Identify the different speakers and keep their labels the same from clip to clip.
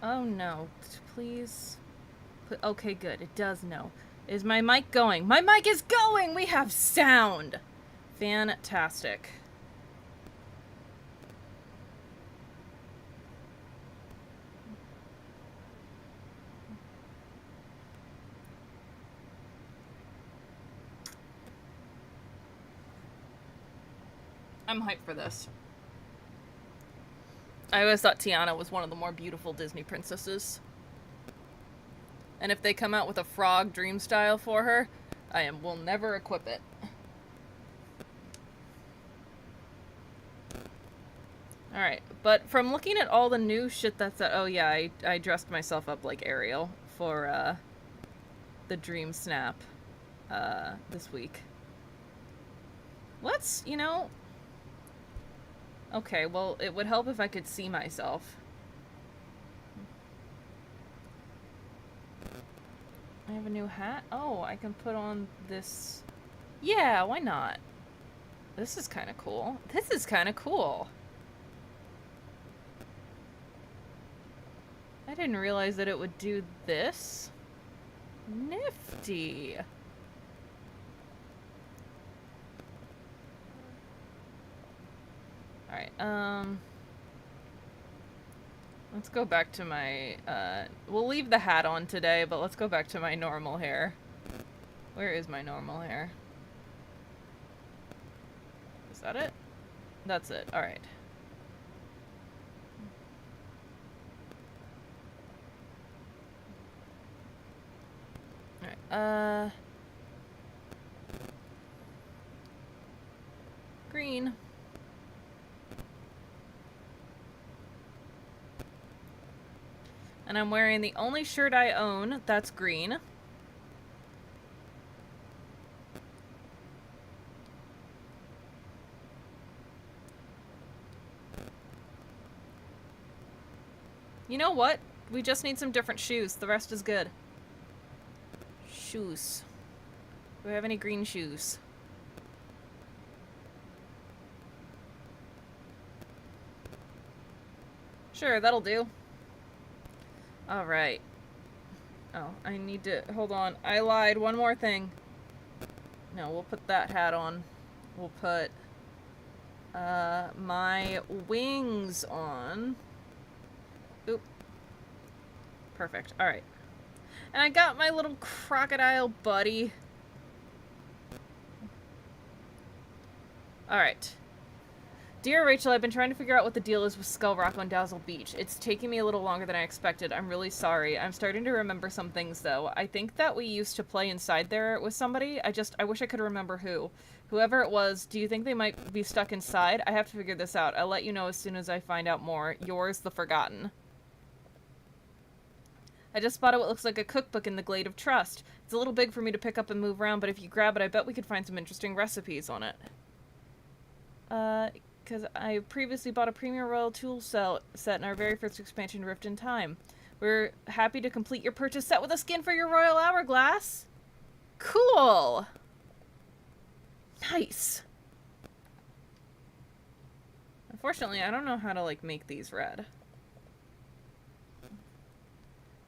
Speaker 1: Oh no. Please. Okay, good. It does know. Is my mic going? My mic is going! We have sound! Fantastic. I'm hyped for this. I always thought Tiana was one of the more beautiful Disney princesses. And if they come out with a frog dream style for her, will never equip it. Alright, but from looking at all the new shit that's oh yeah, I dressed myself up like Ariel for the Dream Snap this week. Let's, okay, well, it would help if I could see myself. I have a new hat? Oh, I can put on this. Yeah, why not? This is kind of cool. This is kind of cool. I didn't realize that it would do this. Nifty. Alright, let's go back to my, we'll leave the hat on today, but let's go back to my normal hair. Where is my normal hair? Is that it? That's it. Alright. Alright, green. And I'm wearing the only shirt I own that's green. You know what? We just need some different shoes. The rest is good. Shoes. Do we have any green shoes? Sure, that'll do. Alright. Oh, I need to... Hold on. I lied. One more thing. No, we'll put that hat on. We'll put... my wings on. Oop. Perfect. Alright. And I got my little crocodile buddy. Alright. Dear Rachel, I've been trying to figure out what the deal is with Skull Rock on Dazzle Beach. It's taking me a little longer than I expected. I'm really sorry. I'm starting to remember some things, though. I think that we used to play inside there with somebody. I wish I could remember who. Whoever it was, do you think they might be stuck inside? I have to figure this out. I'll let you know as soon as I find out more. Yours, the Forgotten. I just spotted what looks like a cookbook in the Glade of Trust. It's a little big for me to pick up and move around, but if you grab it, I bet we could find some interesting recipes on it. Because I previously bought a Premium Royal Tool set in our very first expansion, Rift in Time. We're happy to complete your purchase set with a skin for your Royal Hourglass. Cool! Nice! Unfortunately, I don't know how to, like, make these red.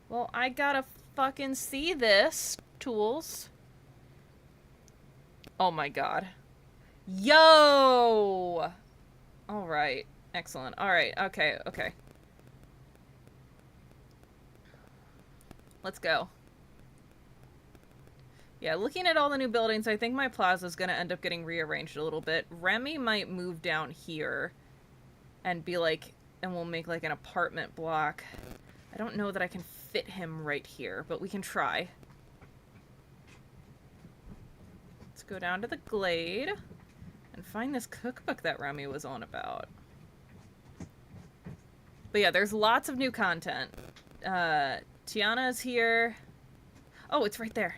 Speaker 1: Well, I gotta fucking see this. Tools. Oh my god. Yo! Alright. Excellent. Alright. Okay. Okay. Let's go. Yeah, looking at all the new buildings, I think my plaza's gonna end up getting rearranged a little bit. Remy might move down here and be like... And we'll make like an apartment block. I don't know that I can fit him right here, but we can try. Let's go down to the Glade and find this cookbook that Remy was on about. But yeah, there's lots of new content. Tiana is here. Oh, it's right there.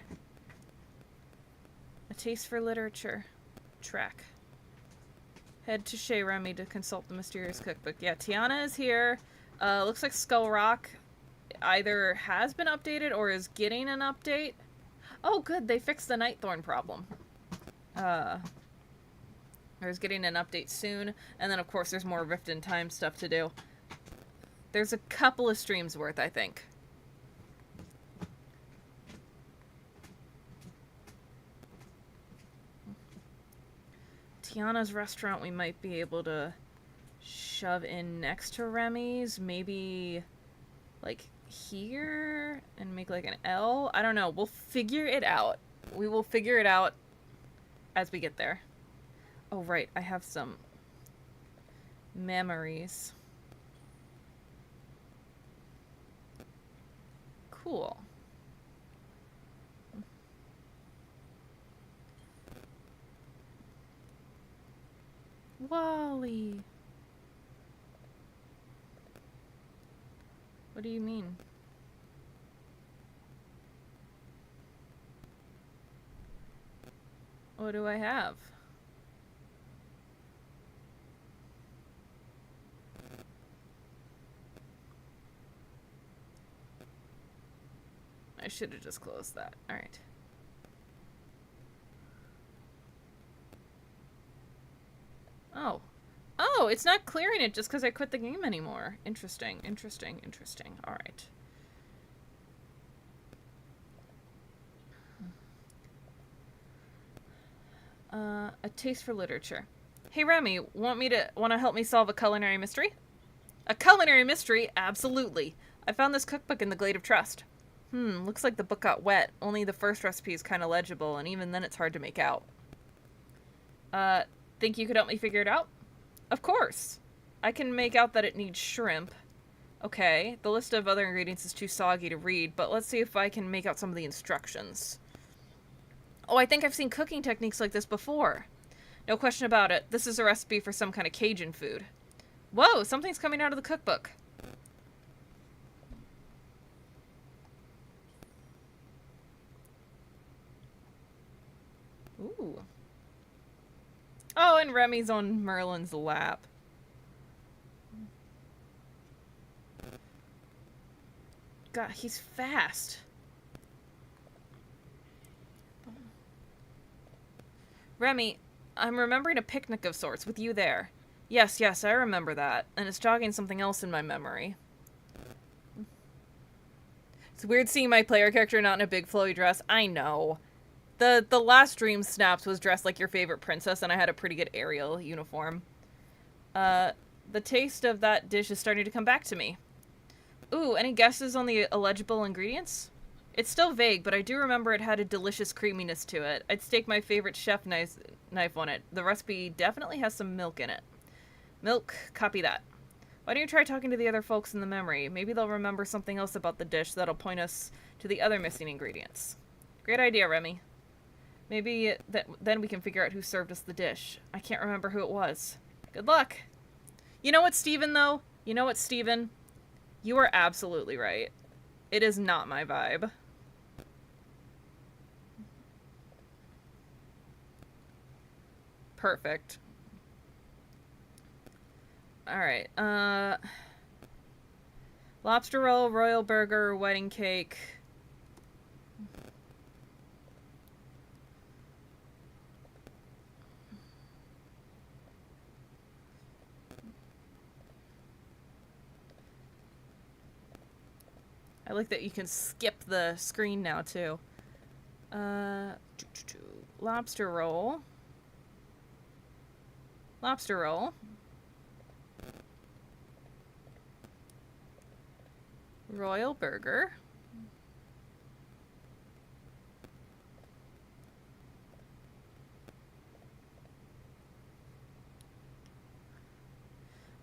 Speaker 1: A Taste for Literature. Track. Head to Chez Remy to consult the mysterious cookbook. Yeah, Tiana is here. Looks like Skull Rock either has been updated or is getting an update. Oh, good. They fixed the Nightthorn problem. There's getting an update soon. And then, of course, there's more Rift in Time stuff to do. There's a couple of streams worth, I think. Tiana's restaurant we might be able to shove in next to Remy's. Maybe, like, here and make, like, an L? I don't know. We'll figure it out. We will figure it out as we get there. Oh, right. I have some memories. Cool. Wally. What do you mean? What do I have? I should have just closed that. Alright. Oh. Oh, it's not clearing it just because I quit the game anymore. Interesting, interesting, interesting. Alright. A taste for literature. Hey, Remy, wanna help me solve a culinary mystery? A culinary mystery? Absolutely. I found this cookbook in the Glade of Trust. Looks like the book got wet. Only the first recipe is kind of legible, and even then it's hard to make out. Think you could help me figure it out? Of course. I can make out that it needs shrimp. Okay, the list of other ingredients is too soggy to read, but let's see if I can make out some of the instructions. Oh, I think I've seen cooking techniques like this before. No question about it. This is a recipe for some kind of Cajun food. Whoa, something's coming out of the cookbook. Ooh. Oh, and Remy's on Merlin's lap. God, he's fast. Remy, I'm remembering a picnic of sorts with you there. Yes, yes, I remember that. And it's jogging something else in my memory. It's weird seeing my player character not in a big flowy dress. I know. The last Dream Snaps was dressed like your favorite princess, and I had a pretty good Ariel uniform. The taste of that dish is starting to come back to me. Ooh, any guesses on the illegible ingredients? It's still vague, but I do remember it had a delicious creaminess to it. I'd stake my favorite chef knife on it. The recipe definitely has some milk in it. Milk, copy that. Why don't you try talking to the other folks in the memory? Maybe they'll remember something else about the dish that'll point us to the other missing ingredients. Great idea, Remy. Maybe then we can figure out who served us the dish. I can't remember who it was. Good luck. You know what, Steven, though? You know what, Steven? You are absolutely right. It is not my vibe. Perfect. Alright, lobster roll, royal burger, wedding cake. I like that you can skip the screen now, too. Lobster roll. Lobster roll. Royal burger.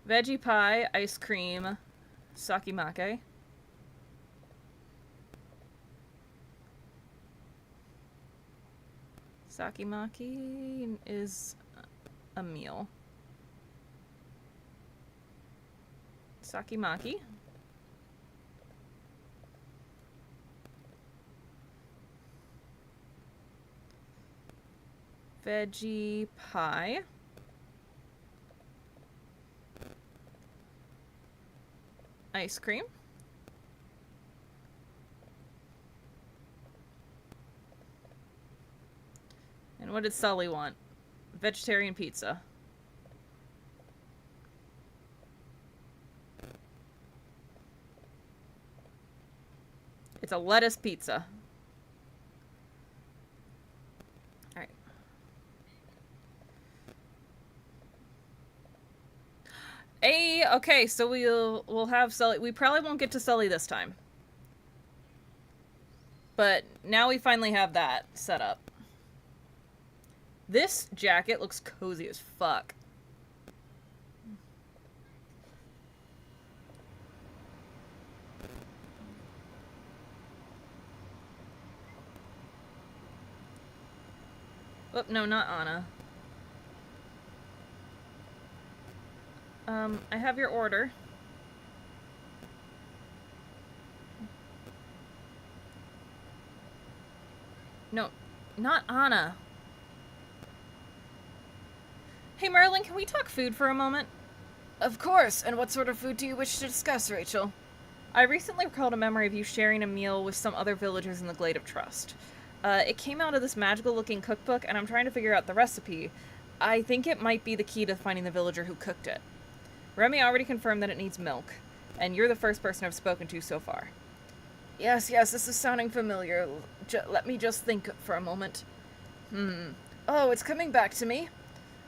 Speaker 1: Veggie pie, ice cream, sakimake. Sakimake is a meal. Sakimake. Veggie pie. Ice cream. And what did Sully want? Vegetarian pizza. It's a lettuce pizza. Alright. Hey, okay, so we'll have Sully. We probably won't get to Sully this time. But now we finally have that set up. This jacket looks cozy as fuck. Oh, no, not Anna. I have your order. No, not Anna. Hey, Merlin, can we talk food for a moment? Of course, and what sort of food do you wish to discuss, Rachel? I recently recalled a memory of you sharing a meal with some other villagers in the Glade of Trust. It came out of this magical-looking cookbook, and I'm trying to figure out the recipe. I think it might be the key to finding the villager who cooked it. Remy already confirmed that it needs milk, and you're the first person I've spoken to so far. Yes, this is sounding familiar. Let me just think for a moment. Oh, it's coming back to me.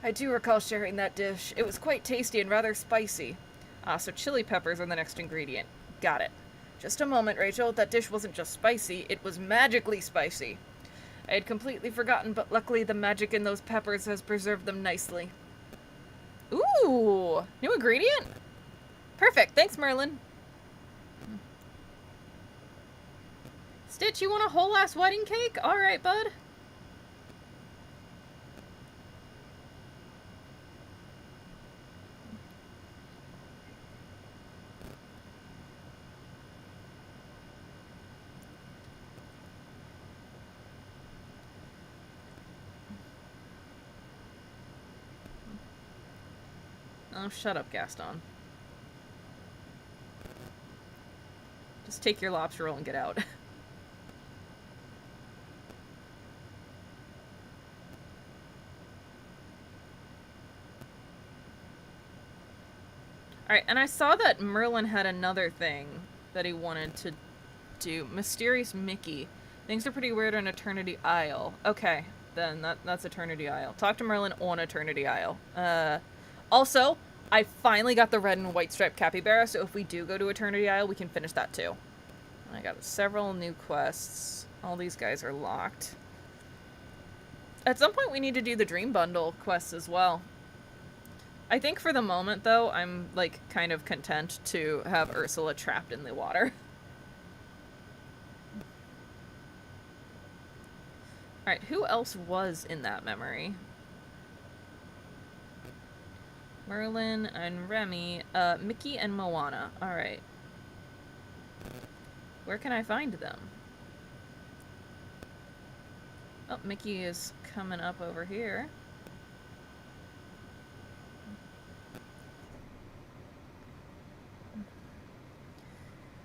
Speaker 1: I do recall sharing that dish. It was quite tasty and rather spicy. Ah, so chili peppers are the next ingredient. Got it. Just a moment, Rachel. That dish wasn't just spicy, it was magically spicy. I had completely forgotten, but luckily the magic in those peppers has preserved them nicely. Ooh! New ingredient? Perfect. Thanks, Merlin. Stitch, you want a whole-ass wedding cake? Alright, bud. Oh, shut up, Gaston. Just take your lobster roll and get out. Alright, and I saw that Merlin had another thing that he wanted to do. Mysterious Mickey. Things are pretty weird on Eternity Isle. Okay, then that's Eternity Isle. Talk to Merlin on Eternity Isle. Also, I finally got the red and white striped capybara, so if we do go to Eternity Isle, we can finish that too. I got several new quests. All these guys are locked. At some point, we need to do the Dream Bundle quests as well. I think for the moment, though, I'm, like, kind of content to have Ursula trapped in the water. Alright, who else was in that memory? Merlin and Remy, Mickey and Moana. Alright. Where can I find them? Oh, Mickey is coming up over here.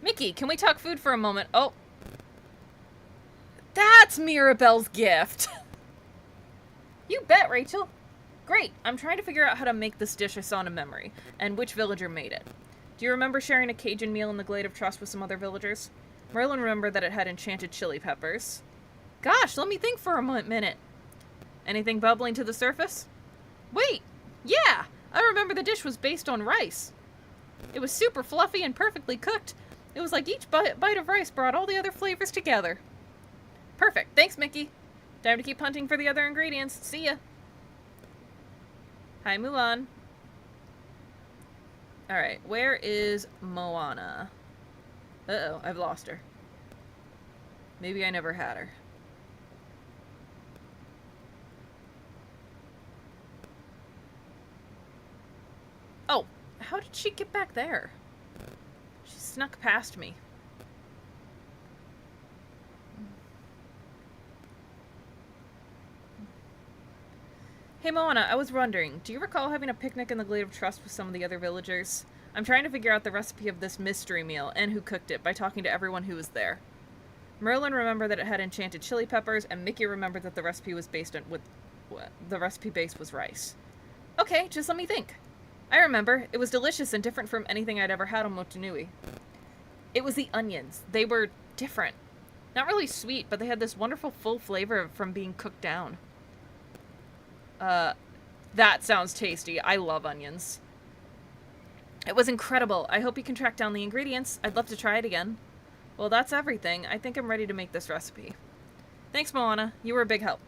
Speaker 1: Mickey, can we talk food for a moment? Oh. That's Mirabelle's gift! You bet, Rachel! Great, I'm trying to figure out how to make this dish I saw in a memory, and which villager made it. Do you remember sharing a Cajun meal in the Glade of Trust with some other villagers? Merlin remembered that it had enchanted chili peppers. Gosh, let me think for a minute. Anything bubbling to the surface? Wait, yeah! I remember the dish was based on rice. It was super fluffy and perfectly cooked. It was like each bite of rice brought all the other flavors together. Perfect, thanks, Mickey. Time to keep hunting for the other ingredients. See ya. Hi, Mulan. Alright, where is Moana? Uh-oh, I've lost her. Maybe I never had her. Oh, how did she get back there? She snuck past me. Hey Moana, I was wondering, do you recall having a picnic in the Glade of Trust with some of the other villagers? I'm trying to figure out the recipe of this mystery meal and who cooked it by talking to everyone who was there. Merlin remembered that it had enchanted chili peppers, and Mickey remembered that the recipe was based on the recipe base was rice. Okay, just let me think. I remember. It was delicious and different from anything I'd ever had on Motunui. It was the onions. They were different. Not really sweet, but they had this wonderful full flavor from being cooked down. That sounds tasty. I love onions. It was incredible. I hope you can track down the ingredients. I'd love to try it again. Well, that's everything. I think I'm ready to make this recipe. Thanks, Moana. You were a big help.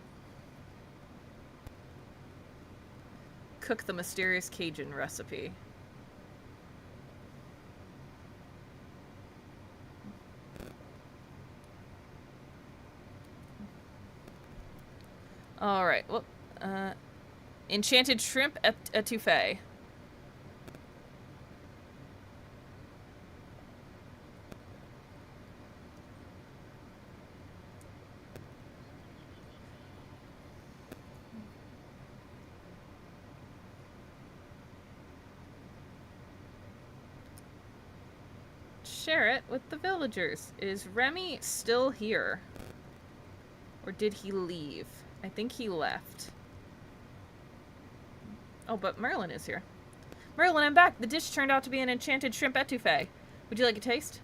Speaker 1: Cook the mysterious Cajun recipe. Alright, well, enchanted shrimp etouffee. Share it with the villagers. Is Remy still here? Or did he leave? I think he left. Oh, but Merlin is here. Merlin, I'm back. The dish turned out to be an enchanted shrimp etouffee. Would you like a taste?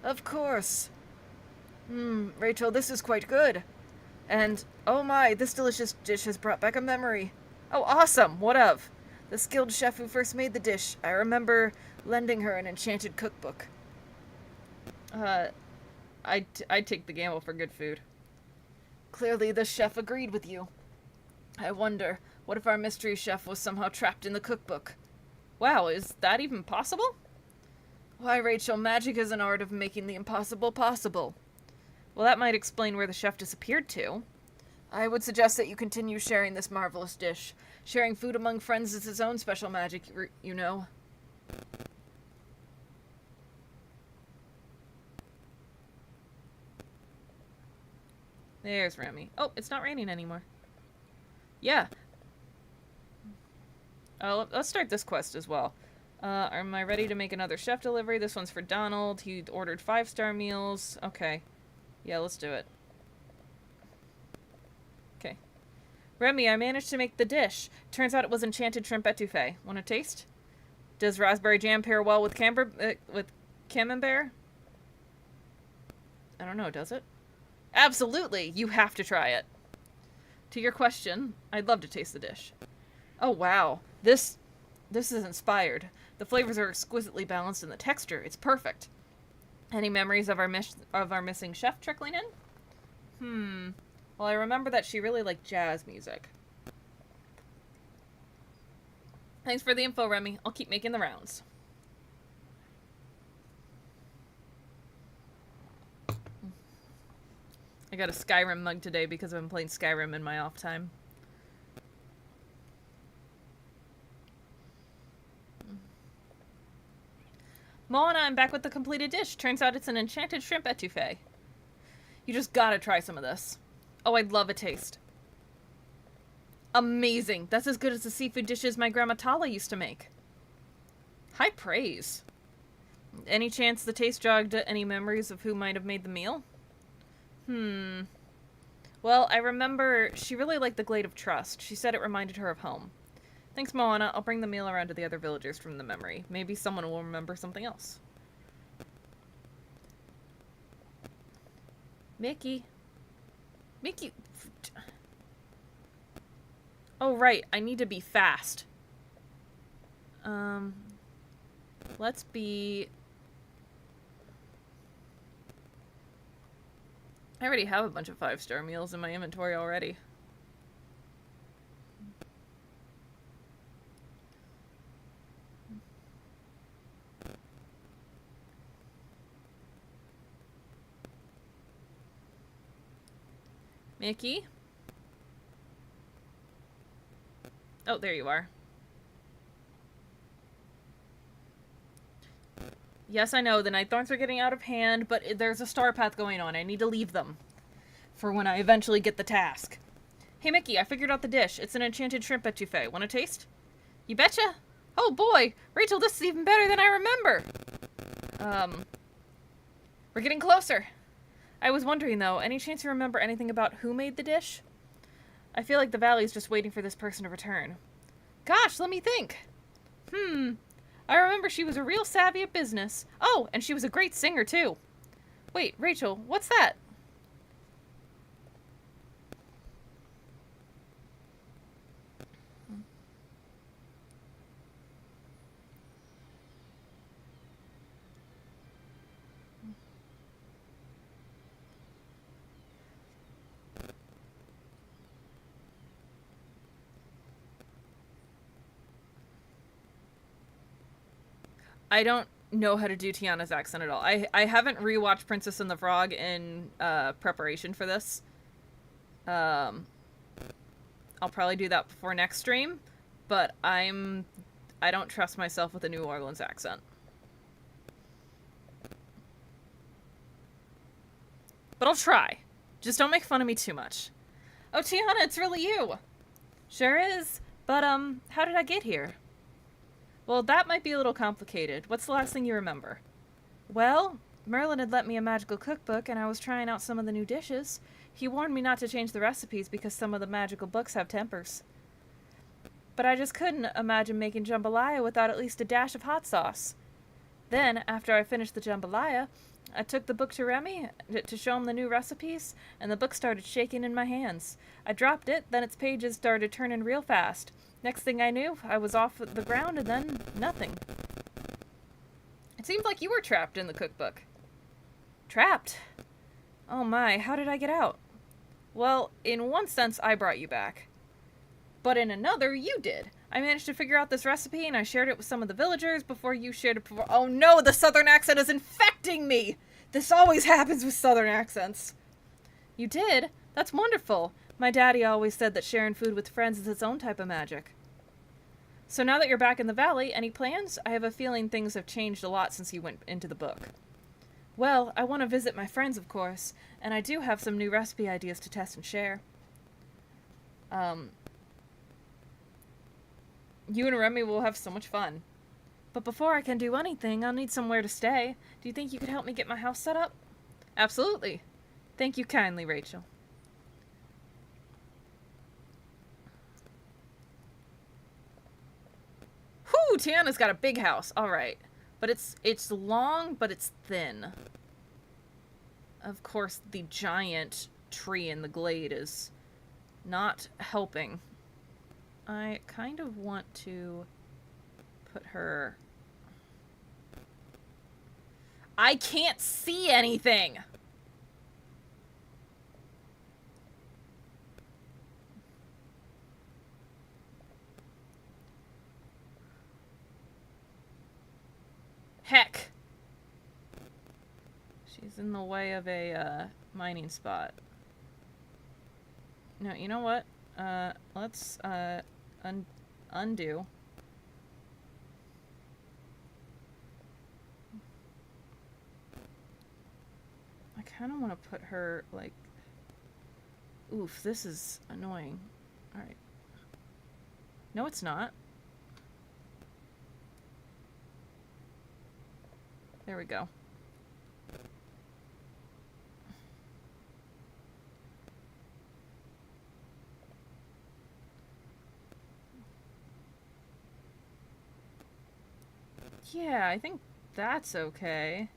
Speaker 2: Of course. Rachel, this is quite good. And, oh my, this delicious dish has brought back a memory.
Speaker 1: Oh, awesome. What of?
Speaker 2: The skilled chef who first made the dish. I remember lending her an enchanted cookbook.
Speaker 1: I'd take the gamble for good food.
Speaker 2: Clearly the chef agreed with you. I wonder, what if our mystery chef was somehow trapped in the cookbook?
Speaker 1: Wow, is that even possible?
Speaker 2: Why, Rachel, magic is an art of making the impossible possible.
Speaker 1: Well, that might explain where the chef disappeared to.
Speaker 2: I would suggest that you continue sharing this marvelous dish. Sharing food among friends is its own special magic, you know.
Speaker 1: There's Remy. Oh, it's not raining anymore. Yeah. Oh, let's start this quest as well. Am I ready to make another chef delivery? This one's for Donald. He ordered 5-star meals. Okay. Yeah, let's do it. Okay. Remy, I managed to make the dish. Turns out it was enchanted shrimp etouffee. Want a taste? Does raspberry jam pair well with camembert? I don't know, does it? Absolutely! You have to try it. To your question, I'd love to taste the dish. Oh, wow. This is inspired. The flavors are exquisitely balanced in the texture. It's perfect. Any memories of our missing chef trickling in? Well, I remember that she really liked jazz music. Thanks for the info, Remy. I'll keep making the rounds. I got a Skyrim mug today because I've been playing Skyrim in my off time. Moana, I'm back with the completed dish. Turns out it's an enchanted shrimp etouffee. You just gotta try some of this. Oh, I'd love a taste. Amazing. That's as good as the seafood dishes my grandma Tala used to make. High praise. Any chance the taste jogged any memories of who might have made the meal? Well, I remember she really liked the Glade of Trust. She said it reminded her of home. Thanks, Moana. I'll bring the meal around to the other villagers from the memory. Maybe someone will remember something else. Mickey. Mickey. Oh, right. I need to be fast. Let's be... I already have a bunch of 5-star meals in my inventory already. Mickey? Oh, there you are. Yes, I know, the Nightthorns are getting out of hand, but there's a star path going on. I need to leave them for when I eventually get the task. Hey, Mickey, I figured out the dish. It's an enchanted shrimp etouffee. Want a taste? You betcha? Oh, boy! Rachel, this is even better than I remember! We're getting closer. I was wondering, though, any chance you remember anything about who made the dish? I feel like the valley's just waiting for this person to return. Gosh, let me think. I remember she was a real savvy at business. Oh, and she was a great singer, too. Wait, Rachel, what's that? I don't know how to do Tiana's accent at all. I haven't rewatched Princess and the Frog in preparation for this. I'll probably do that before next stream, but I don't trust myself with a New Orleans accent. But I'll try. Just don't make fun of me too much. Oh, Tiana, it's really you. Sure is. But, how did I get here? Well, that might be a little complicated. What's the last thing you remember? Well, Merlin had lent me a magical cookbook, and I was trying out some of the new dishes. He warned me not to change the recipes because some of the magical books have tempers. But I just couldn't imagine making jambalaya without at least a dash of hot sauce. Then, after I finished the jambalaya, I took the book to Remy to show him the new recipes, and the book started shaking in my hands. I dropped it, then its pages started turning real fast. Next thing I knew, I was off the ground, and then nothing. It seemed like you were trapped in the cookbook. Trapped? Oh my, how did I get out? Well, in one sense, I brought you back. But in another, you did. I managed to figure out this recipe, and I shared it with some of the villagers before you shared it before— Oh no, the southern accent is infecting me! This always happens with southern accents. You did? That's wonderful. My daddy always said that sharing food with friends is its own type of magic. So now that you're back in the valley, any plans? I have a feeling things have changed a lot since you went into the book. Well, I want to visit my friends, of course, and I do have some new recipe ideas to test and share. You and Remy will have so much fun. But before I can do anything, I'll need somewhere to stay. Do you think you could help me get my house set up? Absolutely. Thank you kindly, Rachel. Whew, Tiana's got a big house. Alright. But it's long, but it's thin. Of course, the giant tree in the glade is not helping. I kind of want to put her... I can't see anything! Heck! She's in the way of a mining spot. No, you know what? Let's undo. I kind of want to put her, like... Oof, this is annoying. Alright. No, it's not. There we go. Yeah, I think that's okay.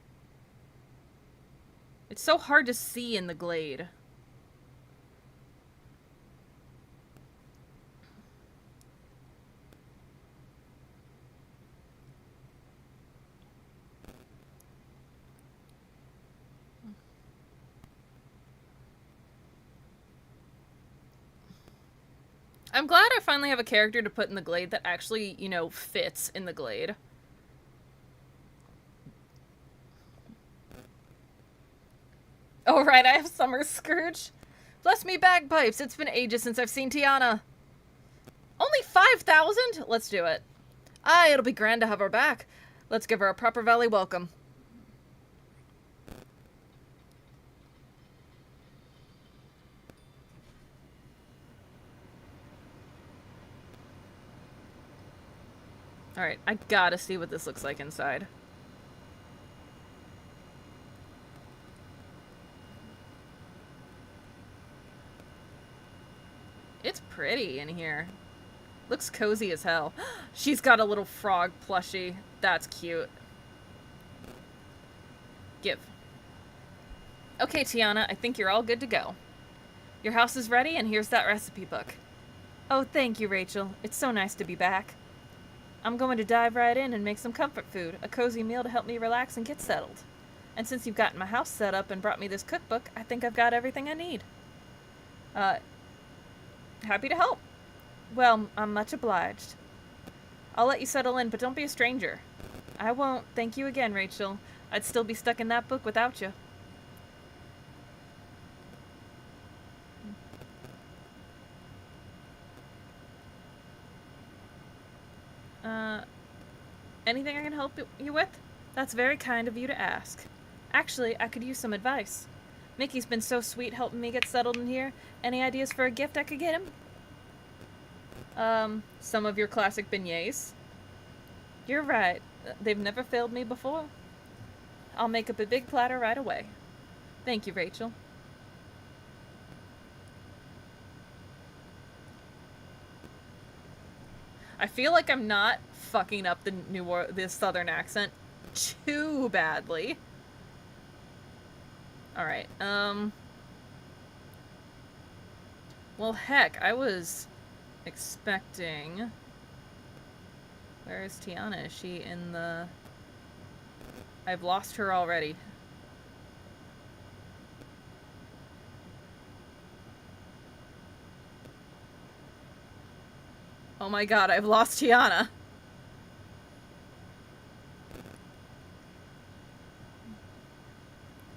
Speaker 1: It's so hard to see in the glade. I'm glad I finally have a character to put in the glade that actually, you know, fits in the glade. Oh, right, I have Summer Scourge. Bless me bagpipes, it's been ages since I've seen Tiana. Only 5,000? Let's do it. Aye, it'll be grand to have her back. Let's give her a proper valley welcome. Alright, I gotta see what this looks like inside. It's pretty in here. Looks cozy as hell. She's got a little frog plushie. That's cute. Give. Okay, Tiana, I think you're all good to go. Your house is ready, and here's that recipe book. Oh, thank you, Rachel. It's so nice to be back. I'm going to dive right in and make some comfort food, a cozy meal to help me relax and get settled. And since you've gotten my house set up and brought me this cookbook, I think I've got everything I need. Happy to help. Well, I'm much obliged. I'll let you settle in, but don't be a stranger. I won't. Thank you again, Rachel. I'd still be stuck in that book without you. Anything I can help you with? That's very kind of you to ask. Actually, I could use some advice. Mickey's been so sweet helping me get settled in here. Any ideas for a gift I could get him? Some of your classic beignets. You're right. They've never failed me before. I'll make up a big platter right away. Thank you, Rachel. I feel like I'm not fucking up the southern accent too badly. Alright, well, heck, I was expecting... Where is Tiana? Is she in the... I've lost her already. Oh my god, I've lost Tiana.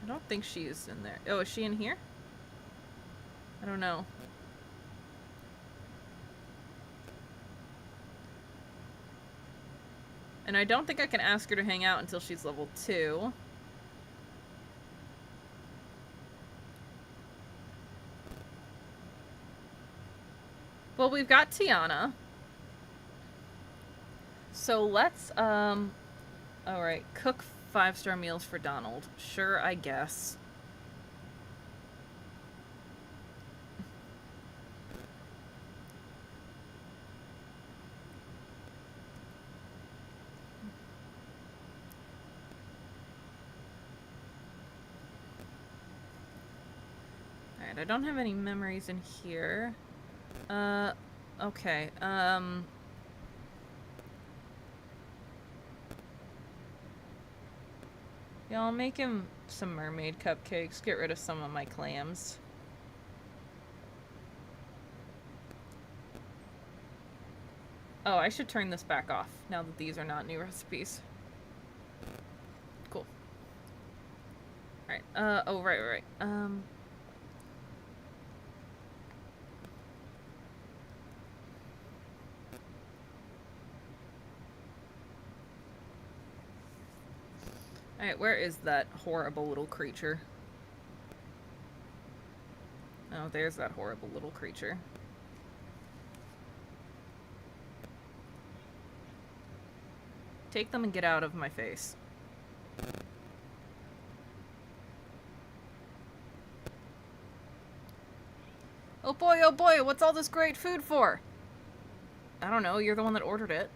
Speaker 1: I don't think she is in there. Oh, is she in here? I don't know. And I don't think I can ask her to hang out until she's level 2. Well, we've got Tiana. So let's, alright, cook 5-star meals for Donald. Sure, I guess. Alright, I don't have any memories in here. Okay, yeah, I'll make him some mermaid cupcakes, get rid of some of my clams. Oh, I should turn this back off, now that these are not new recipes. Cool. Alright, oh, right. Alright, where is that horrible little creature? Oh, there's that horrible little creature. Take them and get out of my face. Oh boy, what's all this great food for? I don't know, you're the one that ordered it.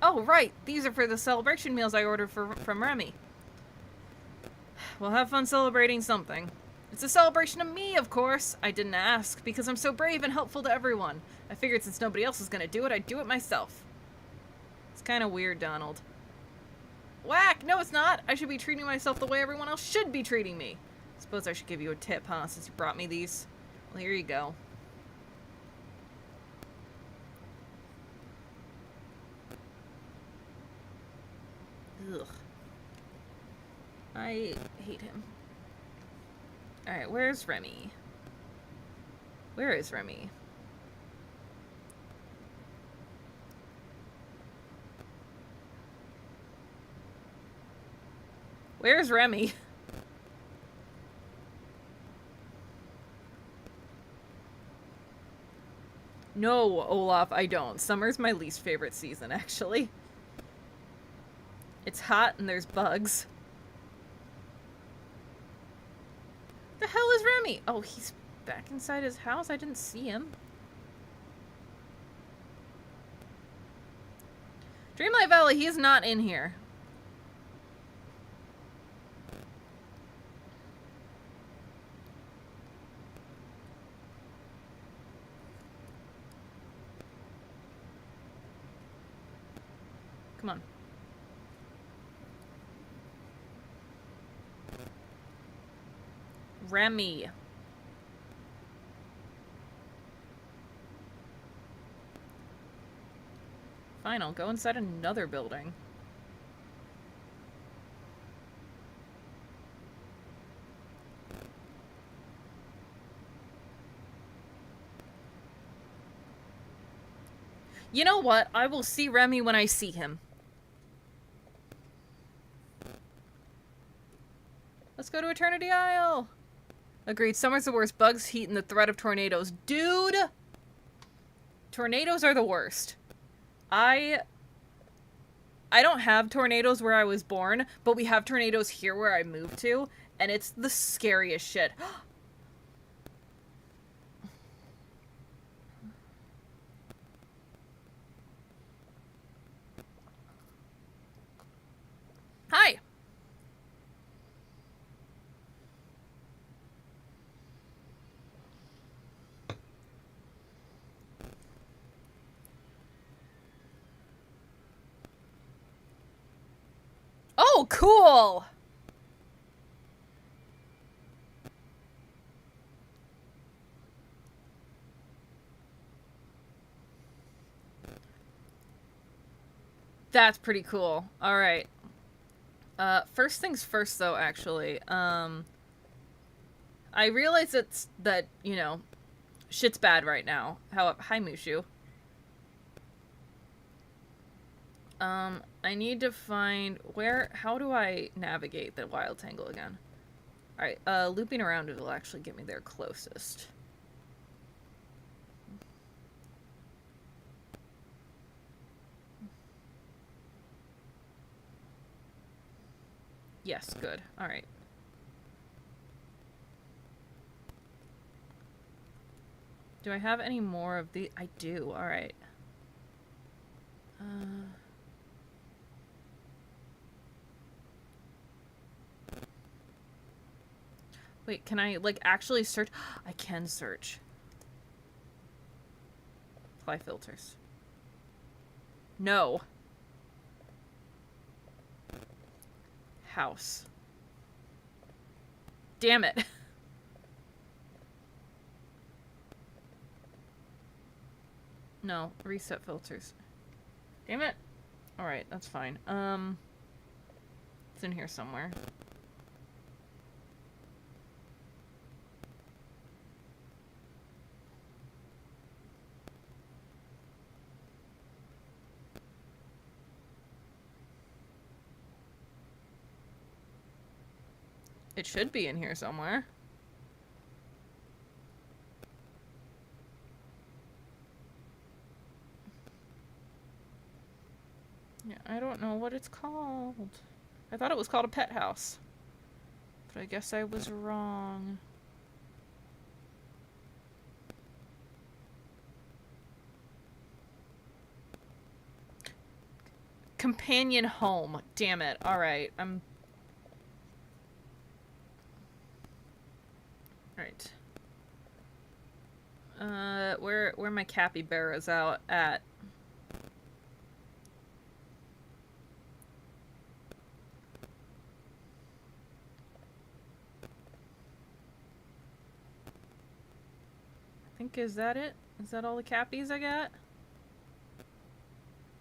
Speaker 1: Oh, right, these are for the celebration meals I ordered from Remy. We'll have fun celebrating something. It's a celebration of me, of course. I didn't ask, because I'm so brave and helpful to everyone. I figured since nobody else is gonna do it, I'd do it myself. It's kind of weird, Donald. Whack! No, it's not! I should be treating myself the way everyone else should be treating me. Suppose I should give you a tip, huh, since you brought me these. Well, here you go. Ugh. I hate him. Alright, where's Remy? Where is Remy? Where's Remy? No, Olaf, I don't. Summer's my least favorite season, actually. It's hot and there's bugs. The hell is Remy? Oh, he's back inside his house? I didn't see him. Dreamlight Valley, he is not in here. Come on. Remy. Fine, I'll go inside another building. You know what? I will see Remy when I see him. Let's go to Eternity Isle. Agreed. Summer's the worst. Bugs, heat, and the threat of tornadoes. Dude! Tornadoes are the worst. I don't have tornadoes where I was born, but we have tornadoes here where I moved to, and it's the scariest shit. Hi! Oh, cool! That's pretty cool. Alright. First things first, though, actually. I realize that, you know, shit's bad right now. Hi, Mushu. I need to find how do I navigate the wild tangle again? Alright, looping around it will actually get me there closest. Yes, good. Alright. Do I have any more of the... I do, alright. Wait, can I, like, actually search? I can search. Apply filters. No. House. Damn it. No, reset filters. Damn it. Alright, that's fine. It's in here somewhere. It should be in here somewhere. Yeah, I don't know what it's called. I thought it was called a pet house. But I guess I was wrong. Companion home. Damn it. Alright, Alright. Where my capybaras out at? I think, is that it? Is that all the cappies I got?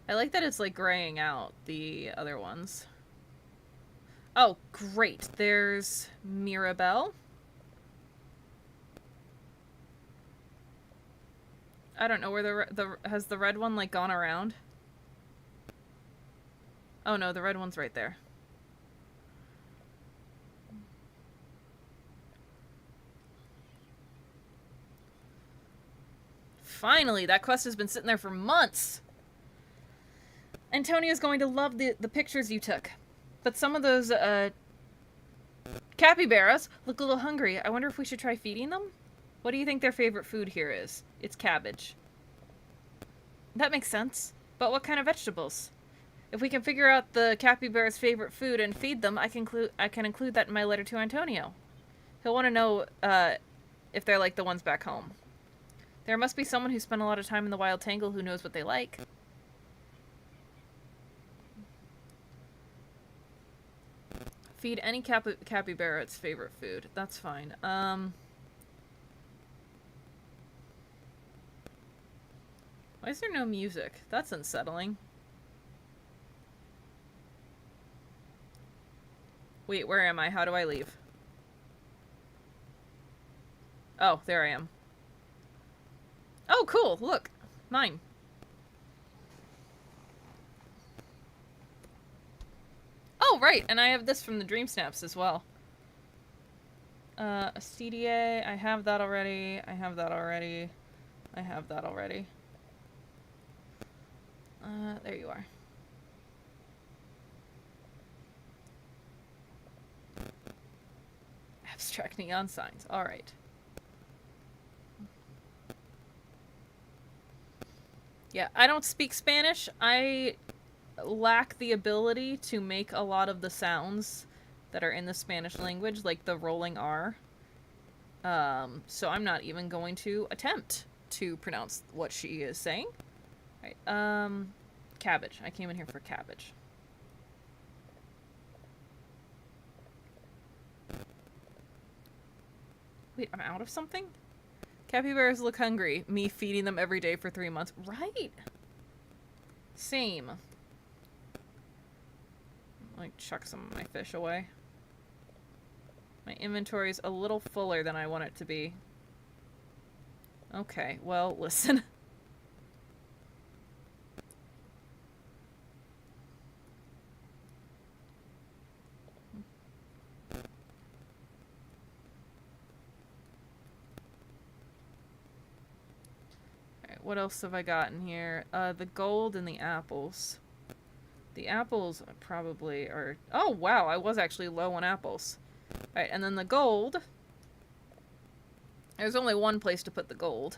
Speaker 1: I like that it's, like, graying out the other ones. Oh, great. There's Mirabelle. I don't know where has the red one, like, gone around? Oh no, the red one's right there. Finally, that quest has been sitting there for months. Antonio's going to love the pictures you took. But some of those, capybaras look a little hungry. I wonder if we should try feeding them? What do you think their favorite food here is? It's cabbage. That makes sense. But what kind of vegetables? If we can figure out the capybara's favorite food and feed them, I can include that in my letter to Antonio. He'll want to know, if they're like the ones back home. There must be someone who spent a lot of time in the wild tangle who knows what they like. Feed any capybara its favorite food. That's fine. Why is there no music? That's unsettling. Wait, where am I? How do I leave? Oh, there I am. Oh, cool. Look. Mine. Oh, right, and I have this from the Dream Snaps as well. A CDA, I have that already. I have that already. I have that already. There you are. Abstract neon signs. Alright. Yeah, I don't speak Spanish. I lack the ability to make a lot of the sounds that are in the Spanish language, like the rolling R. So I'm not even going to attempt to pronounce what she is saying. Right, cabbage. I came in here for cabbage. Wait, I'm out of something? Capybaras look hungry. Me feeding them every day for 3 months. Right. Same. Like, chuck some of my fish away. My inventory's a little fuller than I want it to be. Okay, well, listen. Alright, what else have I got in here? The gold and the apples. The apples probably are... Oh, wow, I was actually low on apples. Alright, and then the gold. There's only one place to put the gold.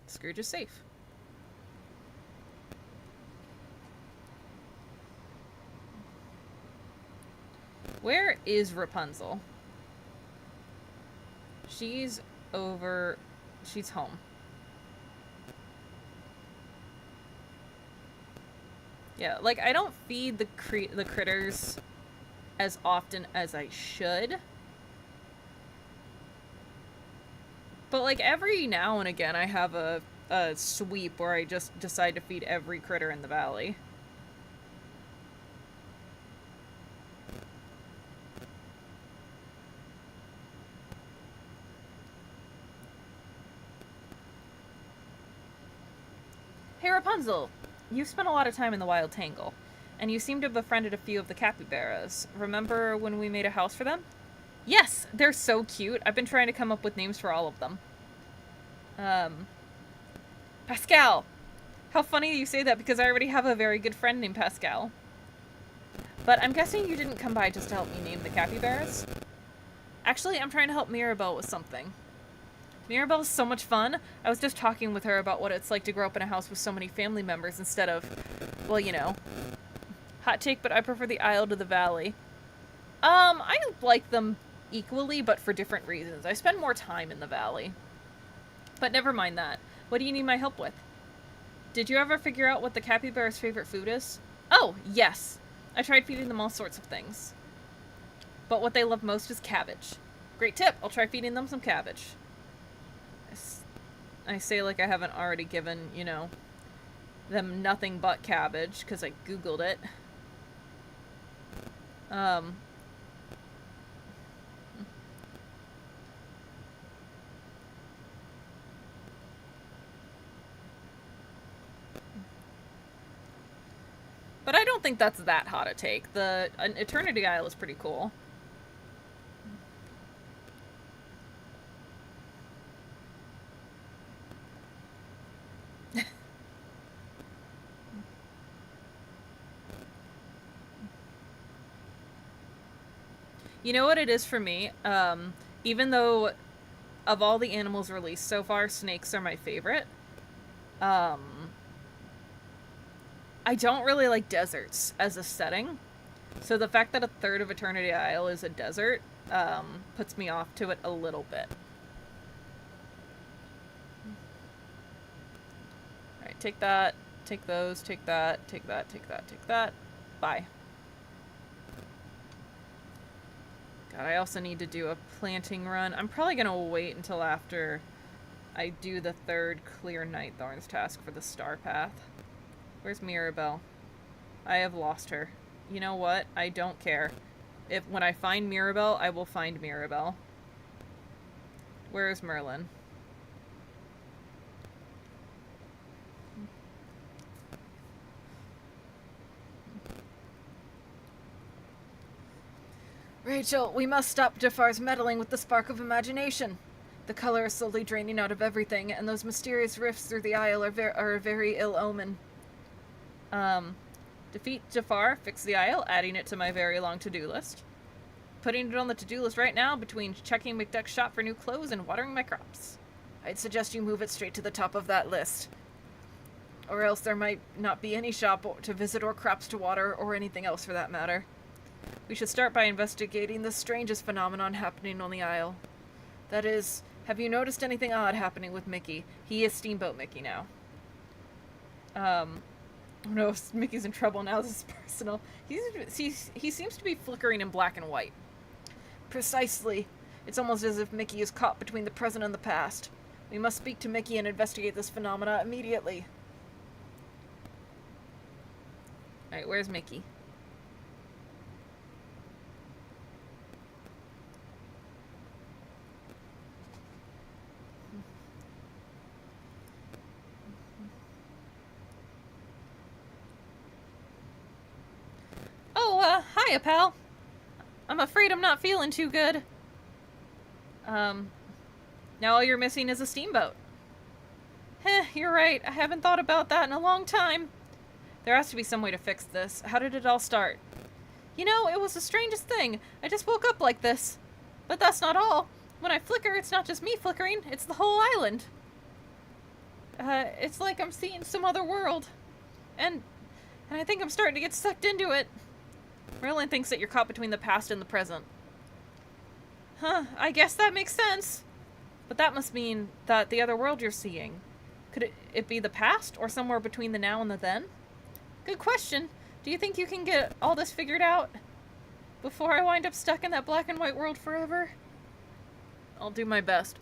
Speaker 1: Scrooge is safe. Where is Rapunzel? She's over... She's home. Yeah, like, I don't feed the critters as often as I should. But, like, every now and again I have a sweep where I just decide to feed every critter in the valley. Hey Rapunzel, you've spent a lot of time in the Wild Tangle, and you seem to have befriended a few of the capybaras. Remember when we made a house for them? Yes, they're so cute. I've been trying to come up with names for all of them. Pascal! How funny you say that, because I already have a very good friend named Pascal. But I'm guessing you didn't come by just to help me name the capybaras? Actually, I'm trying to help Mirabelle with something. Mirabelle's so much fun. I was just talking with her about what it's like to grow up in a house with so many family members instead of, well, you know. Hot take, but I prefer the Isle to the Valley. I like them equally, but for different reasons. I spend more time in the Valley. But never mind that. What do you need my help with? Did you ever figure out what the capybara's favorite food is? Oh, yes. I tried feeding them all sorts of things. But what they love most is cabbage. Great tip. I'll try feeding them some cabbage. I say like I haven't already given, you know, them nothing but cabbage, because I googled it. But I don't think that's that hot a take. The Eternity Isle is pretty cool. You know what it is for me? Even though of all the animals released so far, snakes are my favorite. I don't really like deserts as a setting. So the fact that a third of Eternity Isle is a desert puts me off to it a little bit. Alright, take that. Take those. Take that. Take that. Take that. Take that. Bye. God, I also need to do a planting run. I'm probably going to wait until after I do the third Clear Night Thorns task for the Star Path. Where's Mirabelle? I have lost her. You know what? I don't care. When I find Mirabelle, I will find Mirabelle. Where is Merlin?
Speaker 2: Rachel, we must stop Jafar's meddling with the spark of imagination. The color is slowly draining out of everything, and those mysterious rifts through the aisle are a very ill omen.
Speaker 1: Defeat Jafar, fix the aisle, adding it to my very long to-do list. Putting it on the to-do list right now between checking McDuck's shop for new clothes and watering my crops.
Speaker 2: I'd suggest you move it straight to the top of that list. Or else there might not be any shop to visit or crops to water or anything else for that matter. We should start by investigating the strangest phenomenon happening on the aisle. That is, have you noticed anything odd happening with Mickey? He is Steamboat Mickey now.
Speaker 1: Oh no, Mickey's in trouble now. This is personal. He seems to be flickering in black and white.
Speaker 2: Precisely. It's almost as if Mickey is caught between the present and the past. We must speak to Mickey and investigate this phenomena immediately.
Speaker 1: Alright, where's Mickey? Oh, hiya, pal. I'm afraid I'm not feeling too good. Now all you're missing is a steamboat. You're right. I haven't thought about that in a long time. There has to be some way to fix this. How did it all start? You know, it was the strangest thing. I just woke up like this. But that's not all. When I flicker, it's not just me flickering, it's the whole island. It's like I'm seeing some other world. And I think I'm starting to get sucked into it. Merlin thinks that you're caught between the past and the present. Huh, I guess that makes sense. But that must mean that the other world you're seeing, could it be the past or somewhere between the now and the then? Good question. Do you think you can get all this figured out before I wind up stuck in that black and white world forever? I'll do my best.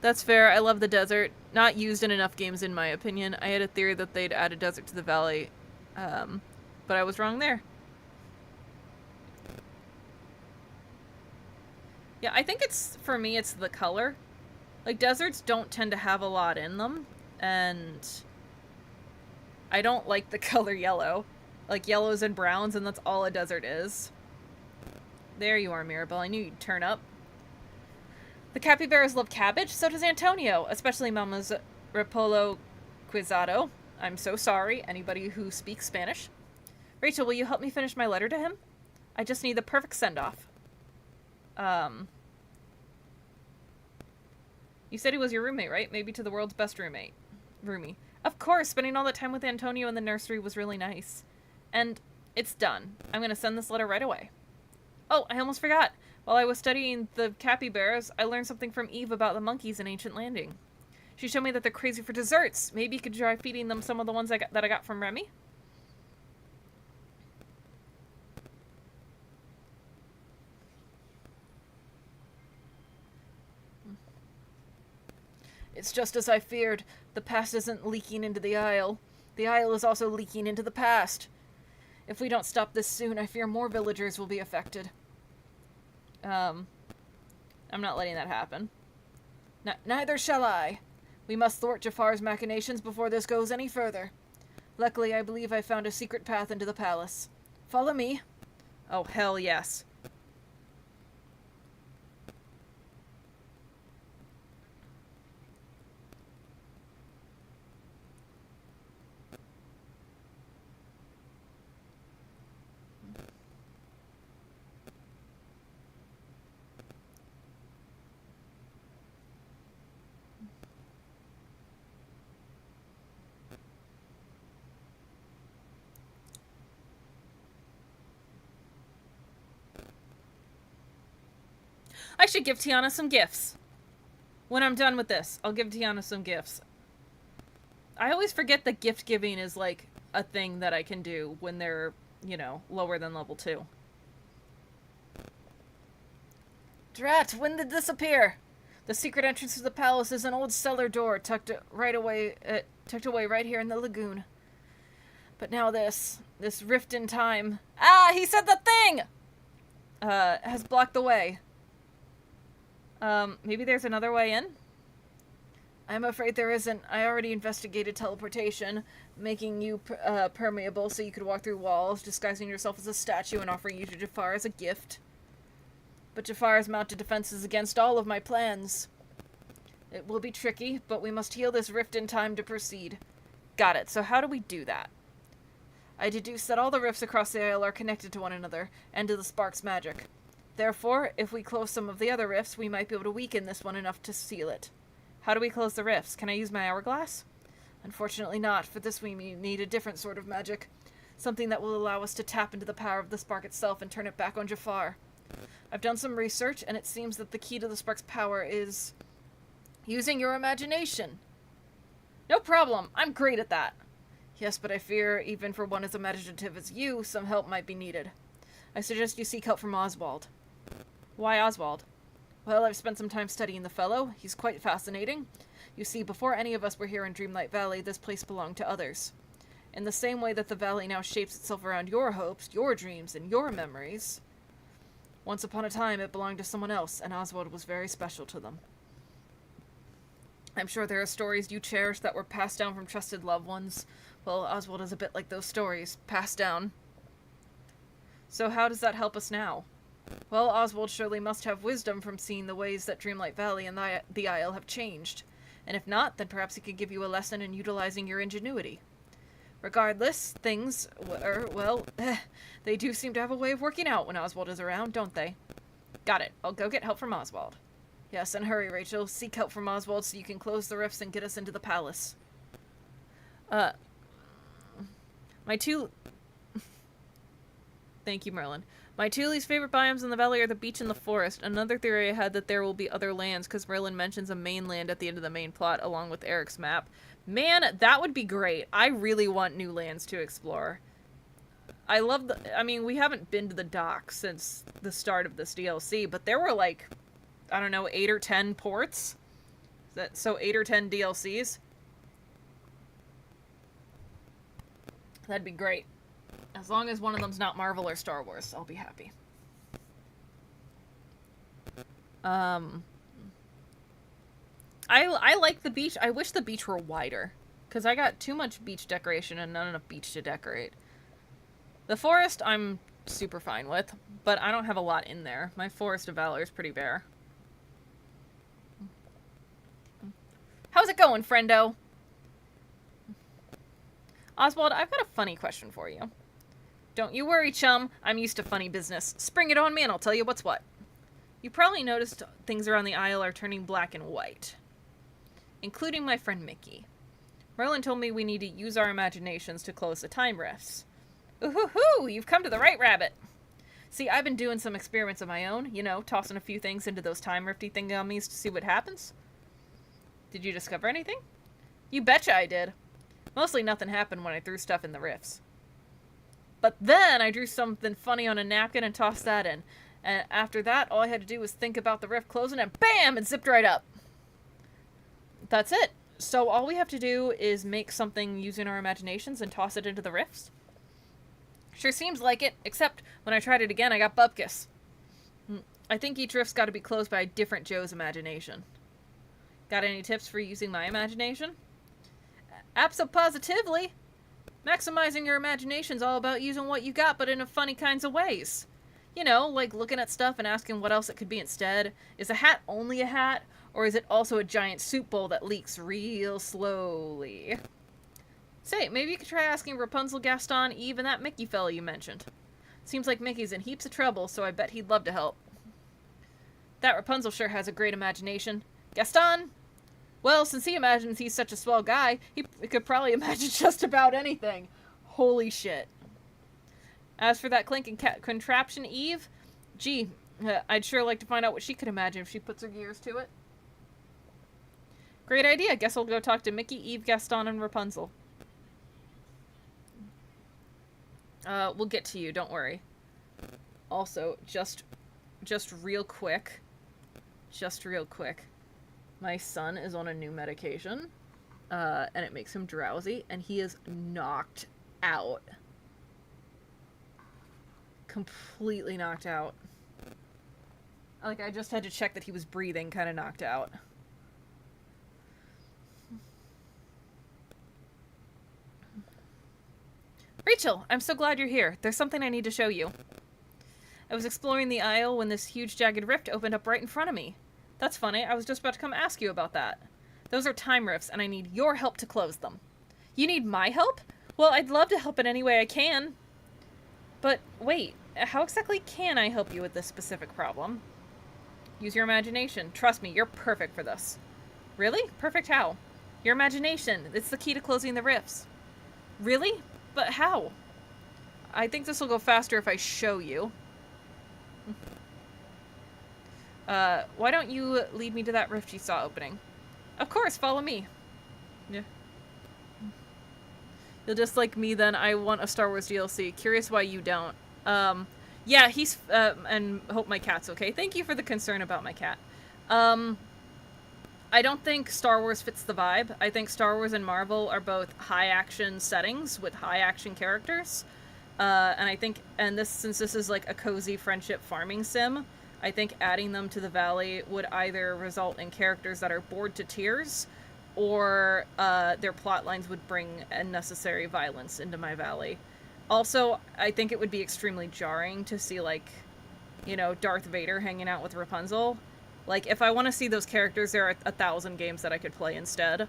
Speaker 1: That's fair. I love the desert. Not used in enough games in my opinion. I had a theory that they'd add a desert to the valley, but I was wrong there. Yeah, I think for me, it's the color. Like, deserts don't tend to have a lot in them, and I don't like the color yellow. Like, yellows and browns, and that's all a desert is. There you are, Mirabelle. I knew you'd turn up. The capybaras love cabbage, so does Antonio, especially Mama's Repolo Quizado. I'm so sorry, anybody who speaks Spanish. Rachel, will you help me finish my letter to him? I just need the perfect send-off. You said he was your roommate, right? Maybe to the world's best roomie. Of course, spending all that time with Antonio in the nursery was really nice. And it's done. I'm gonna send this letter right away. Oh, I almost forgot. While I was studying the capybaras, I learned something from Eve about the monkeys in Ancient Landing. She showed me that they're crazy for desserts. Maybe you could try feeding them some of the ones that I got from Remy?
Speaker 2: It's just as I feared. The past isn't leaking into the aisle. The aisle is also leaking into the past. If we don't stop this soon, I fear more villagers will be affected.
Speaker 1: I'm not letting that happen.
Speaker 2: Neither shall I. We must thwart Jafar's machinations before this goes any further. Luckily, I believe I found a secret path into the palace. Follow me.
Speaker 1: Oh, hell yes. I should give Tiana some gifts. When I'm done with this, I'll give Tiana some gifts. I always forget that gift giving is like a thing that I can do when they're, you know, lower than level 2.
Speaker 2: Drat, when did this appear? The secret entrance to the palace is an old cellar door tucked away right here in the lagoon. But now this rift in time. Ah, he said the thing! Has blocked the way.
Speaker 1: Maybe there's another way in?
Speaker 2: I'm afraid there isn't. I already investigated teleportation, making you permeable so you could walk through walls, disguising yourself as a statue and offering you to Jafar as a gift. But Jafar has mounted defenses against all of my plans. It will be tricky, but we must heal this rift in time to proceed.
Speaker 1: Got it. So how do we do that?
Speaker 2: I deduce that all the rifts across the isle are connected to one another, and to the spark's magic. Therefore, if we close some of the other rifts, we might be able to weaken this one enough to seal it.
Speaker 1: How do we close the rifts? Can I use my hourglass?
Speaker 2: Unfortunately not. For this we need a different sort of magic. Something that will allow us to tap into the power of the spark itself and turn it back on Jafar. I've done some research, and it seems that the key to the spark's power is using your imagination.
Speaker 1: No problem. I'm great at that.
Speaker 2: Yes, but I fear, even for one as imaginative as you, some help might be needed. I suggest you seek help from Oswald.
Speaker 1: Why Oswald?
Speaker 2: Well, I've spent some time studying the fellow. He's quite fascinating. You see, before any of us were here in Dreamlight Valley, this place belonged to others. In the same way that the valley now shapes itself around your hopes, your dreams, and your memories, once upon a time it belonged to someone else, and Oswald was very special to them. I'm sure there are stories you cherish that were passed down from trusted loved ones. Well, Oswald is a bit like those stories, passed down.
Speaker 1: So how does that help us now?
Speaker 2: Well, Oswald surely must have wisdom from seeing the ways that Dreamlight Valley and the Isle have changed. And if not, then perhaps he could give you a lesson in utilizing your ingenuity. Regardless, things, they do seem to have a way of working out when Oswald is around, don't they?
Speaker 1: Got it. I'll go get help from Oswald.
Speaker 2: Yes, and hurry, Rachel. Seek help from Oswald so you can close the rifts and get us into the palace.
Speaker 1: Thank you, Merlin. My two least favorite biomes in the valley are the beach and the forest. Another theory I had that there will be other lands, because Merlin mentions a mainland at the end of the main plot, along with Eric's map. Man, that would be great. I really want new lands to explore. I love we haven't been to the docks since the start of this DLC, but there were like, I don't know, 8 or 10 ports? So 8 or 10 DLCs? That'd be great. As long as one of them's not Marvel or Star Wars, I'll be happy. I like the beach. I wish the beach were wider, because I got too much beach decoration and not enough beach to decorate. The forest I'm super fine with, but I don't have a lot in there. My Forest of Valor is pretty bare. How's it going, friendo? Oswald, I've got a funny question for you. Don't you worry, chum. I'm used to funny business. Spring it on me and I'll tell you what's what. You probably noticed things around the Isle are turning black and white. Including my friend Mickey. Merlin told me we need to use our imaginations to close the time rifts. Ooh-hoo-hoo! You've come to the right rabbit! See, I've been doing some experiments of my own, tossing a few things into those time rifty thingammies to see what happens. Did you discover anything? You betcha I did. Mostly nothing happened when I threw stuff in the rifts. But then I drew something funny on a napkin and tossed that in. And after that, all I had to do was think about the rift closing and BAM! It zipped right up. That's it. So all we have to do is make something using our imaginations and toss it into the rifts. Sure seems like it, except when I tried it again, I got bupkis. I think each rift's got to be closed by a different Joe's imagination. Got any tips for using my imagination? Abso-positively! Maximizing your imagination's all about using what you got, but in a funny kinds of ways. Like looking at stuff and asking what else it could be instead. Is a hat only a hat, or is it also a giant soup bowl that leaks real slowly? Say, maybe you could try asking Rapunzel, Gaston, Eve, and that Mickey fella you mentioned. Seems like Mickey's in heaps of trouble, so I bet he'd love to help. That Rapunzel sure has a great imagination. Gaston? Well, since he imagines he's such a swell guy, he could probably imagine just about anything. Holy shit. As for that clinking contraption, Eve, gee, I'd sure like to find out what she could imagine if she puts her gears to it. Great idea. Guess I'll go talk to Mickey, Eve, Gaston, and Rapunzel. We'll get to you, don't worry. Also, just real quick. My son is on a new medication, and it makes him drowsy, and he is knocked out. Completely knocked out. Like, I just had to check that he was breathing, kind of knocked out. Rachel, I'm so glad you're here. There's something I need to show you. I was exploring the aisle when this huge jagged rift opened up right in front of me. That's funny, I was just about to come ask you about that. Those are time rifts, and I need your help to close them. You need my help? Well, I'd love to help in any way I can. But wait, how exactly can I help you with this specific problem? Use your imagination. Trust me, you're perfect for this. Really? Perfect how? Your imagination. It's the key to closing the rifts. Really? But how? I think this will go faster if I show you. Why don't you lead me to that rift you saw opening? Of course, follow me. Yeah. You'll just like me then. I want a Star Wars DLC. Curious why you don't. Yeah, he's, and hope my cat's okay. Thank you for the concern about my cat. I don't think Star Wars fits the vibe. I think Star Wars and Marvel are both high action settings with high action characters. And I think, since this is like a cozy friendship farming sim, I think adding them to the valley would either result in characters that are bored to tears, or their plot lines would bring unnecessary violence into my valley. Also, I think it would be extremely jarring to see, like, you know, Darth Vader hanging out with Rapunzel. Like, if I want to see those characters, there are 1,000 games that I could play instead.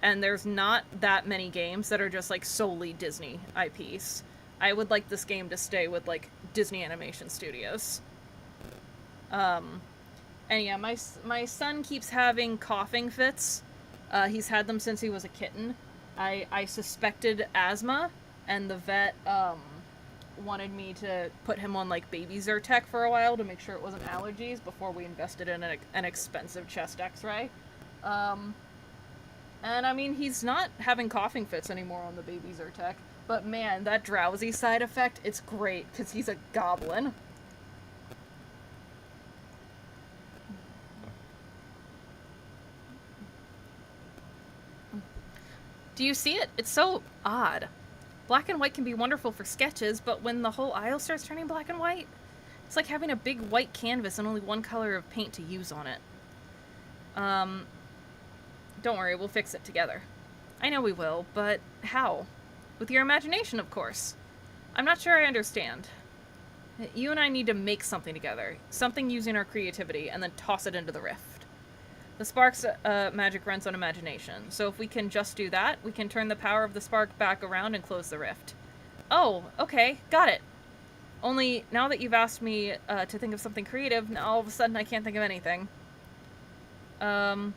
Speaker 1: And there's not that many games that are just, like, solely Disney IPs. I would like this game to stay with, like, Disney Animation Studios. And yeah, my son keeps having coughing fits. He's had them since he was a kitten. I suspected asthma, and the vet, wanted me to put him on, like, baby Zyrtec for a while to make sure it wasn't allergies before we invested in an expensive chest x-ray. And I mean, he's not having coughing fits anymore on the baby Zyrtec, but man, that drowsy side effect, it's great, because he's a goblin. Do you see it? It's so odd. Black and white can be wonderful for sketches, but when the whole aisle starts turning black and white, it's like having a big white canvas and only one color of paint to use on it. Don't worry, we'll fix it together. I know we will, but how? With your imagination, of course. I'm not sure I understand. You and I need to make something together. Something using our creativity, and then toss it into the rift. The spark's magic runs on imagination, so if we can just do that, we can turn the power of the spark back around and close the rift. Oh, okay, got it. Only, now that you've asked me to think of something creative, now all of a sudden I can't think of anything. Try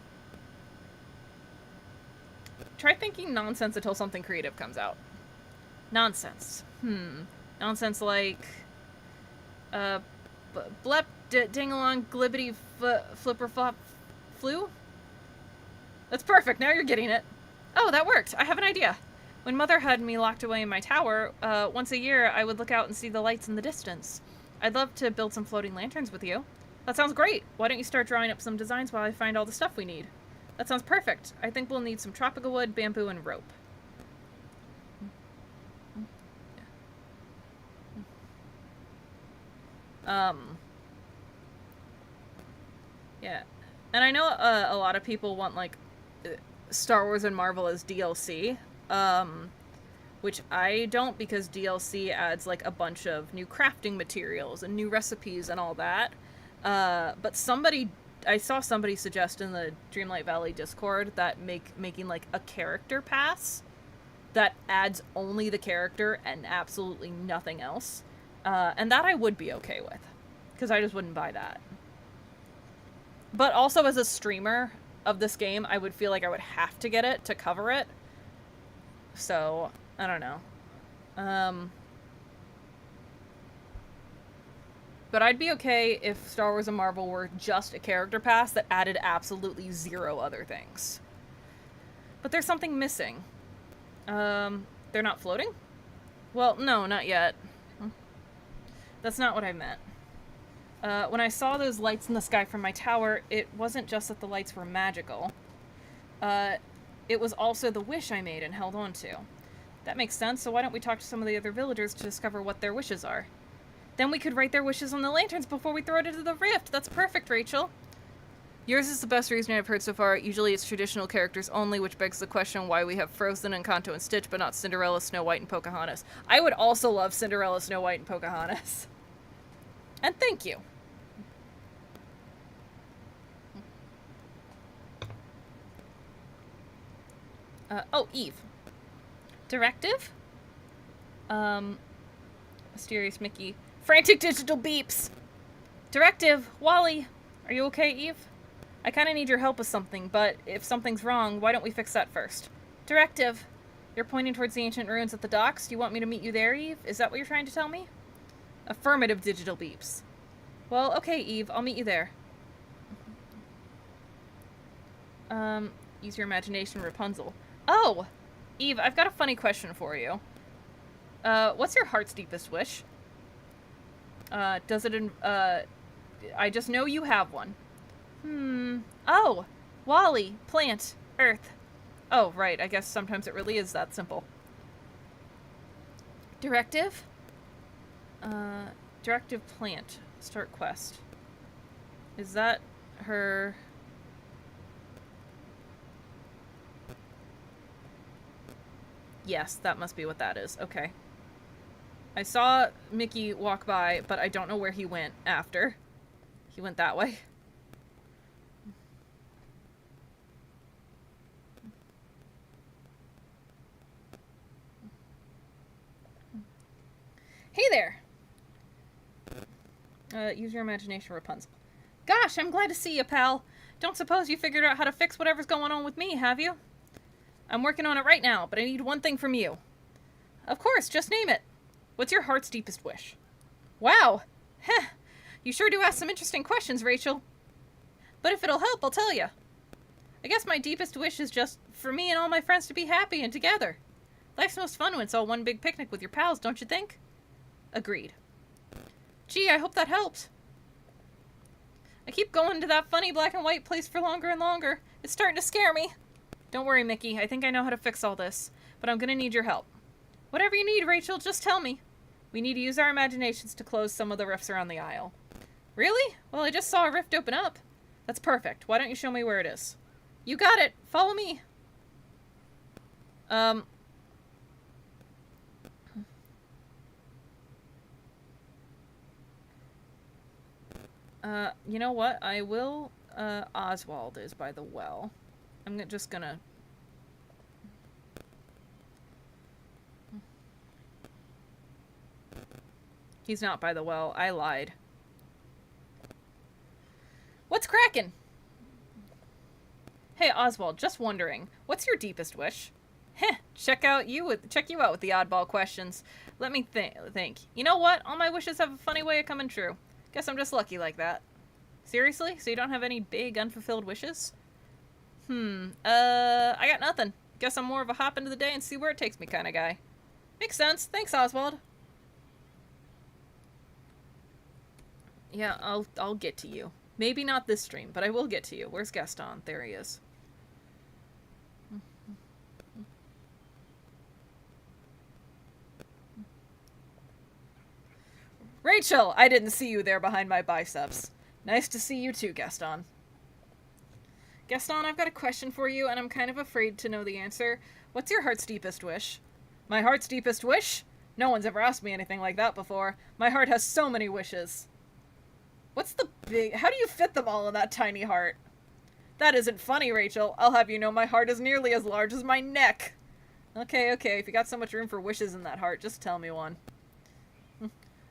Speaker 1: thinking nonsense until something creative comes out. Nonsense. Nonsense like... blep, ding-along, glibbity, flipper-flop, flu? That's perfect, now you're getting it. Oh, that worked. I have an idea. When Mother had me locked away in my tower, once a year I would look out and see the lights in the distance. I'd love to build some floating lanterns with you. That sounds great. Why don't you start drawing up some designs while I find all the stuff we need? That sounds perfect. I think we'll need some tropical wood, bamboo, and rope. Yeah. And I know a lot of people want, like, Star Wars and Marvel as DLC, which I don't, because DLC adds, like, a bunch of new crafting materials and new recipes and all that. But I saw somebody suggest in the Dreamlight Valley Discord that making, like, a character pass that adds only the character and absolutely nothing else. And that I would be okay with, because I just wouldn't buy that. But also as a streamer of this game, I would feel like I would have to get it to cover it. So, I don't know. But I'd be okay if Star Wars and Marvel were just a character pass that added absolutely zero other things. But there's something missing. They're not floating? Well, no, not yet. That's not what I meant. When I saw those lights in the sky from my tower, it wasn't just that the lights were magical. It was also the wish I made and held on to. That makes sense, so why don't we talk to some of the other villagers to discover what their wishes are? Then we could write their wishes on the lanterns before we throw it into the rift. That's perfect, Rachel. Yours is the best reason I've heard so far. Usually it's traditional characters only, which begs the question why we have Frozen, Encanto, and Stitch, but not Cinderella, Snow White, and Pocahontas. I would also love Cinderella, Snow White, and Pocahontas. And thank you. Oh, Eve. Directive? Mysterious Mickey. Frantic digital beeps! Directive! Wally! Are you okay, Eve? I kinda need your help with something, but if something's wrong, why don't we fix that first? Directive! You're pointing towards the ancient ruins at the docks? Do you want me to meet you there, Eve? Is that what you're trying to tell me? Affirmative digital beeps. Well, okay, Eve. I'll meet you there. Use your imagination, Rapunzel. Oh! Eve, I've got a funny question for you. What's your heart's deepest wish? Does it, I just know you have one. Oh! Wally, plant, earth. Oh, right, I guess sometimes it really is that simple. Directive? Directive plant. Start quest. Is that her... Yes, that must be what that is. Okay. I saw Mickey walk by, but I don't know where he went after. He went that way. Hey there! Use your imagination, Rapunzel. Gosh, I'm glad to see you, pal. Don't suppose you figured out how to fix whatever's going on with me, have you? I'm working on it right now, but I need one thing from you. Of course, just name it. What's your heart's deepest wish? Wow! Heh! You sure do ask some interesting questions, Rachel. But if it'll help, I'll tell you. I guess my deepest wish is just for me and all my friends to be happy and together. Life's most fun when it's all one big picnic with your pals, don't you think? Agreed. Gee, I hope that helps. I keep going to that funny black and white place for longer and longer. It's starting to scare me. Don't worry, Mickey. I think I know how to fix all this. But I'm gonna need your help. Whatever you need, Rachel, just tell me. We need to use our imaginations to close some of the rifts around the aisle. Really? Well, I just saw a rift open up. That's perfect. Why don't you show me where it is? You got it. Follow me. You know what? I will, Oswald is by the well. I'm just gonna... He's not by the well. I lied. What's crackin'? Hey, Oswald, just wondering. What's your deepest wish? Heh, check you out with the oddball questions. Let me think. You know what? All my wishes have a funny way of coming true. Guess I'm just lucky like that. Seriously? So you don't have any big unfulfilled wishes? I got nothing. Guess I'm more of a hop into the day and see where it takes me kind of guy. Makes sense. Thanks, Oswald. Yeah, I'll get to you. Maybe not this stream, but I will get to you. Where's Gaston? There he is. Rachel! I didn't see you there behind my biceps. Nice to see you too, Gaston. Gaston, I've got a question for you, and I'm kind of afraid to know the answer. What's your heart's deepest wish? My heart's deepest wish? No one's ever asked me anything like that before. My heart has so many wishes. What's the big... How do you fit them all in that tiny heart? That isn't funny, Rachel. I'll have you know my heart is nearly as large as my neck. Okay, if you got so much room for wishes in that heart, just tell me one.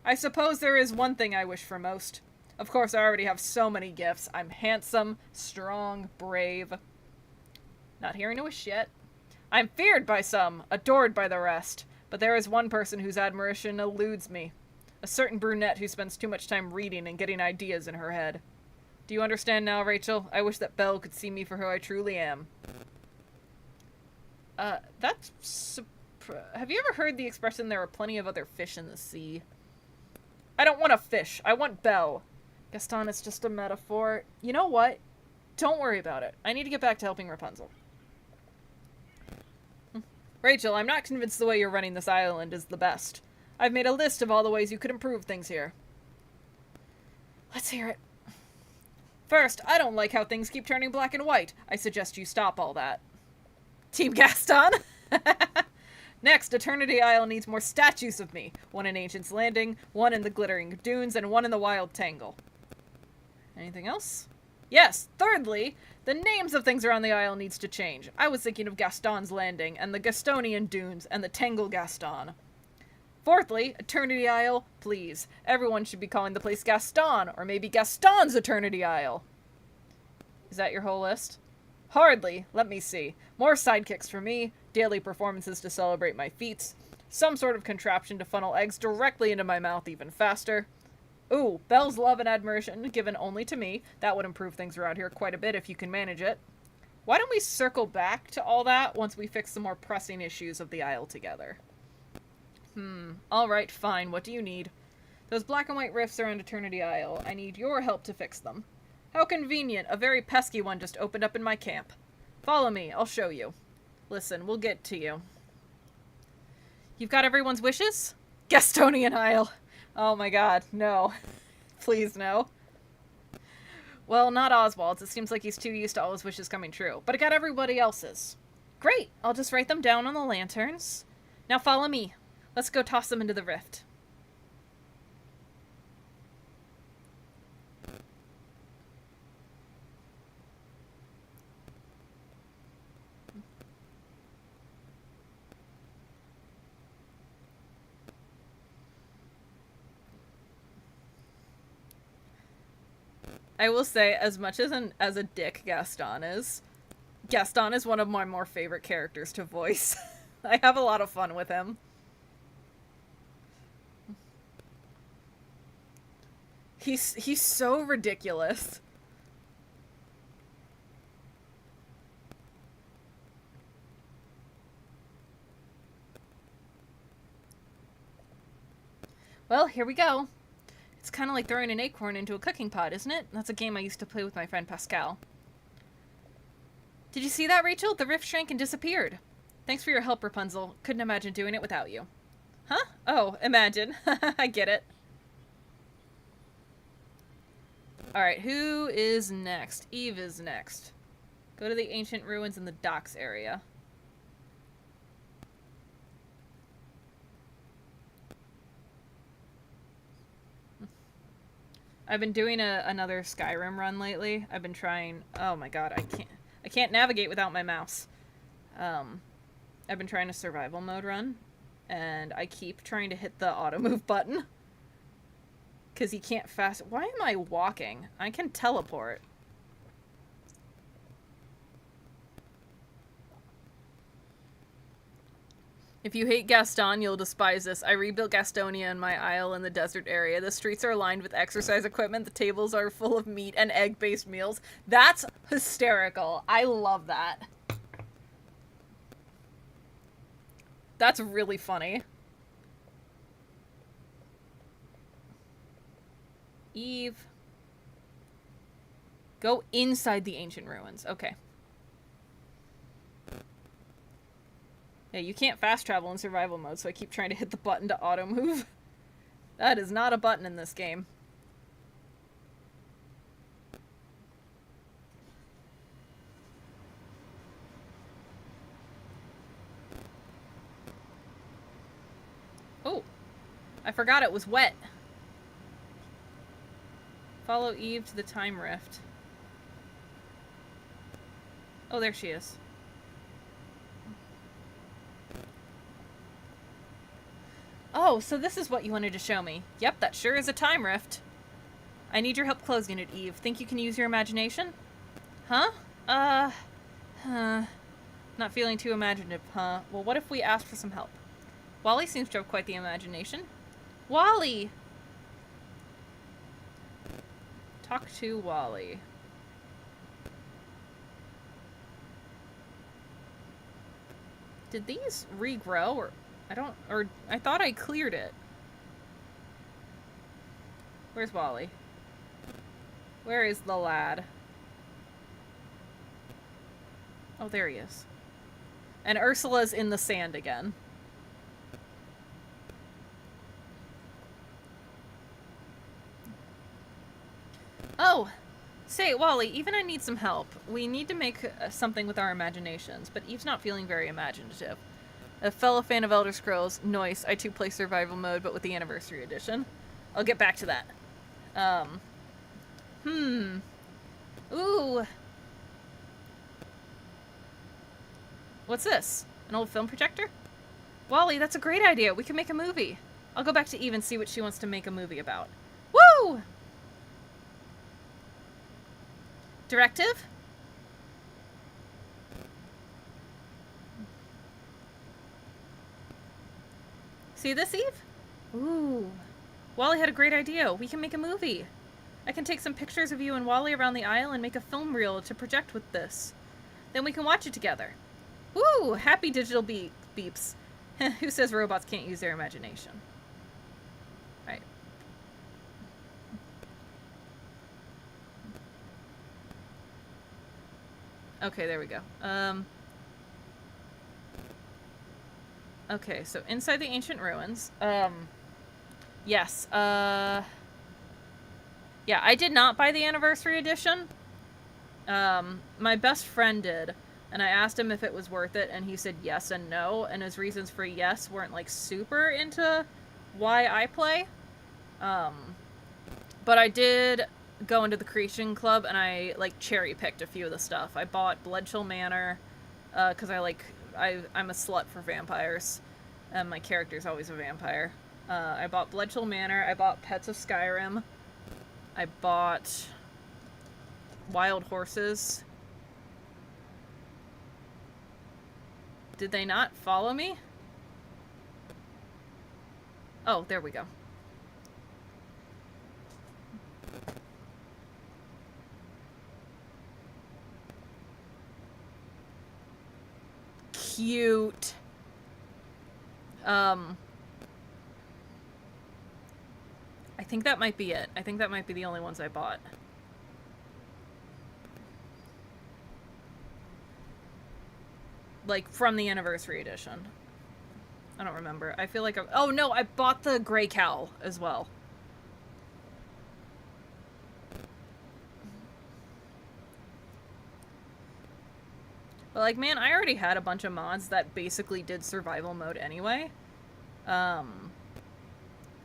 Speaker 1: I suppose there is one thing I wish for most. Of course, I already have so many gifts. I'm handsome, strong, brave. Not hearing a wish yet. I'm feared by some, adored by the rest. But there is one person whose admiration eludes me. A certain brunette who spends too much time reading and getting ideas in her head. Do you understand now, Rachel? I wish that Belle could see me for who I truly am. Have you ever heard the expression, there are plenty of other fish in the sea? I don't want a fish. I want Belle. Gaston, it's just a metaphor. You know what? Don't worry about it. I need to get back to helping Rapunzel. Rachel, I'm not convinced the way you're running this island is the best. I've made a list of all the ways you could improve things here. Let's hear it. First, I don't like how things keep turning black and white. I suggest you stop all that. Team Gaston? Next, Eternity Isle needs more statues of me. One in Ancient's Landing, one in the Glittering Dunes, and one in the Wild Tangle. Anything else? Yes, thirdly, the names of things around the isle needs to change. I was thinking of Gaston's Landing, and the Gastonian Dunes, and the Tangle Gaston. Fourthly, Eternity Isle, please. Everyone should be calling the place Gaston, or maybe Gaston's Eternity Isle. Is that your whole list? Hardly. Let me see. More sidekicks for me, daily performances to celebrate my feats, some sort of contraption to funnel eggs directly into my mouth even faster. Ooh, Belle's love and admiration given only to me. That would improve things around here quite a bit if you can manage it. Why don't we circle back to all that once we fix the more pressing issues of the Isle together? Alright, fine. What do you need? Those black and white rifts around Eternity Isle. I need your help to fix them. How convenient. A very pesky one just opened up in my camp. Follow me. I'll show you. Listen, we'll get to you. You've got everyone's wishes? Gastonian Isle. Oh my god, no. Please, no. Well, not Oswald's. It seems like he's too used to all his wishes coming true. But I got everybody else's. Great! I'll just write them down on the lanterns. Now follow me. Let's go toss them into the rift. I will say, as much as a dick Gaston is one of my more favorite characters to voice. I have a lot of fun with him. He's so ridiculous. Well, here we go. It's kind of like throwing an acorn into a cooking pot, isn't it? That's a game I used to play with my friend Pascal. Did you see that, Rachel? The rift shrank and disappeared. Thanks for your help, Rapunzel. Couldn't imagine doing it without you. Huh? Oh, imagine. I get it. Alright, who is next? Eve is next. Go to the ancient ruins in the docks area. I've been doing another Skyrim run lately. I've been trying... Oh my god, I can't navigate without my mouse. I've been trying a survival mode run, and I keep trying to hit the auto move button. Because you can't fast... Why am I walking? I can teleport. If you hate Gaston, you'll despise this. I rebuilt Gastonia in my isle in the desert area. The streets are lined with exercise equipment. The tables are full of meat and egg-based meals. That's hysterical. I love that. That's really funny. Eve. Go inside the ancient ruins. Okay. Yeah, you can't fast travel in survival mode, so I keep trying to hit the button to auto move. That is not a button in this game. Oh, I forgot it was wet. Follow Eve to the time rift. Oh, there she is. Oh, so this is what you wanted to show me. Yep, that sure is a time rift. I need your help closing it, Eve. Think you can use your imagination? Huh? Not feeling too imaginative, huh? Well, what if we asked for some help? Wally seems to have quite the imagination. Wally! Talk to Wally. Did these regrow, or... I thought I cleared it. Where's Wally? Where is the lad? Oh, there he is. And Ursula's in the sand again. Oh! Say, Wally, Eve and I need some help. We need to make something with our imaginations, but Eve's not feeling very imaginative. A fellow fan of Elder Scrolls. Nice. I too play survival mode, but with the anniversary edition. I'll get back to that. Ooh. What's this? An old film projector? Wally, that's a great idea. We can make a movie. I'll go back to Eve and see what she wants to make a movie about. Woo! Directive? See this, Eve? Ooh. Wally had a great idea. We can make a movie. I can take some pictures of you and Wally around the aisle and make a film reel to project with this. Then we can watch it together. Woo! Happy digital beeps. Who says robots can't use their imagination? Right. Okay, there we go. Okay, so inside the ancient ruins. Yes. Yeah, I did not buy the anniversary edition. My best friend did. And I asked him if it was worth it, and he said yes and no, and his reasons for yes weren't, like, super into why I play. But I did go into the Creation Club, and I, like, cherry-picked a few of the stuff. I bought Bloodchill Manor, because I'm a slut for vampires, and my character's always a vampire. I bought Bloodchill Manor, I bought Pets of Skyrim, I bought Wild Horses. Did they not follow me? Oh, there we go. Cute. I think that might be it. I think that might be the only ones I bought. Like, from the anniversary edition. I don't remember. I feel like oh, no, I bought the Grey Cowl as well. But, like, man, I already had a bunch of mods that basically did survival mode anyway. And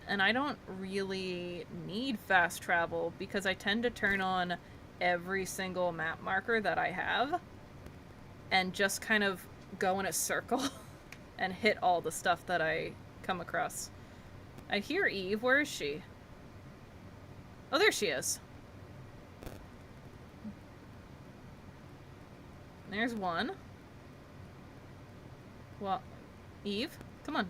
Speaker 1: I don't really need fast travel because I tend to turn on every single map marker that I have and just kind of go in a circle and hit all the stuff that I come across. I hear Eve. Where is she? Oh, there she is. There's one. Well, Eve, come on.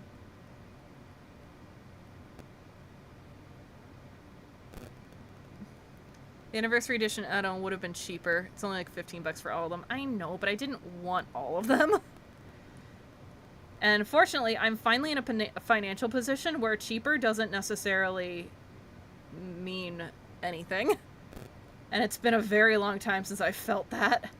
Speaker 1: The anniversary edition add-on would have been cheaper. It's only like $15 for all of them. I know, but I didn't want all of them. And fortunately, I'm finally in a financial position where cheaper doesn't necessarily mean anything. And it's been a very long time since I felt that.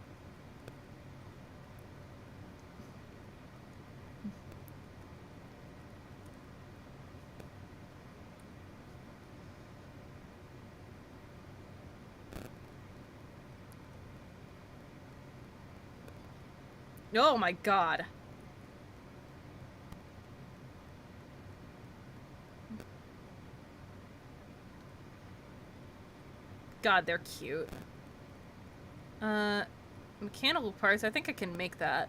Speaker 1: Oh my god. God, they're cute. Mechanical parts, I think I can make that.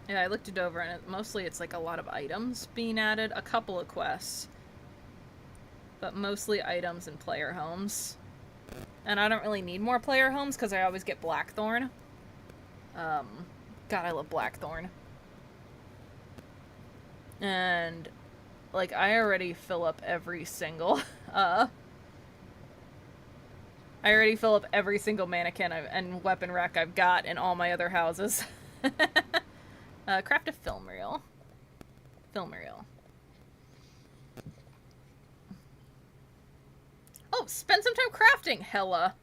Speaker 1: Yeah, I looked it over, and mostly it's like a lot of items being added. A couple of quests. But mostly items and player homes. And I don't really need more player homes, because I always get Blackthorn. God, I love Blackthorn. And, like, I already fill up every single, I already fill up every single mannequin and weapon rack I've got in all my other houses. Craft a film reel. Film reel. Oh, spend some time crafting, hella.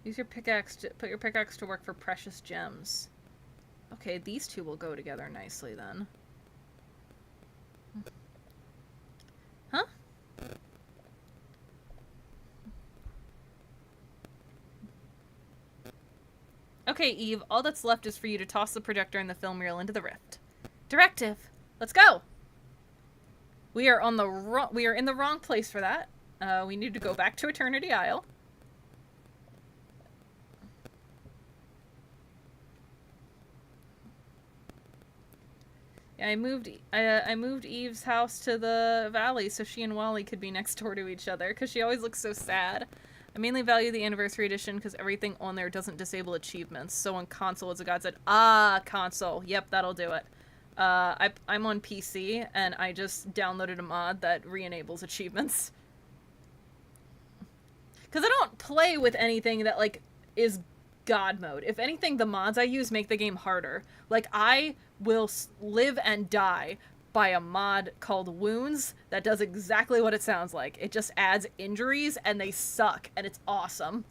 Speaker 1: Use your pickaxe to put your pickaxe to work for precious gems. Okay, these two will go together nicely then. Huh? Okay, Eve, all that's left is for you to toss the projector and the film reel into the rift. Directive! Let's go! We are in the wrong place for that. We need to go back to Eternity Isle. Yeah, I moved Eve's house to the valley so she and Wally could be next door to each other because she always looks so sad. I mainly value the Anniversary Edition because everything on there doesn't disable achievements. So on console, as a god said, console. Yep, that'll do it. I'm on PC, and I just downloaded a mod that re-enables achievements. Because I don't play with anything that, like, is god mode. If anything, the mods I use make the game harder. Like, I will live and die by a mod called Wounds that does exactly what it sounds like. It just adds injuries, and they suck, and it's awesome.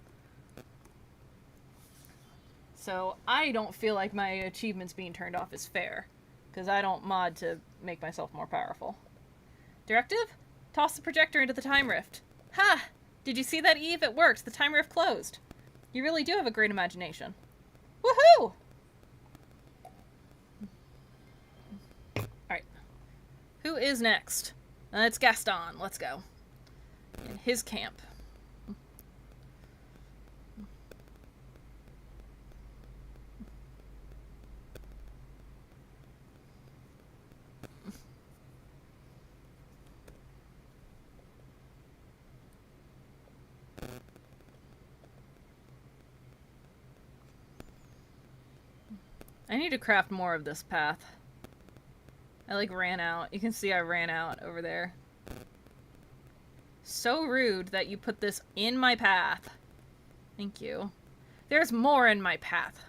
Speaker 1: So I don't feel like my achievements being turned off is fair, because I don't mod to make myself more powerful. Directive? Toss the projector into the time rift. Ha! Did you see that, Eve? It worked. The time rift closed. You really do have a great imagination. Woohoo! Alright. Who is next? It's Gaston. Let's go. In his camp. I need to craft more of this path. I, like, ran out. You can see I ran out over there. So rude that you put this in my path. Thank you. There's more in my path.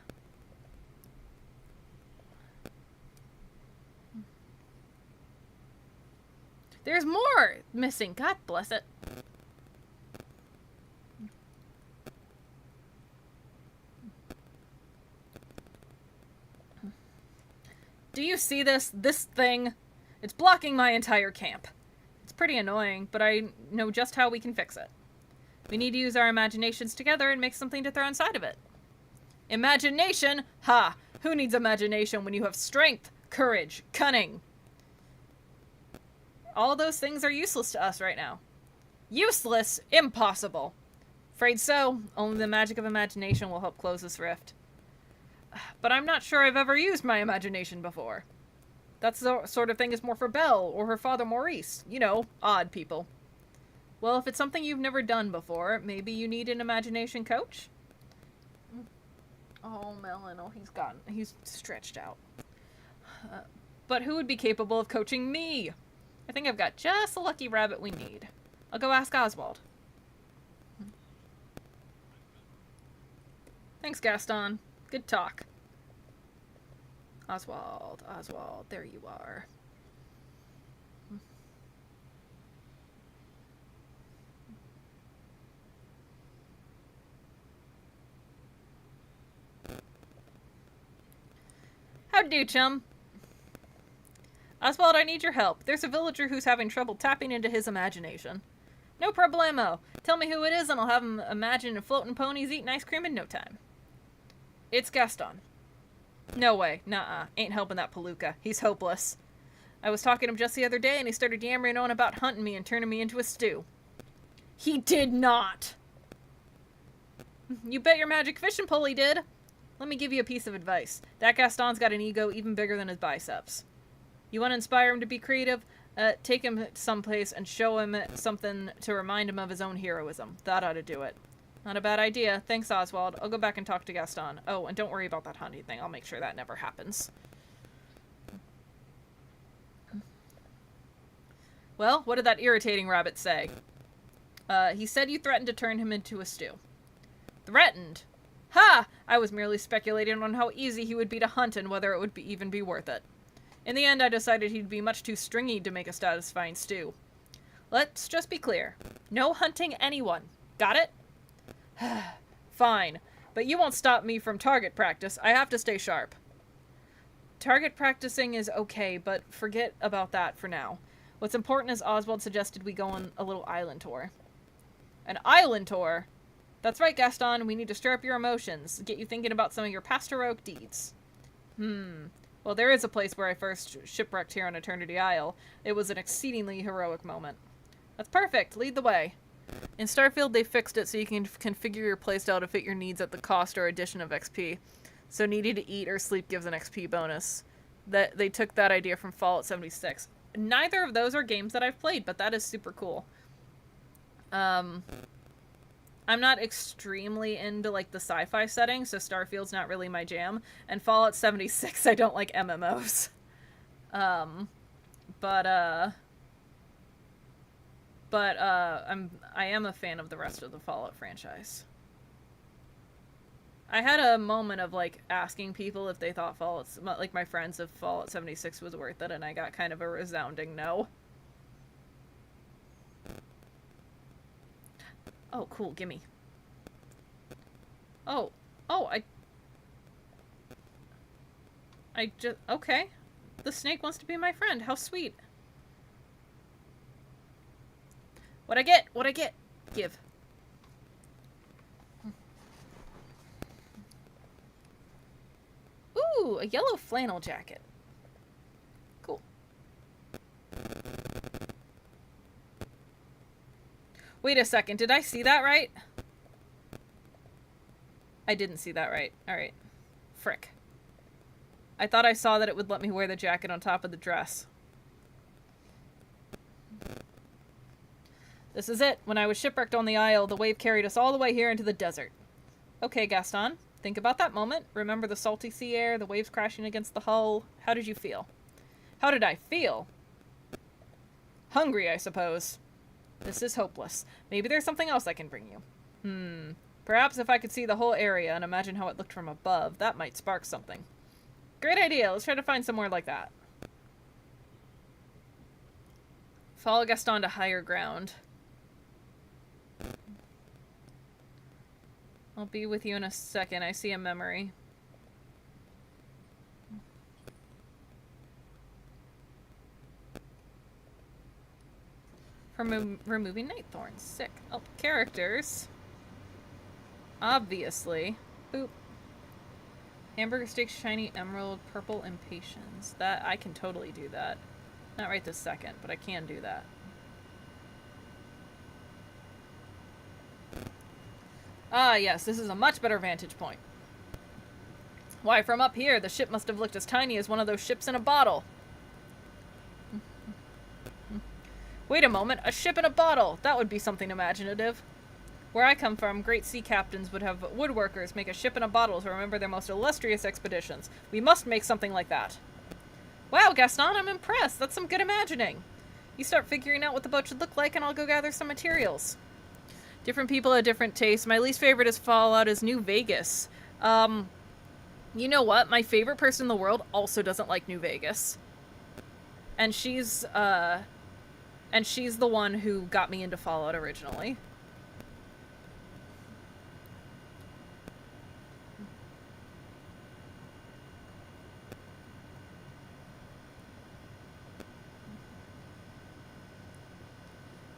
Speaker 1: There's more missing. God bless it. Do you see this? This thing? It's blocking my entire camp. It's pretty annoying, but I know just how we can fix it. We need to use our imaginations together and make something to throw inside of it. Imagination? Ha! Who needs imagination when you have strength, courage, cunning? All those things are useless to us right now. Useless? Impossible. Afraid so. Only the magic of imagination will help close this rift. But I'm not sure I've ever used my imagination before. That sort of thing is more for Belle or her father Maurice. You know, odd people. Well, if it's something you've never done before, maybe you need an imagination coach? Oh, Melon, oh, he's stretched out. But who would be capable of coaching me? I think I've got just the lucky rabbit we need. I'll go ask Oswald. Thanks, Gaston. Good talk. Oswald, there you are. How'd do, chum? Oswald, I need your help. There's a villager who's having trouble tapping into his imagination. No problemo. Tell me who it is and I'll have him imagine floating ponies eating ice cream in no time. It's Gaston. No way. Nuh-uh. Ain't helping that Palooka. He's hopeless. I was talking to him just the other day and he started yammering on about hunting me and turning me into a stew. He did not! You bet your magic fishing pole he did. Let me give you a piece of advice. That Gaston's got an ego even bigger than his biceps. You want to inspire him to be creative? Take him someplace and show him something to remind him of his own heroism. That ought to do it. Not a bad idea. Thanks, Oswald. I'll go back and talk to Gaston. Oh, and don't worry about that hunting thing. I'll make sure that never happens. Well, what did that irritating rabbit say? He said you threatened to turn him into a stew. Threatened? Ha! I was merely speculating on how easy he would be to hunt and whether it would even be worth it. In the end, I decided he'd be much too stringy to make a satisfying stew. Let's just be clear. No hunting anyone. Got it? Fine. But you won't stop me from target practice. I have to stay sharp. Target practicing is okay, but forget about that for now. What's important is Oswald suggested we go on a little island tour. An island tour? That's right, Gaston. We need to stir up your emotions, get you thinking about some of your past heroic deeds. Well, there is a place where I first shipwrecked here on Eternity Isle. It was an exceedingly heroic moment. That's perfect. Lead the way. In Starfield, they fixed it so you can configure your playstyle to fit your needs at the cost or addition of XP. So needing to eat or sleep gives an XP bonus. They took that idea from Fallout 76. Neither of those are games that I've played, but that is super cool. I'm not extremely into, like, the sci-fi setting, so Starfield's not really my jam. And Fallout 76, I don't like MMOs. I am a fan of the rest of the Fallout franchise. I had a moment of, like, asking people if they thought like, my friends, if Fallout 76 was worth it, and I got kind of a resounding no. Oh, cool, gimme. Oh, I just, okay. The snake wants to be my friend, how sweet. What'd I get? What'd I get? Give. Ooh, a yellow flannel jacket. Cool. Wait a second, did I see that right? I didn't see that right. Alright. Frick. I thought I saw that it would let me wear the jacket on top of the dress. This is it. When I was shipwrecked on the Isle, the wave carried us all the way here into the desert. Okay, Gaston. Think about that moment. Remember the salty sea air, the waves crashing against the hull. How did you feel? How did I feel? Hungry, I suppose. This is hopeless. Maybe there's something else I can bring you. Perhaps if I could see the whole area and imagine how it looked from above, that might spark something. Great idea. Let's try to find somewhere like that. Follow Gaston to higher ground. I'll be with you in a second. I see a memory. From removing night thorns. Sick. Oh, characters. Obviously. Boop. Hamburger steak, shiny emerald, purple impatience. That, I can totally do that. Not right this second, but I can do that. Ah, yes, this is a much better vantage point. Why, from up here, the ship must have looked as tiny as one of those ships in a bottle. Wait a moment, a ship in a bottle! That would be something imaginative. Where I come from, great sea captains would have woodworkers make a ship in a bottle to remember their most illustrious expeditions. We must make something like that. Wow, Gaston, I'm impressed. That's some good imagining. You start figuring out what the boat should look like, and I'll go gather some materials. Different people have different tastes. My least favorite is Fallout is New Vegas. You know what? My favorite person in the world also doesn't like New Vegas. And she's the one who got me into Fallout originally.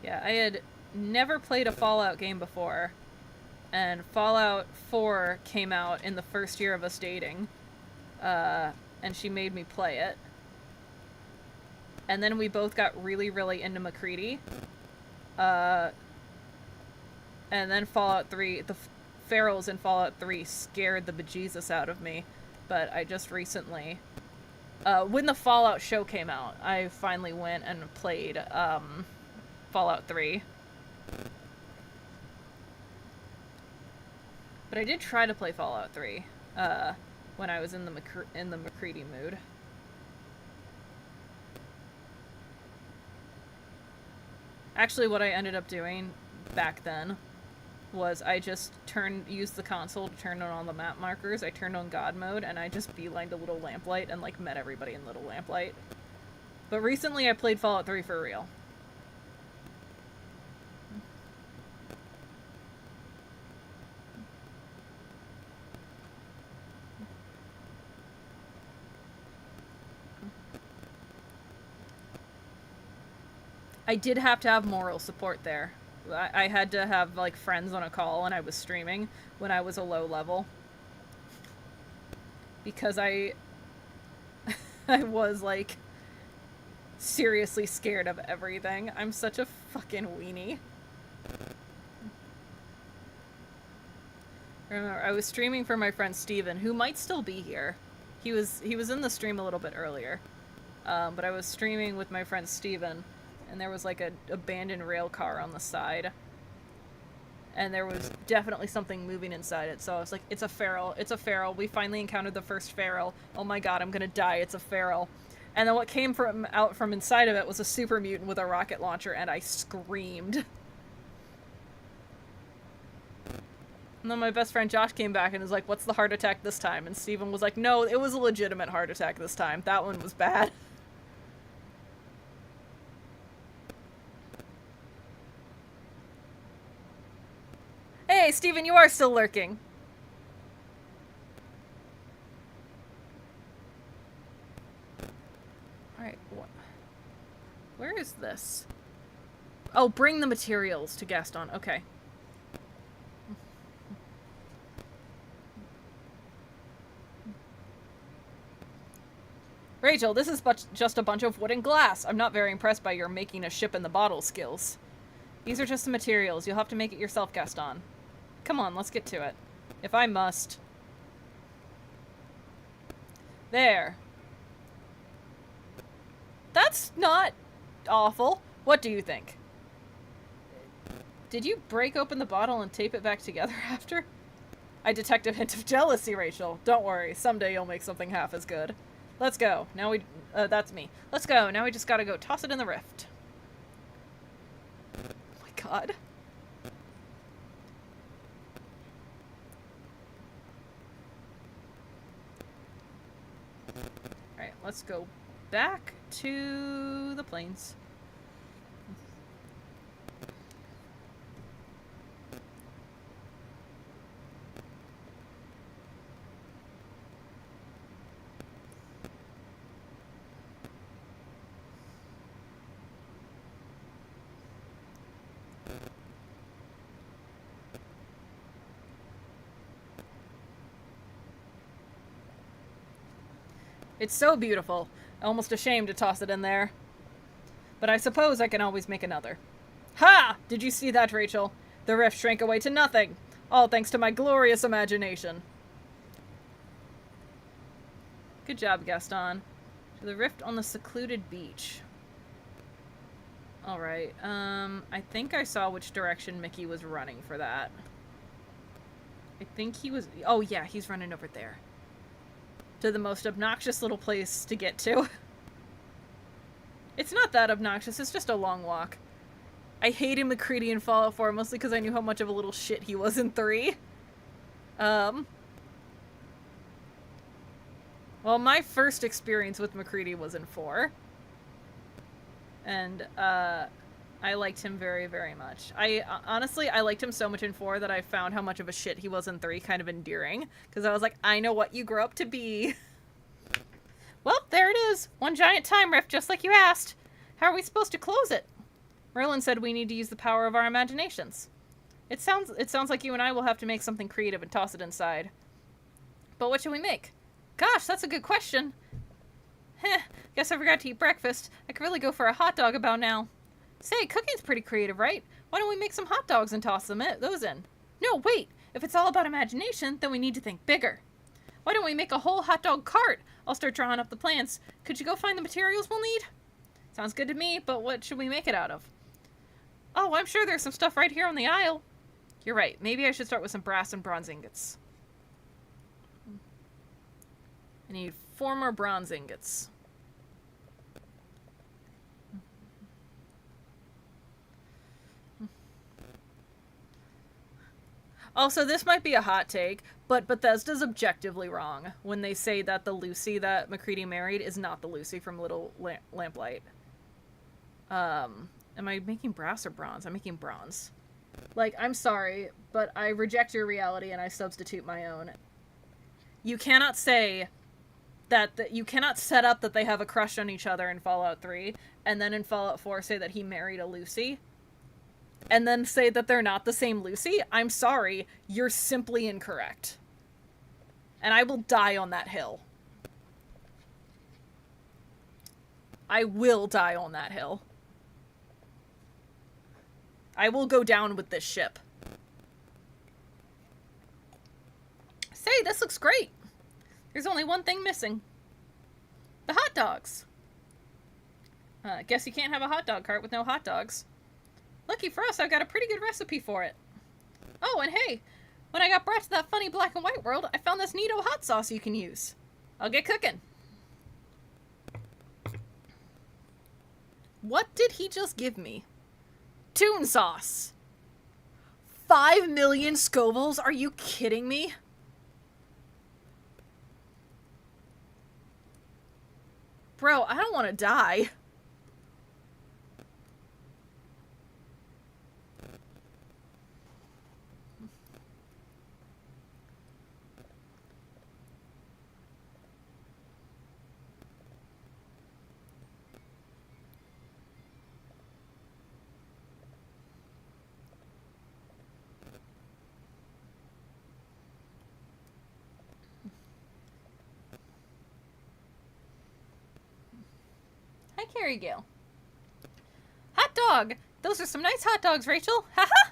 Speaker 1: Yeah, I had never played a Fallout game before, and Fallout 4 came out in the first year of us dating, and she made me play it. And then we both got really, really into McCready. And then Fallout 3, the ferals in Fallout 3 scared the bejesus out of me, but I just recently, when the Fallout show came out, I finally went and played, Fallout 3. But I did try to play Fallout 3 when I was in the McCready mood. Actually, what I ended up doing back then was I just used the console to turn on all the map markers. I turned on God mode, and I just beelined a Little Lamplight and, like, met everybody in Little Lamplight. But recently I played Fallout 3 for real. I did have to have moral support there. I had to have, like, friends on a call when I was streaming when I was a low level. Because I was, like, seriously scared of everything. I'm such a fucking weenie. I remember I was streaming for my friend Steven, who might still be here. He was in the stream a little bit earlier. But I was streaming with my friend Steven, and there was like a abandoned rail car on the side. And there was definitely something moving inside it, so I was like, it's a feral, it's a feral. We finally encountered the first feral. Oh my god, I'm gonna die, it's a feral. And then what came out from inside of it was a super mutant with a rocket launcher, and I screamed. And then my best friend Josh came back and was like, what's the heart attack this time? And Steven was like, no, it was a legitimate heart attack this time. That one was bad. Hey, Steven, you are still lurking. Alright, where is this? Oh, bring the materials to Gaston. Okay. Rachel, this is just a bunch of wood and glass. I'm not very impressed by your making a ship in the bottle skills. These are just the materials. You'll have to make it yourself, Gaston. Come on, let's get to it. If I must. There. That's not awful. What do you think? Did you break open the bottle and tape it back together after? I detect a hint of jealousy, Rachel. Don't worry, someday you'll make something half as good. Let's go. Now we... that's me. Let's go. Now we just gotta go toss it in the rift. Oh my god. Alright, let's go back to the plains. It's so beautiful. Almost ashamed to toss it in there. But I suppose I can always make another. Ha! Did you see that, Rachel? The rift shrank away to nothing. All thanks to my glorious imagination. Good job, Gaston. To the rift on the secluded beach. Alright, I think I saw which direction Mickey was running for that. I think he was... Oh yeah, he's running over there. To the most obnoxious little place to get to. It's not that obnoxious, it's just a long walk. I hated McCready in Fallout 4, mostly because I knew how much of a little shit he was in 3. Well, my first experience with McCready was in 4. And, I liked him very, very much. Honestly, I liked him so much in 4 that I found how much of a shit he was in 3 kind of endearing. Because I was like, I know what you grow up to be. Well, there it is. One giant time rift, just like you asked. How are we supposed to close it? Merlin said we need to use the power of our imaginations. It sounds like you and I will have to make something creative and toss it inside. But what should we make? Gosh, that's a good question. Heh, guess I forgot to eat breakfast. I could really go for a hot dog about now. Say, cooking's pretty creative, right? Why don't we make some hot dogs and toss those in? No, wait! If it's all about imagination, then we need to think bigger. Why don't we make a whole hot dog cart? I'll start drawing up the plans. Could you go find the materials we'll need? Sounds good to me, but what should we make it out of? Oh, I'm sure there's some stuff right here on the aisle. You're right. Maybe I should start with some brass and bronze ingots. I need 4 more bronze ingots. Also, this might be a hot take, but Bethesda's objectively wrong when they say that the Lucy that McCready married is not the Lucy from Little Lamplight. Am I making brass or bronze? I'm making bronze. Like, I'm sorry, but I reject your reality and I substitute my own. You cannot say that you cannot set up that they have a crush on each other in Fallout 3, and then in Fallout 4 say that he married a Lucy, and then say that they're not the same Lucy. I'm sorry, you're simply incorrect. And I will die on that hill. I will die on that hill. I will go down with this ship. Say, this looks great. There's only one thing missing. The hot dogs. Guess you can't have a hot dog cart with no hot dogs. Lucky for us, I've got a pretty good recipe for it. Oh, and hey, when I got brought to that funny black and white world, I found this neato hot sauce you can use. I'll get cooking. What did he just give me? Toon sauce. 5 million Scovilles? Are you kidding me? Bro, I don't want to die. Hi, Carrie Gale. Hot dog! Those are some nice hot dogs, Rachel. Haha!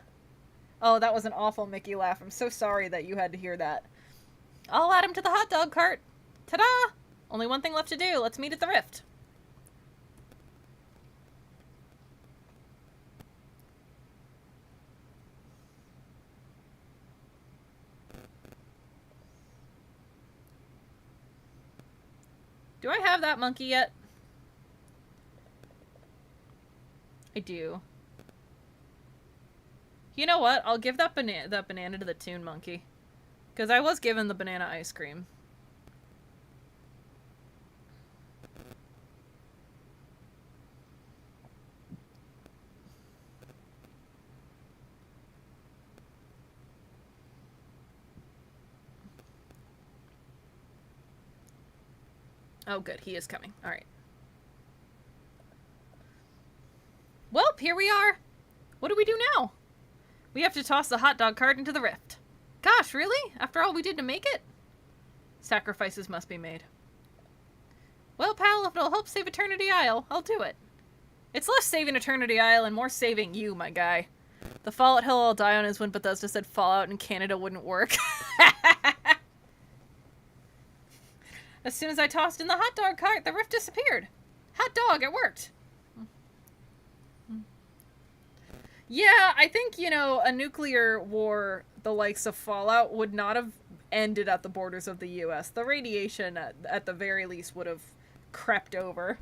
Speaker 1: Oh, that was an awful Mickey laugh. I'm so sorry that you had to hear that. I'll add him to the hot dog cart. Ta-da! Only one thing left to do. Let's meet at the Rift. Do I have that monkey yet? I do. You know what? I'll give that banana to the Toon Monkey. Because I was given the banana ice cream. Oh, good. He is coming. All right. Well, here we are. What do we do now? We have to toss the hot dog cart into the Rift. Gosh, really? After all we did to make it? Sacrifices must be made. Well, pal, if it'll help save Eternity Isle, I'll do it. It's less saving Eternity Isle and more saving you, my guy. The Fallout hill I'll die on is when Bethesda said Fallout in Canada wouldn't work. As soon as I tossed in the hot dog cart, the Rift disappeared. Hot dog, it worked. Yeah, I think, you know, a nuclear war the likes of Fallout would not have ended at the borders of the US. The radiation, at the very least, would have crept over.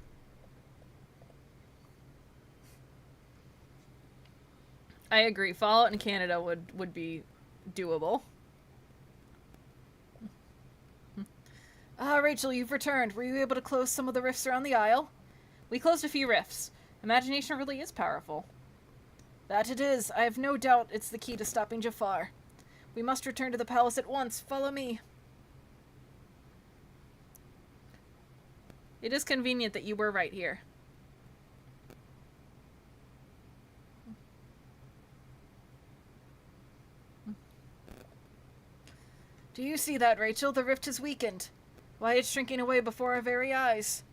Speaker 1: I agree. Fallout in Canada would be doable. Ah, Rachel, you've returned. Were you able to close some of the rifts around the Isle? We closed a few rifts. Imagination really is powerful. That it is. I have no doubt it's the key to stopping Jafar. We must return to the palace at once. Follow me. It is convenient that you were right here. Do you see that, Rachel? The rift has weakened. Why, it's shrinking away before our very eyes.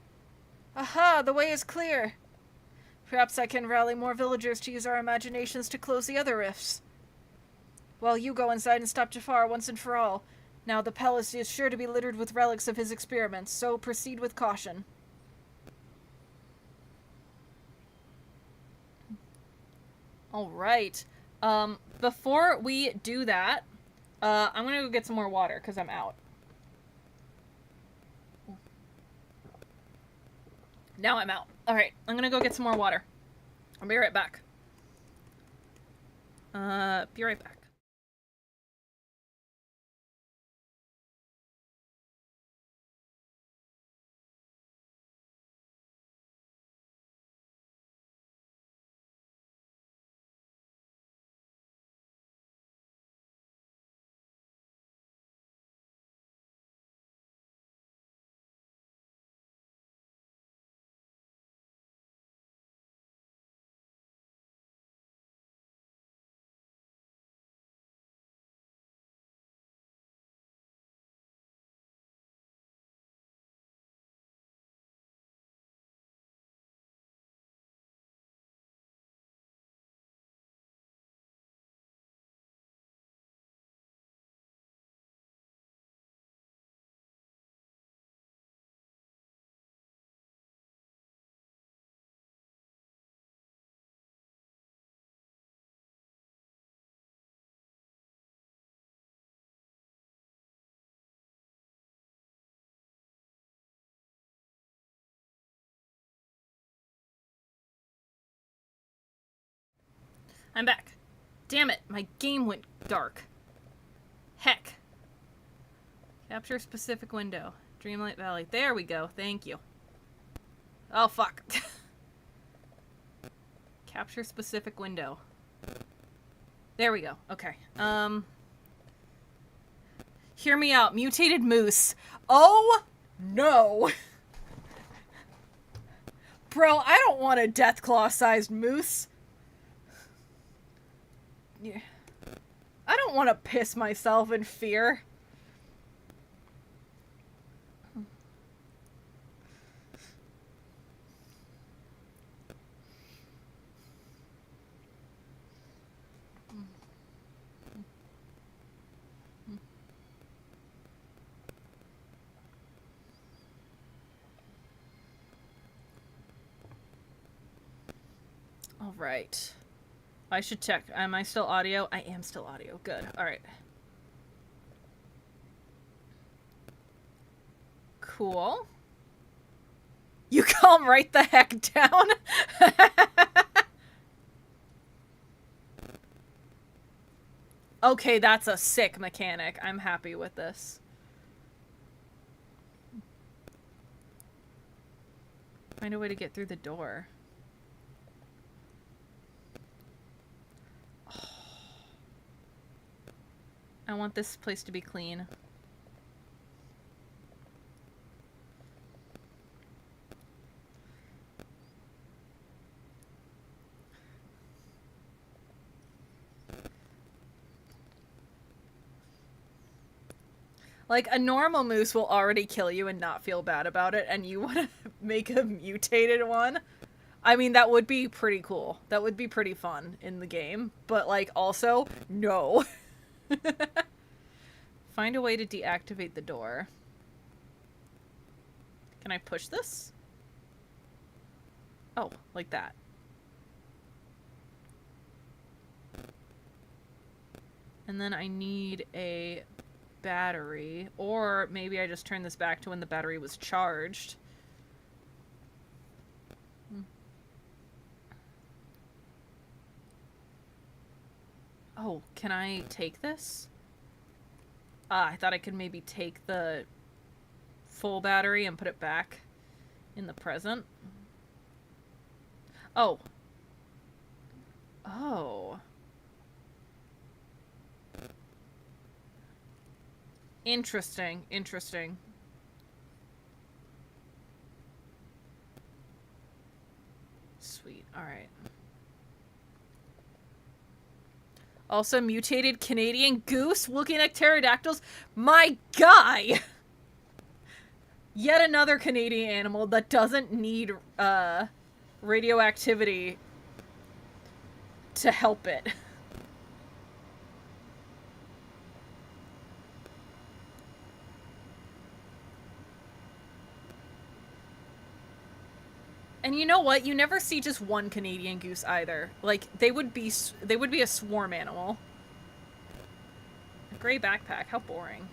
Speaker 1: Aha! The way is clear. Perhaps I can rally more villagers to use our imaginations to close the other rifts. Well, you go inside and stop Jafar once and for all. Now, the palace is sure to be littered with relics of his experiments, so proceed with caution. Alright. Before we do that, I'm gonna go get some more water, because I'm out. Now I'm out. Alright, I'm gonna go get some more water. I'll be right back. Be right back. I'm back. Damn it, my game went dark. Heck. Capture specific window. Dreamlight Valley. There we go. Thank you. Oh, fuck. Capture specific window. There we go. Okay. Hear me out. Mutated moose. Oh, no. Bro, I don't want a Deathclaw-sized moose. Yeah. I don't want to piss myself in fear. All right. I should check. Am I still audio? I am still audio. Good. All right. Cool. You calm right the heck down. Okay, that's a sick mechanic. I'm happy with this. Find a way to get through the door. Oh. I want this place to be clean. Like, a normal moose will already kill you and not feel bad about it, and you want to make a mutated one? I mean, that would be pretty cool. That would be pretty fun in the game. But, like, also, no. Find a way to deactivate the door. Can I push this? Oh, like that. And then I need a battery, or maybe I just turn this back to when the battery was charged. Oh, can I take this? I thought I could maybe take the full battery and put it back in the present. Oh. Oh. Interesting, interesting. Sweet, alright. Also, mutated Canadian goose looking like pterodactyls. My guy! Yet another Canadian animal that doesn't need radioactivity to help it. And you know what? You never see just one Canadian goose either. Like, they would be a swarm animal. A gray backpack, how boring.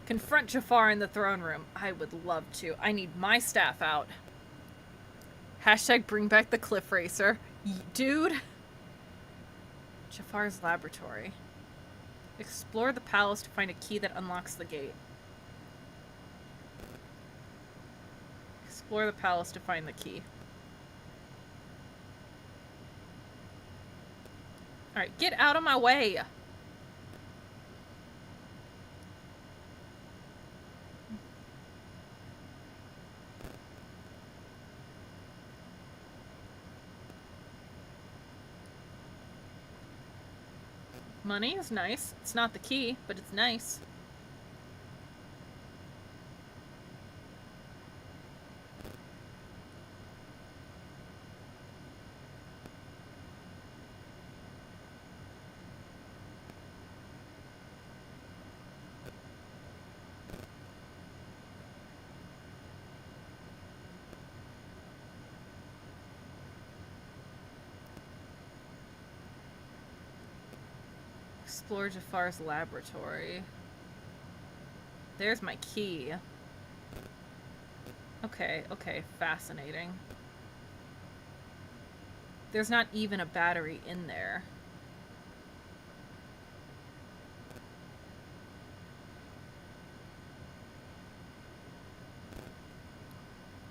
Speaker 1: Confront Jafar in the throne room. I would love to. I need my staff out. Hashtag bring back the cliff racer. Dude. Jafar's laboratory. Explore the palace to find a key that unlocks the gate. Explore the palace to find the key. Alright, get out of my way! Money is nice. It's not the key, but it's nice. Explore Jafar's laboratory. There's my key. Okay, okay, fascinating. There's not even a battery in there.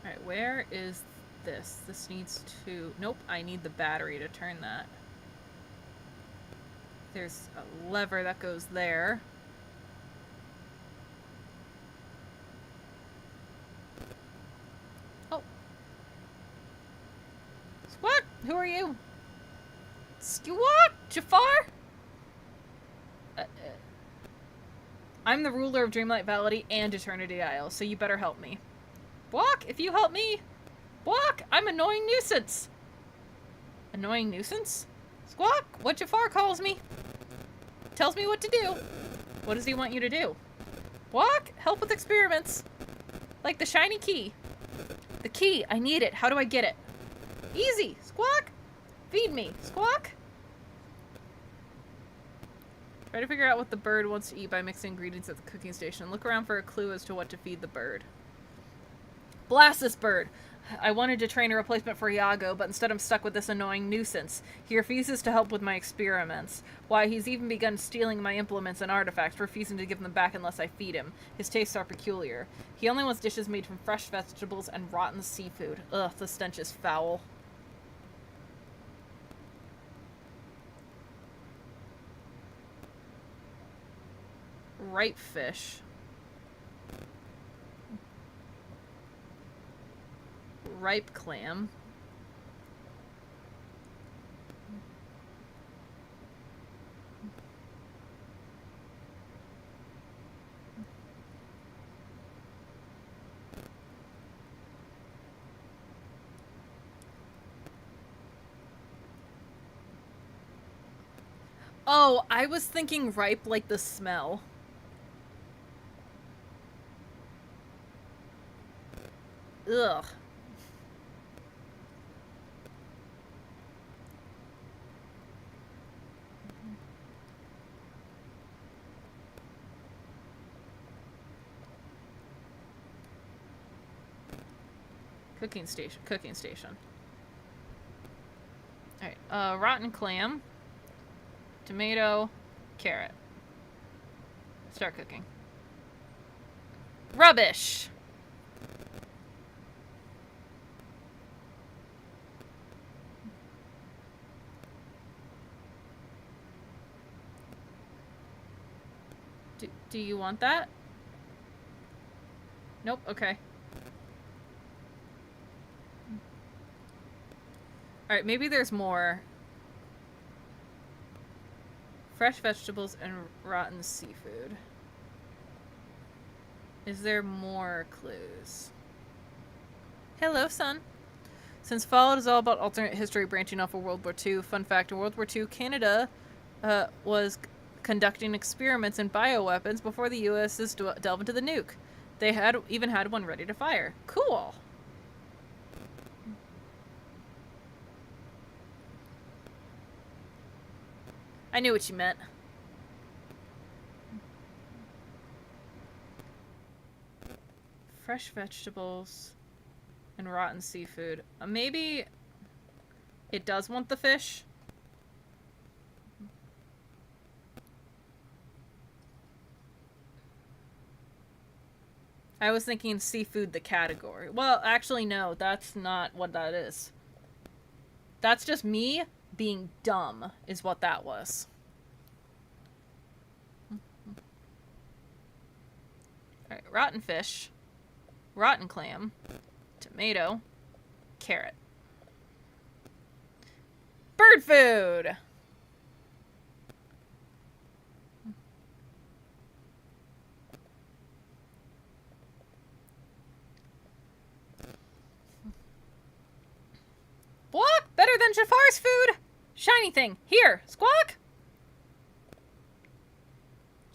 Speaker 1: Alright, where is this? This needs to... Nope, I need the battery to turn that. There's a lever that goes there. Oh. What? Who are you? What? Jafar? I'm the ruler of Dreamlight Valley and Eternity Isle, so you better help me. Block, if you help me. Block, I'm annoying nuisance. Annoying nuisance? Squawk, what Jafar calls me. Tells me what to do. What does he want you to do? Block, help with experiments. Like the shiny key. The key, I need it. How do I get it? Easy, Squawk. Feed me, Squawk. Try to figure out what the bird wants to eat by mixing ingredients at the cooking station. Look around for a clue as to what to feed the bird. Blast this bird! I wanted to train a replacement for Iago, but instead I'm stuck with this annoying nuisance. He refuses to help with my experiments. Why, he's even begun stealing my implements and artifacts, refusing to give them back unless I feed him. His tastes are peculiar. He only wants dishes made from fresh vegetables and rotten seafood. Ugh, the stench is foul. Ripe fish. Ripe clam. Oh, I was thinking ripe like the smell. Ugh. Cooking station. Cooking station. Alright, rotten clam. Tomato. Carrot. Start cooking. Rubbish! Do you want that? Nope, okay. Alright, maybe there's more. Fresh vegetables and rotten seafood. Is there more clues? Hello, son. Since Fallout is all about alternate history branching off of World War II, fun fact, in World War II, Canada was conducting experiments in bioweapons before the US's delve into the nuke. They even had one ready to fire. Cool! I knew what you meant. Fresh vegetables and rotten seafood. Maybe it does want the fish. I was thinking seafood the category. Well, actually no, that's not what that is. That's just me being dumb is what that was. Alright, rotten fish, rotten clam, tomato, carrot. Bird food! Squawk! Better than Jafar's food! Shiny thing! Here! Squawk!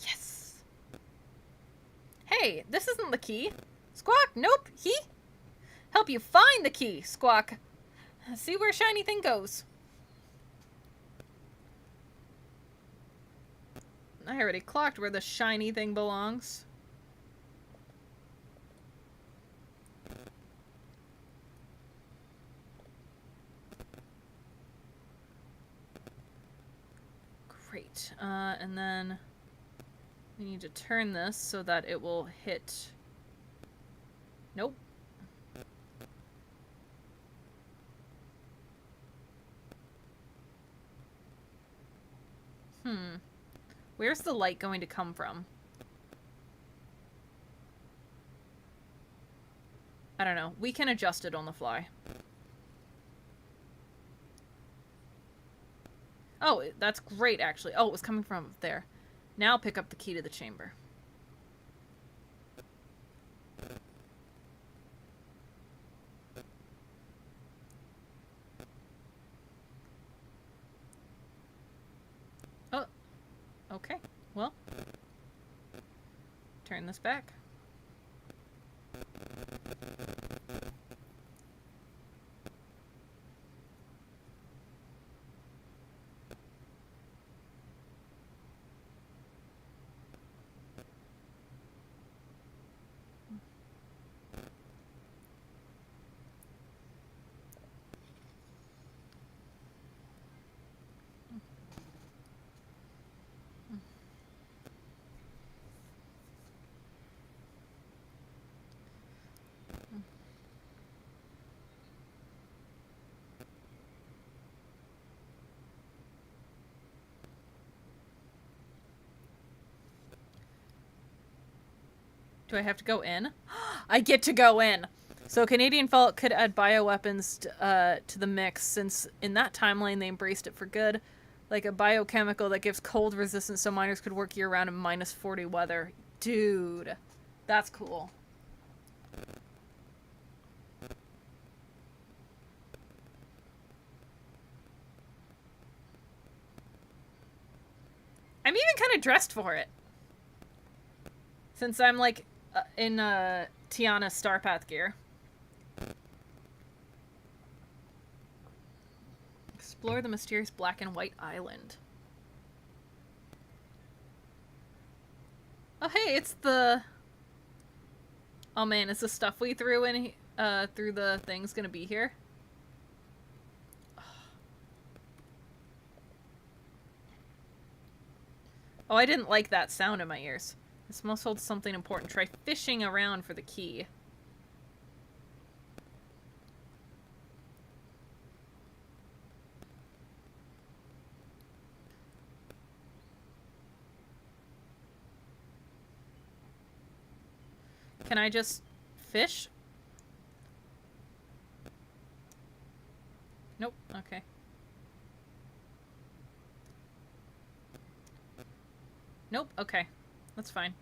Speaker 1: Yes! Hey, this isn't the key. Squawk! Nope! He? Help you find the key, Squawk. See where shiny thing goes. I already clocked where the shiny thing belongs. Great. And then we need to turn this so that it will hit... Nope. Where's the light going to come from? I don't know. We can adjust it on the fly. Oh, that's great, actually. Oh, it was coming from there. Now pick up the key to the chamber. Oh, okay. Well, turn this back. Do I have to go in? I get to go in! So Canadian Fault could add bioweapons to the mix, since in that timeline they embraced it for good. Like a biochemical that gives cold resistance so miners could work year-round in minus 40 weather. Dude. That's cool. I'm even kind of dressed for it. Since I'm like in Tiana Starpath gear. Explore the mysterious black and white island. Oh hey, it's the... Oh man, is the stuff we threw in through the things gonna be here? Oh, I didn't like that sound in my ears. This must hold something important. Try fishing around for the key. Can I just fish? Nope. Okay. Nope. Okay. That's fine.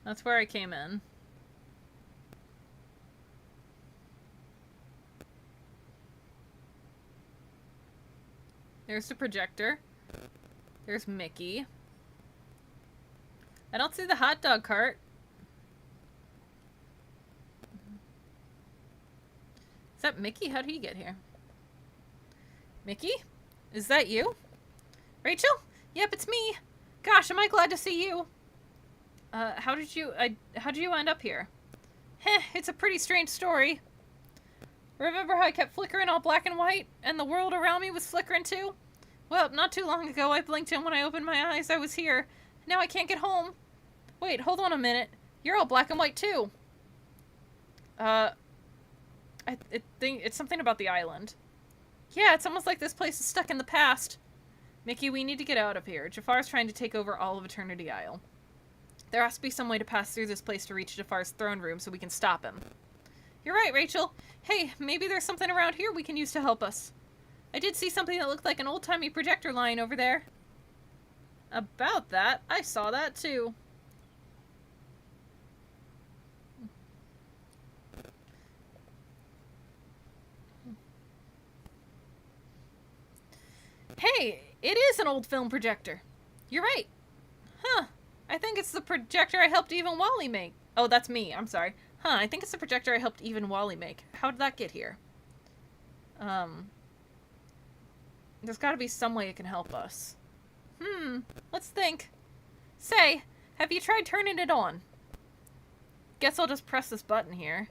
Speaker 1: That's where I came in. There's the projector. There's Mickey. I don't see the hot dog cart. Is that Mickey? How'd he get here? Mickey? Is that you? Rachel? Yep, it's me. Gosh, am I glad to see you. How did you end up here? Heh, it's a pretty strange story. Remember how I kept flickering all black and white, and the world around me was flickering too? Well, not too long ago I blinked and when I opened my eyes I was here. Now I can't get home. Wait, hold on a minute. You're all black and white too. I think it's something about the island. Yeah, it's almost like this place is stuck in the past. Mickey, we need to get out of here. Jafar's trying to take over all of Eternity Isle. There has to be some way to pass through this place to reach Jafar's throne room so we can stop him. You're right, Rachel. Hey, maybe there's something around here we can use to help us. I did see something that looked like an old-timey projector lying over there. About that, I saw that too. Hey, it is an old film projector. You're right. Huh. I think it's the projector I helped even Wally make. Oh, that's me. I'm sorry. Huh, I think it's the projector I helped even Wally make. How did that get here? There's gotta be some way it can help us. Let's think. Say, have you tried turning it on? Guess I'll just press this button here.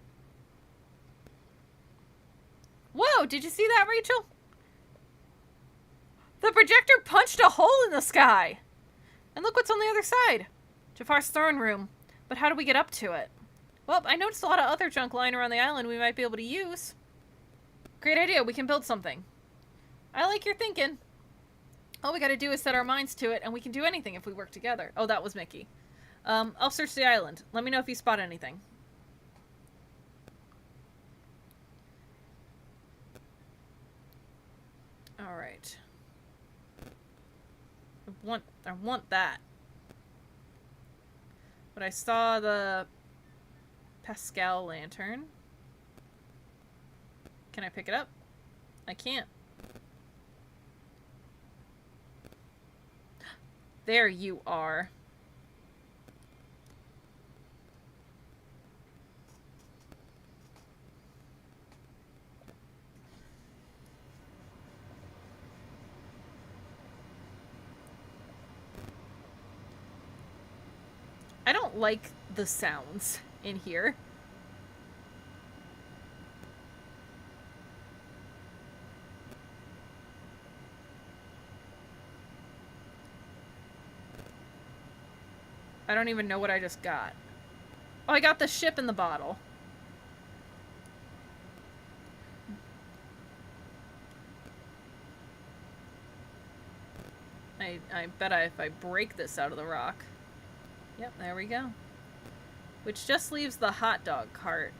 Speaker 1: Whoa, did you see that, Rachel? The projector punched a hole in the sky! And look what's on the other side. Jafar's throne room. But how do we get up to it? Well, I noticed a lot of other junk lying around the island we might be able to use. Great idea, we can build something. I like your thinking. All we gotta do is set our minds to it, and we can do anything if we work together. Oh, that was Mickey. I'll search the island. Let me know if you spot anything. Alright. I want that. But I saw the Pascal lantern. Can I pick it up? I can't. There you are. I don't like the sounds in here. I don't even know what I just got. Oh, I got the ship in the bottle. I bet if I break this out of the rock. Yep, there we go. Which just leaves the hot dog cart.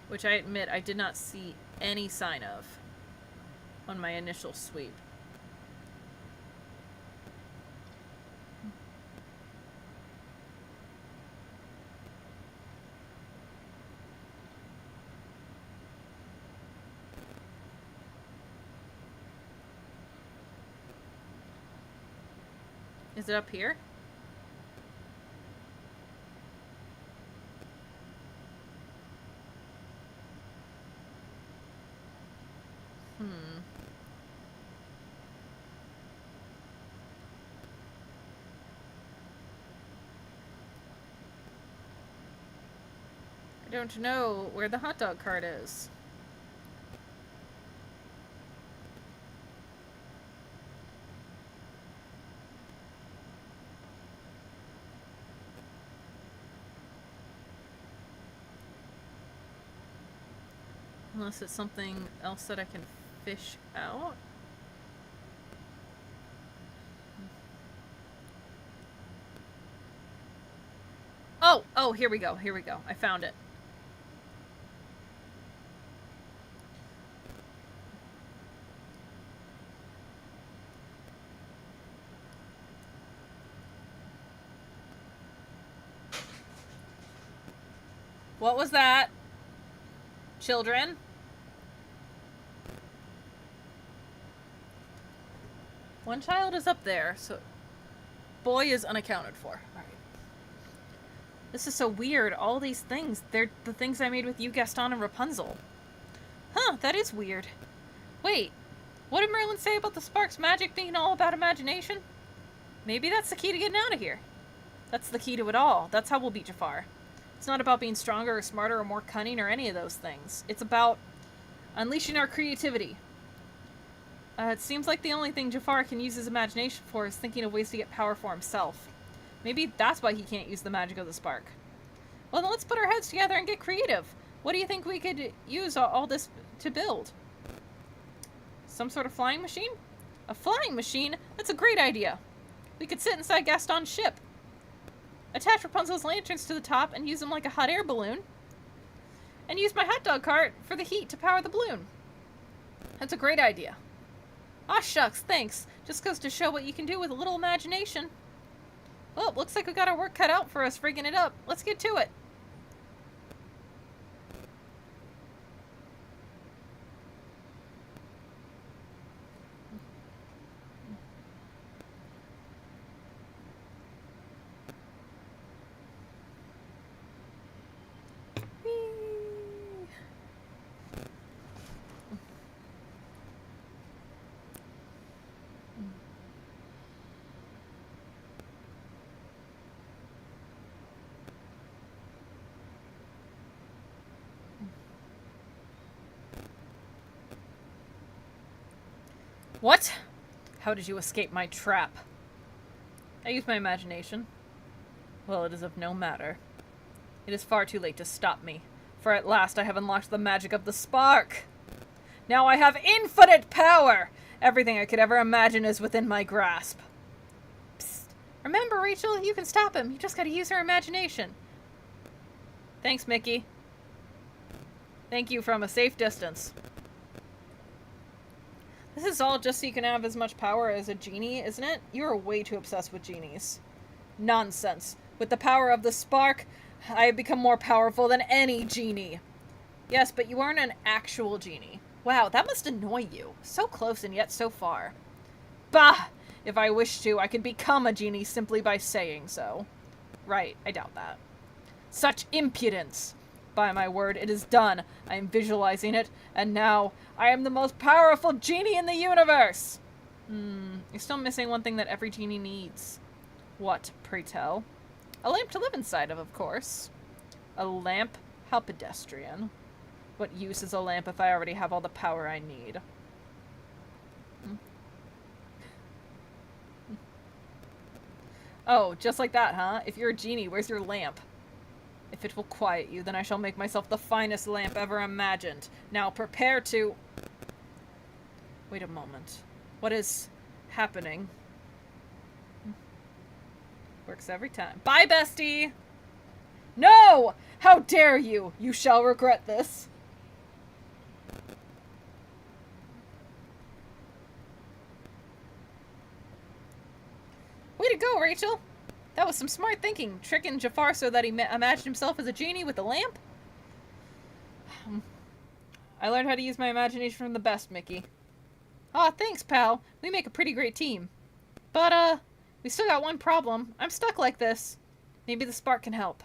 Speaker 1: Which I admit I did not see any sign of on my initial sweep. Is it up here? I don't know where the hot dog cart is. Unless it's something else that I can fish out. Oh, here we go, here we go. I found it. What was that? Children? One child is up there, so... Boy is unaccounted for. Alright. This is so weird. All these things, they're the things I made with you, Gaston, and Rapunzel. Huh, that is weird. Wait, what did Merlin say about the spark's magic being all about imagination? Maybe that's the key to getting out of here. That's the key to it all. That's how we'll beat Jafar. It's not about being stronger or smarter or more cunning or any of those things. It's about unleashing our creativity. It seems like the only thing Jafar can use his imagination for is thinking of ways to get power for himself. Maybe that's why he can't use the magic of the spark. Well, then let's put our heads together and get creative. What do you think we could use all this to build? Some sort of flying machine? A flying machine? That's a great idea. We could sit inside Gaston's ship. Attach Rapunzel's lanterns to the top and use them like a hot air balloon. And use my hot dog cart for the heat to power the balloon. That's a great idea. Aw, shucks, thanks. Just goes to show what you can do with a little imagination. Well, looks like we got our work cut out for us rigging it up. Let's get to it. What? How did you escape my trap? I used my imagination. Well, it is of no matter. It is far too late to stop me, for at last I have unlocked the magic of the spark. Now I have infinite power! Everything I could ever imagine is within my grasp. Psst. Remember, Rachel, you can stop him. You just gotta use your imagination. Thanks, Mickey. Thank you from a safe distance. This is all just so you can have as much power as a genie, isn't it? You are way too obsessed with genies. Nonsense. With the power of the spark, I have become more powerful than any genie. Yes, but you aren't an actual genie. Wow, that must annoy you. So close and yet so far. Bah! If I wished to, I could become a genie simply by saying so. Right, I doubt that. Such impudence! By my word, it is done. I am visualizing it, and now I am the most powerful genie in the universe! You're still missing one thing that every genie needs. What, pray tell? A lamp to live inside of course. A lamp? How pedestrian. What use is a lamp if I already have all the power I need? Oh, just like that, huh? If you're a genie, where's your lamp? If it will quiet you, then I shall make myself the finest lamp ever imagined. Now prepare to... Wait a moment. What is happening? Works every time. Bye, bestie! No! How dare you! You shall regret this. Way to go, Rachel! That was some smart thinking, tricking Jafar so that he imagined himself as a genie with a lamp. I learned how to use my imagination from the best, Mickey. Aw, thanks, pal. We make a pretty great team. But, we still got one problem. I'm stuck like this. Maybe the spark can help.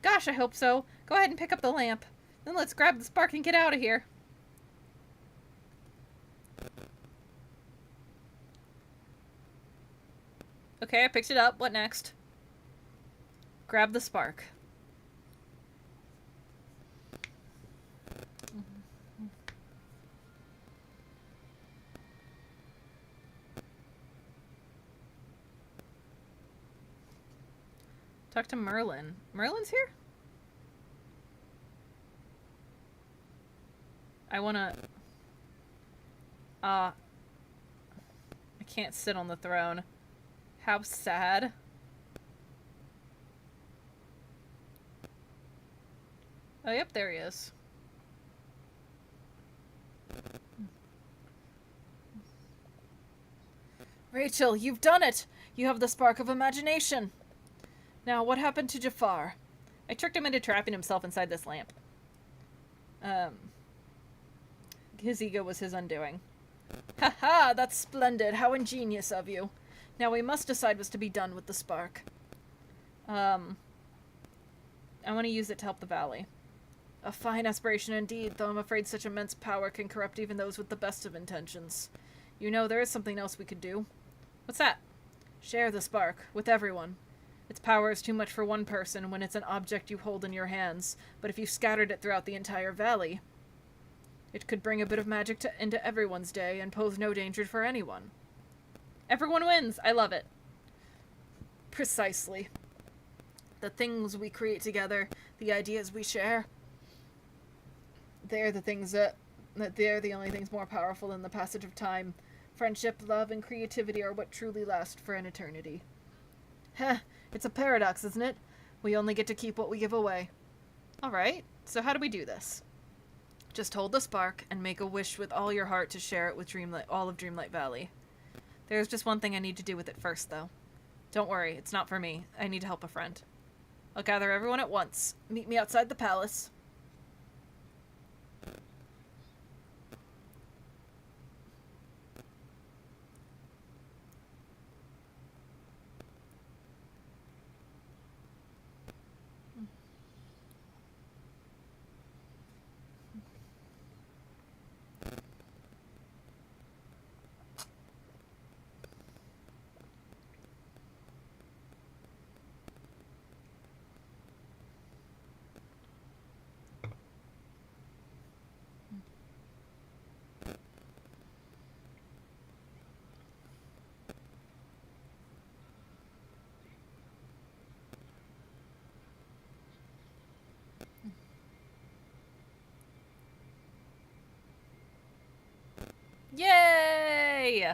Speaker 1: Gosh, I hope so. Go ahead and pick up the lamp. Then let's grab the spark and get out of here. Okay, I picked it up. What next? Grab the spark. Talk to Merlin. Merlin's here? I wanna... I can't sit on the throne. How sad. Oh, yep, there he is. Rachel, you've done it! You have the spark of imagination. Now, what happened to Jafar? I tricked him into trapping himself inside this lamp. His ego was his undoing. Ha, that's splendid. How ingenious of you. Now we must decide what's to be done with the spark. I want to use it to help the valley. A fine aspiration indeed, though I'm afraid such immense power can corrupt even those with the best of intentions. You know, there is something else we could do. What's that? Share the spark with everyone. Its power is too much for one person when it's an object you hold in your hands, but if you scattered it throughout the entire valley, it could bring a bit of magic into everyone's day and pose no danger for anyone. Everyone wins! I love it. Precisely. The things we create together, the ideas we share, they're the things they're the only things more powerful than the passage of time. Friendship, love, and creativity are what truly last for an eternity. Heh, it's a paradox, isn't it? We only get to keep what we give away. Alright, so how do we do this? Just hold the spark and make a wish with all your heart to share it with all of Dreamlight Valley. There's just one thing I need to do with it first, though. Don't worry, it's not for me. I need to help a friend. I'll gather everyone at once. Meet me outside the palace. Yay!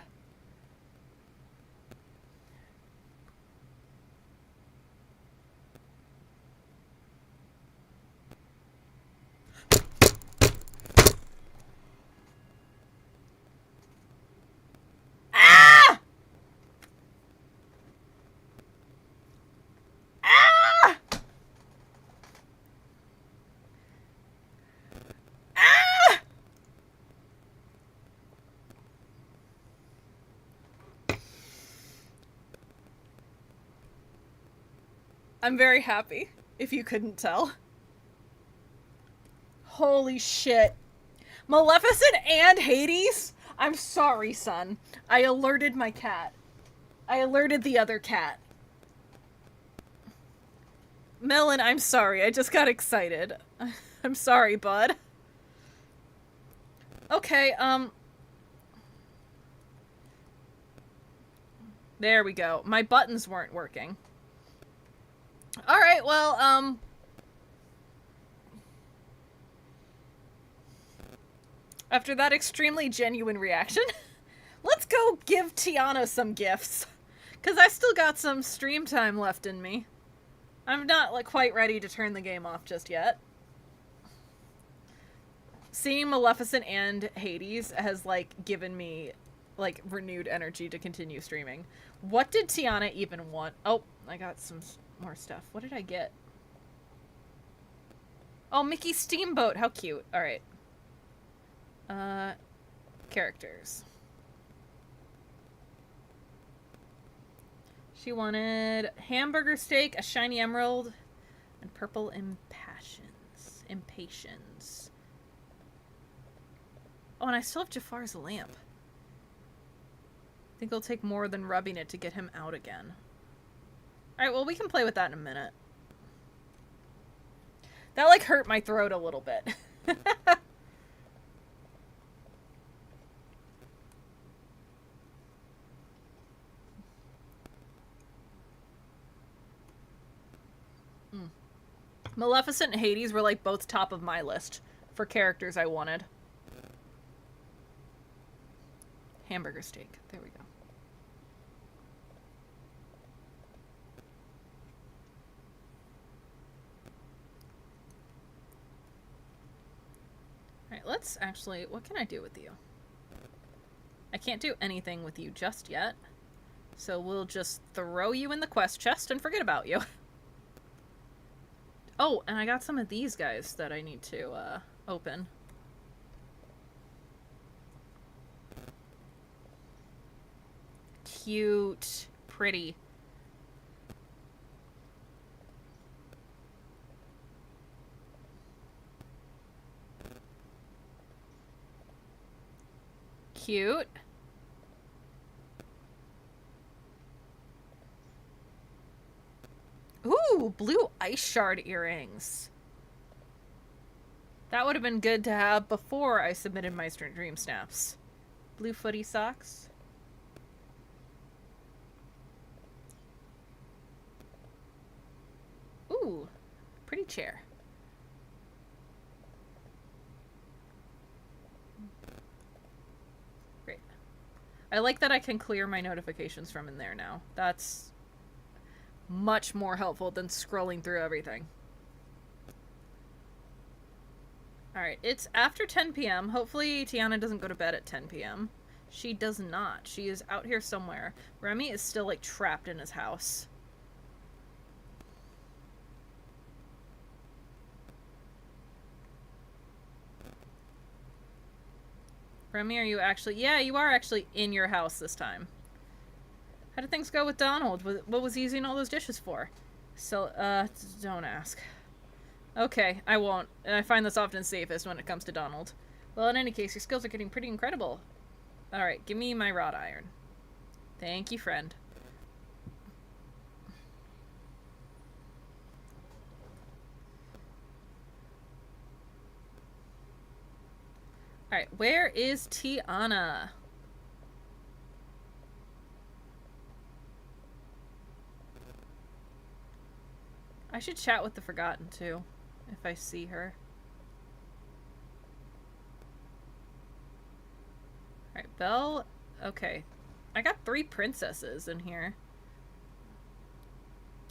Speaker 1: Ah! Ah! Ah! I'm very happy, if you couldn't tell. Holy shit. Maleficent and Hades? I'm sorry, son. I alerted my cat. I alerted the other cat. Melon, I'm sorry. I just got excited. I'm sorry, bud. Okay, there we go. My buttons weren't working. Alright, well, after that extremely genuine reaction, let's go give Tiana some gifts. Because I still got some stream time left in me. I'm not, like, quite ready to turn the game off just yet. Seeing Maleficent and Hades has, like, given me, like, renewed energy to continue streaming. What did Tiana even want? Oh, I got some more stuff. What did I get? Oh, Mickey Steamboat. How cute. Alright. Characters. She wanted hamburger steak, a shiny emerald, and purple impatience. Oh, and I still have Jafar's lamp. I think it'll take more than rubbing it to get him out again. Alright, well, we can play with that in a minute. That, like, hurt my throat a little bit. Maleficent and Hades were, like, both top of my list for characters I wanted. Hamburger steak. There we go. Alright, let's actually... What can I do with you? I can't do anything with you just yet. So we'll just throw you in the quest chest and forget about you. Oh, and I got some of these guys that I need to open. Cute. Pretty. Cute. Ooh, blue ice shard earrings. That would have been good to have before I submitted my dream snaps. Blue footy socks. Ooh, pretty chair. Great. I like that I can clear my notifications from in there now. That's much more helpful than scrolling through everything. Alright, it's after 10 p.m. Hopefully Tiana doesn't go to bed at 10 p.m. She does not. She is out here somewhere. Remy is still, like, trapped in his house. Remy, are you actually... Yeah, you are actually in your house this time. How did things go with Donald? What was he using all those dishes for? So, don't ask. Okay, I won't. I find this often safest when it comes to Donald. Well, in any case, your skills are getting pretty incredible. Alright, give me my wrought iron. Thank you, friend. Alright, where is Tiana? I should chat with the Forgotten, too, if I see her. Alright, Belle, Okay. I got 3 princesses in here.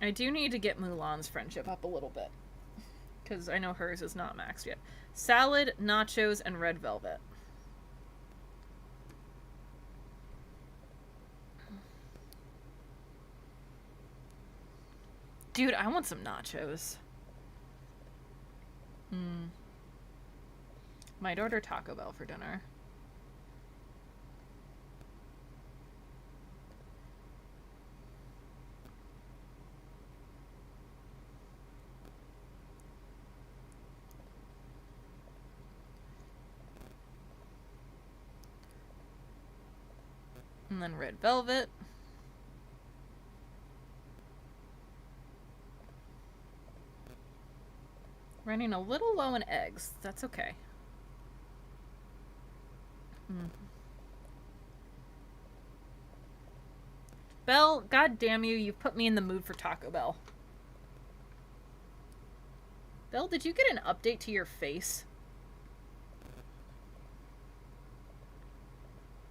Speaker 1: I do need to get Mulan's friendship up a little bit. Because I know hers is not maxed yet. Salad, nachos, and red velvet. Dude, I want some nachos. Might order Taco Bell for dinner. And then red velvet. Running a little low in eggs. That's okay. Belle, god damn you, you've put me in the mood for Taco Bell. Belle, did you get an update to your face?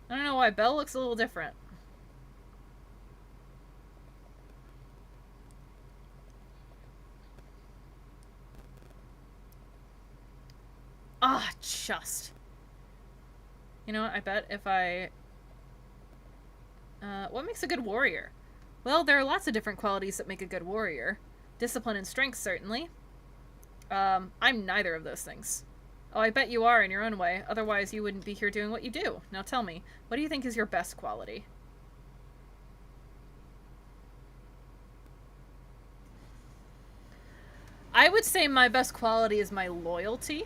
Speaker 1: I don't know why Belle looks a little different. Ah, just. You know what, I bet if I... what makes a good warrior? Well, there are lots of different qualities that make a good warrior. Discipline and strength, certainly. I'm neither of those things. Oh, I bet you are in your own way. Otherwise, you wouldn't be here doing what you do. Now tell me, what do you think is your best quality? I would say my best quality is my loyalty.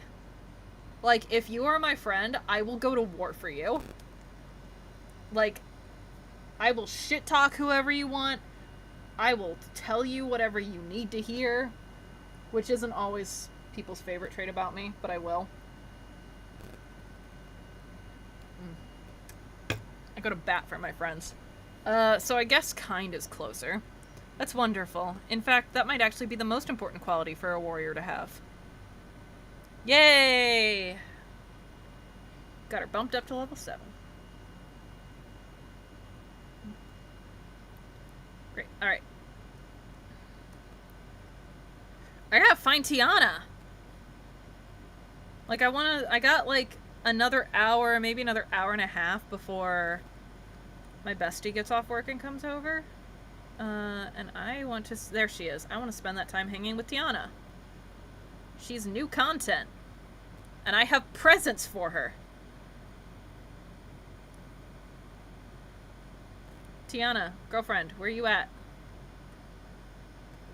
Speaker 1: Like, if you are my friend, I will go to war for you. Like, I will shit talk whoever you want. I will tell you whatever you need to hear. Which isn't always people's favorite trait about me, but I will. I go to bat for my friends. So I guess kind is closer. That's wonderful. In fact, that might actually be the most important quality for a warrior to have. Yay! Got her bumped up to level 7. Great, alright. I gotta find Tiana! Like, I got, like, another hour, maybe another hour and a half before my bestie gets off work and comes over. And I want to... There she is. I want to spend that time hanging with Tiana. She's new content. And I have presents for her. Tiana, girlfriend, where you at?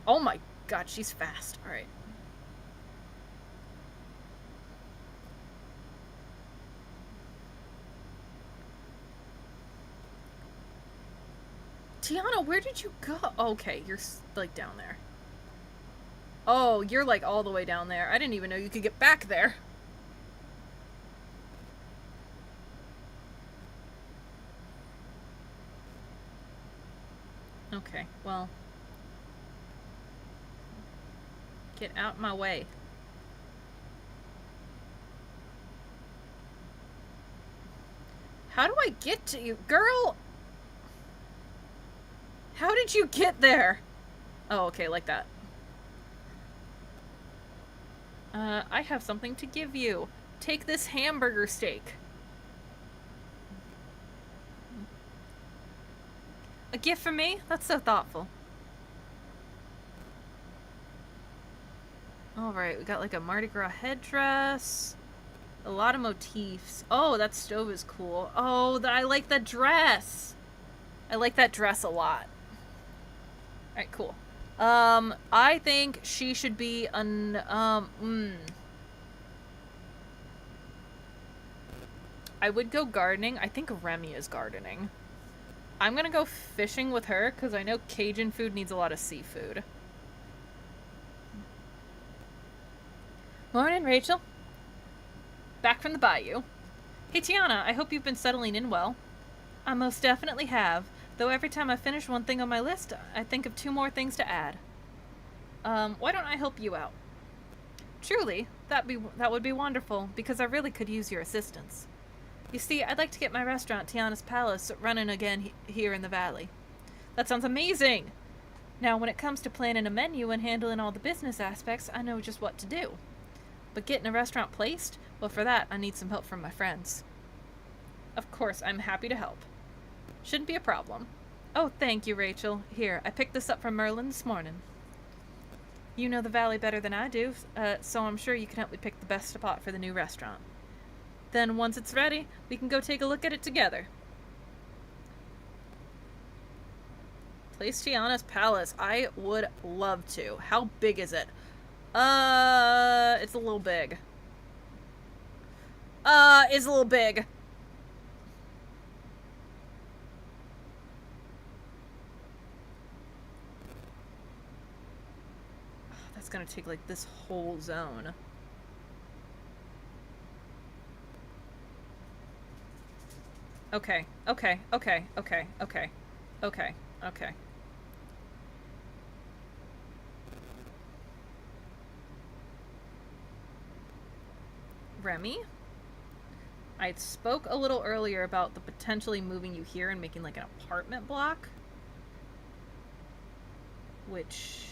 Speaker 1: Oh my god, she's fast. Alright. Tiana, where did you go? Okay, you're, like, down there. Oh, you're, like, all the way down there. I didn't even know you could get back there. Okay, well. Get out my way. How do I get to you? Girl! How did you get there? Oh, okay, like that. I have something to give you. Take this hamburger steak. A gift for me? That's so thoughtful. Alright, we got like a Mardi Gras headdress. A lot of motifs. Oh, that stove is cool. Oh, I like that dress. I like that dress a lot. Alright, cool. I think she should be I would go gardening. I think Remy is gardening. I'm gonna go fishing with her, because I know Cajun food needs a lot of seafood. Morning, Rachel. Back from the bayou. Hey, Tiana, I hope you've been settling in well. I most definitely have, though every time I finish one thing on my list, I think of 2 more things to add. Why don't I help you out? Truly, that would be wonderful, because I really could use your assistance. You see, I'd like to get my restaurant, Tiana's Palace, running again here in the valley. That sounds amazing! Now, when it comes to planning a menu and handling all the business aspects, I know just what to do. But getting a restaurant placed? Well, for that, I need some help from my friends. Of course, I'm happy to help. Shouldn't be a problem. Oh, thank you, Rachel. Here, I picked this up from Merlin this morning. You know the valley better than I do, so I'm sure you can help me pick the best spot for the new restaurant. Then, once it's ready, we can go take a look at it together. Place Tiana's Palace. I would love to. How big is it? It's a little big. It's a little big. That's gonna take, like, this whole zone. Okay, okay, okay, okay, okay, okay, okay. Remy? I spoke a little earlier about the potentially moving you here and making, like, an apartment block. Which...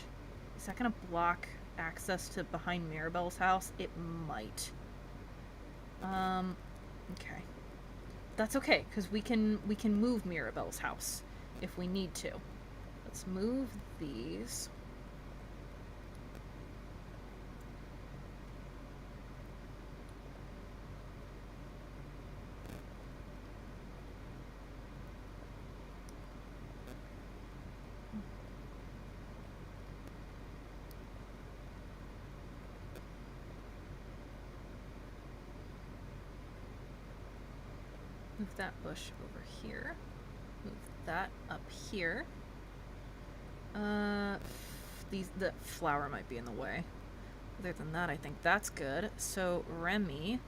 Speaker 1: is that gonna block access to behind Mirabelle's house? It might. Okay. That's okay, because we can move Mirabelle's house if we need to. Let's move these. Move that bush over here. Move that up here. The flower might be in the way. Other than that, I think that's good. So, Remy,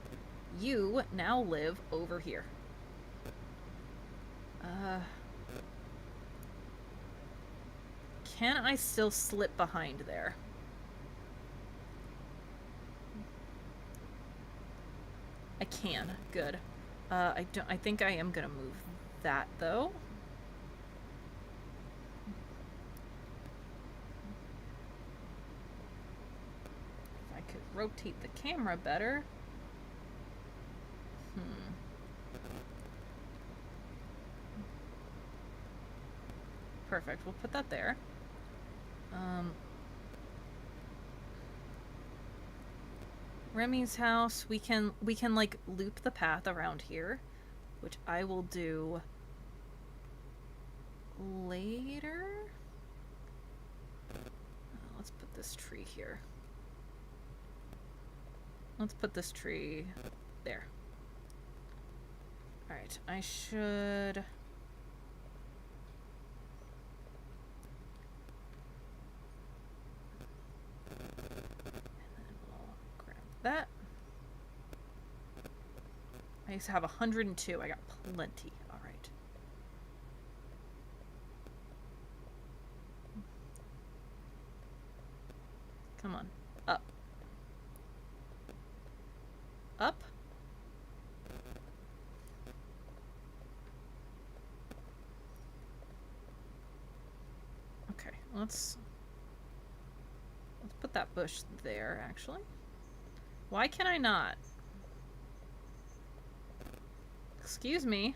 Speaker 1: you now live over here. Can I still slip behind there? I can. Good. I think I am gonna move that, though. If I could rotate the camera better. Perfect. We'll put that there. Remy's house, we can like loop the path around here, which I will do later. Let's put this tree here. Let's put this tree there. Alright, I should... that. I used to have 102. I got plenty. All right. Come on. Up. Up. Okay. Let's put that bush there, actually. Why can I not? Excuse me.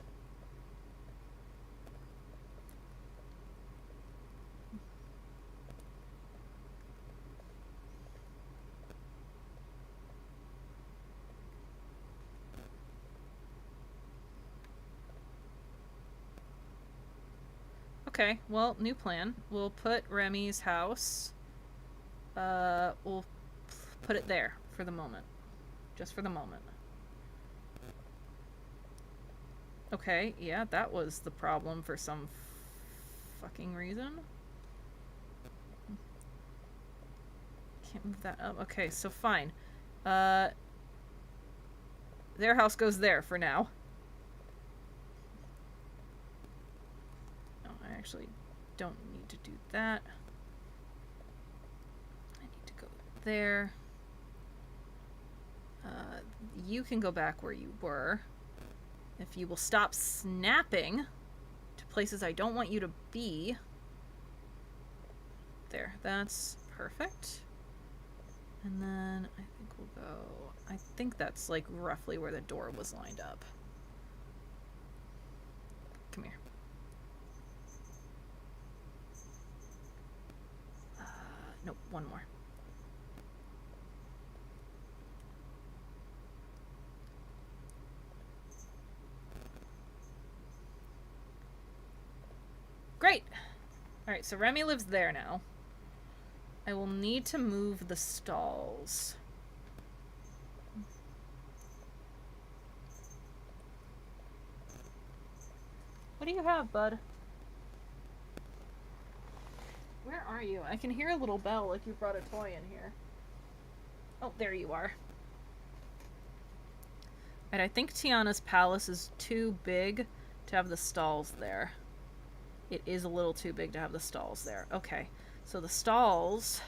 Speaker 1: Okay, well, new plan. We'll put Remy's house. We'll put it there for the moment. Just for the moment. Okay, yeah, that was the problem for some fucking reason. Can't move that up. Okay, so fine. Their house goes there for now. No, I actually don't need to do that. I need to go there. You can go back where you were. If you will stop snapping to places I don't want you to be. There, that's perfect. And then I think we'll go... I think that's like roughly where the door was lined up. Come here. Nope, one more. Great! Alright, so Remy lives there now. I will need to move the stalls. What do you have, bud? Where are you? I can hear a little bell like you brought a toy in here. Oh, there you are. And I think Tiana's palace is too big to have the stalls there. It is a little too big to have the stalls there. Okay, so the stalls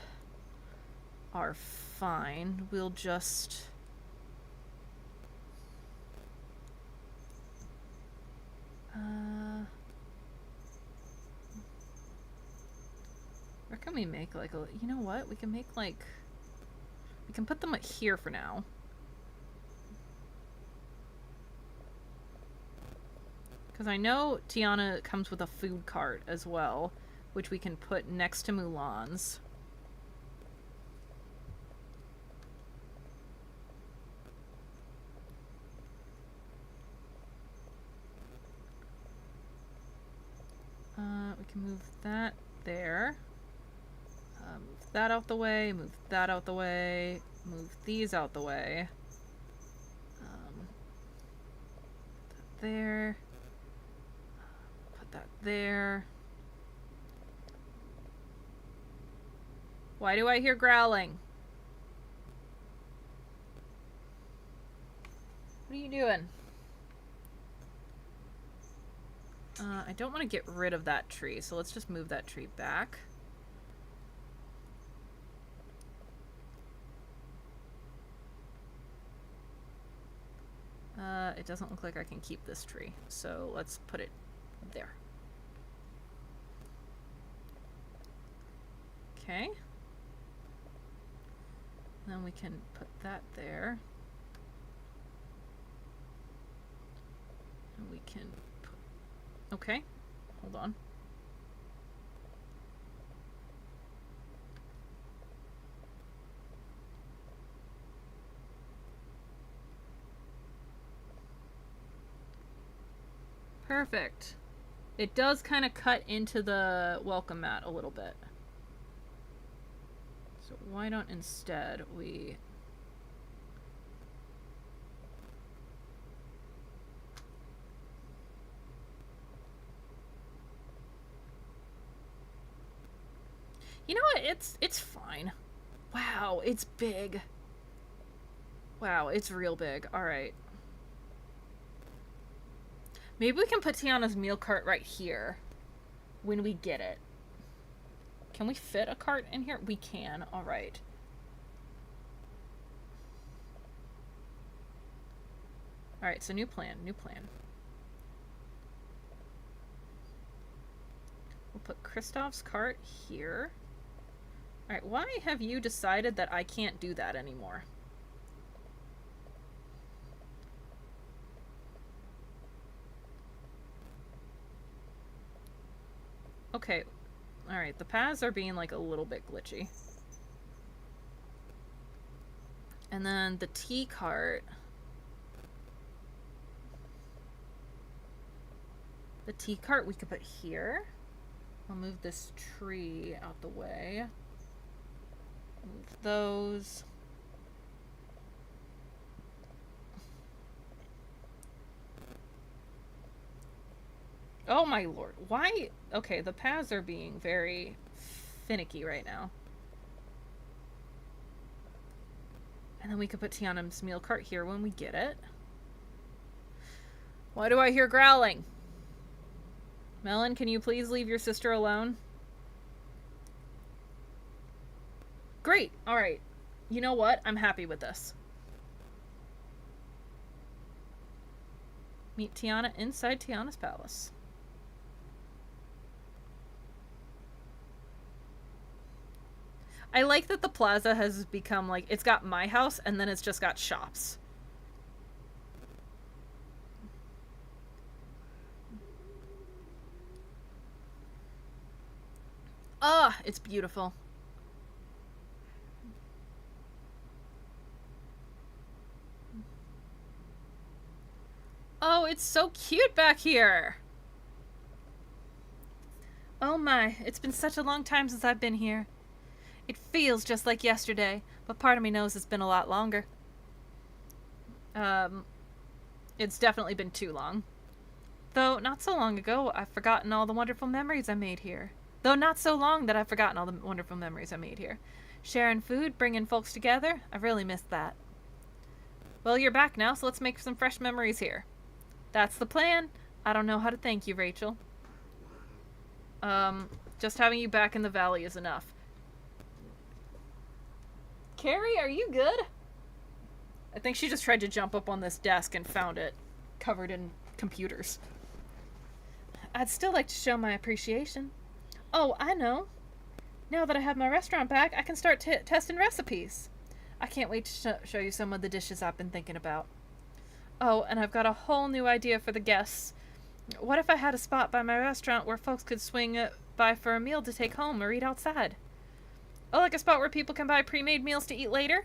Speaker 1: are fine. We'll just... where can we make like a... You know what? We can make like... We can put them here for now. Because I know Tiana comes with a food cart as well, which we can put next to Mulan's. We can move that there. Move that out the way, move that out the way, move these out the way. Put that there. Put that there. Why do I hear growling? What are you doing? I don't want to get rid of that tree, so let's just move that tree back. It doesn't look like I can keep this tree, so let's put it there. Okay. Then we can put that there. And we can put... Okay, hold on. Perfect. It does kind of cut into the welcome mat a little bit. So why don't instead we... You know what? It's fine. Wow, it's big. Wow, it's real big. All right. Maybe we can put Tiana's meal cart right here when we get it. Can we fit a cart in here? We can. All right. All right, so new plan, new plan. We'll put Kristoff's cart here. All right, why have you decided that I can't do that anymore? Okay, alright, the paths are being like a little bit glitchy. And then the tea cart. The tea cart we could put here. I'll move this tree out the way. Move those. Oh my lord. Why? Okay, the paths are being very finicky right now. And then we could put Tiana's meal cart here when we get it. Why do I hear growling? Melon, can you please leave your sister alone? Great. Alright. You know what? I'm happy with this. Meet Tiana inside Tiana's palace. I like that the plaza has become like, it's got my house and then it's just got shops. Ah, it's beautiful. Oh, it's so cute back here. Oh my, it's been such a long time since I've been here. It feels just like yesterday, but part of me knows it's been a lot longer. It's definitely been too long. Though not so long ago, I've forgotten all the wonderful memories I made here. Though not so long that I've forgotten all the wonderful memories I made here. Sharing food, bringing folks together, I've really missed that. Well, you're back now, so let's make some fresh memories here. That's the plan. I don't know how to thank you, Rachel. Just having you back in the valley is enough. Carrie, are you good? I think she just tried to jump up on this desk and found it covered in computers. I'd still like to show my appreciation. Oh, I know. Now that I have my restaurant back, I can start testing recipes. I can't wait to show you some of the dishes I've been thinking about. Oh, and I've got a whole new idea for the guests. What if I had a spot by my restaurant where folks could swing by for a meal to take home or eat outside? Oh, like a spot where people can buy pre-made meals to eat later?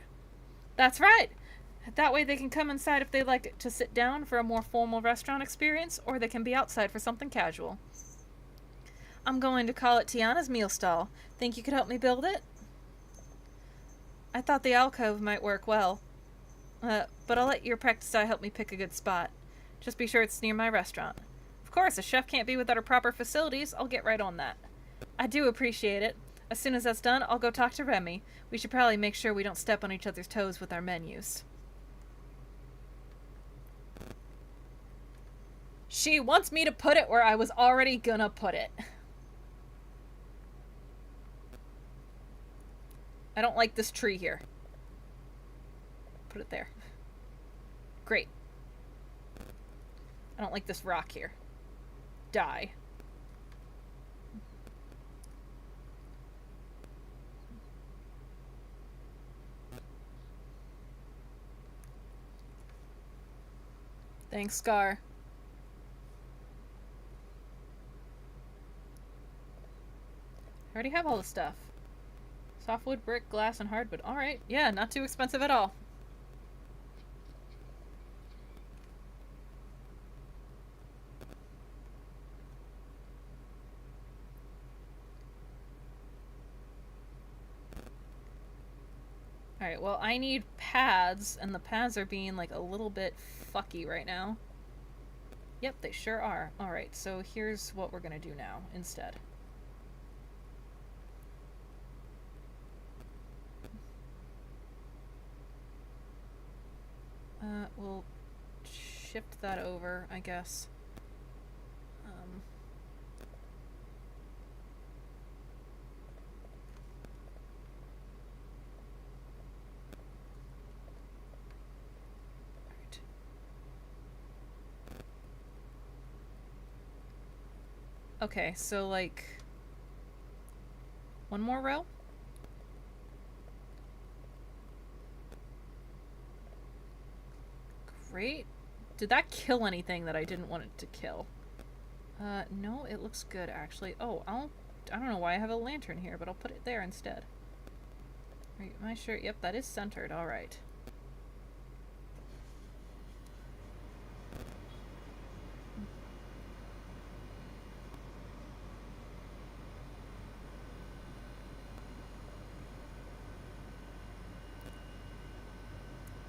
Speaker 1: That's right! That way they can come inside if they like to sit down for a more formal restaurant experience, or they can be outside for something casual. I'm going to call it Tiana's Meal Stall. Think you could help me build it? I thought the alcove might work well. But I'll let your practice eye help me pick a good spot. Just be sure it's near my restaurant. Of course, a chef can't be without her proper facilities. I'll get right on that. I do appreciate it. As soon as that's done, I'll go talk to Remy. We should probably make sure we don't step on each other's toes with our menus. She wants me to put it where I was already gonna put it. I don't like this tree here. Put it there. Great. I don't like this rock here. Die. Thanks, Scar. I already have all the stuff. Softwood, brick, glass, and hardwood. Alright. Yeah, not too expensive at all. Alright, well, I need pads, and the pads are being, like, a little bit fucky right now. Yep, they sure are. Alright, so here's what we're gonna do now, instead. We'll shift that over, I guess. Okay, so like one more row? Great. Did that kill anything that I didn't want it to kill? No, it looks good actually. Oh, I don't know why I have a lantern here, but I'll put it there instead. Right, am I sure? Yep, that is centered. All right.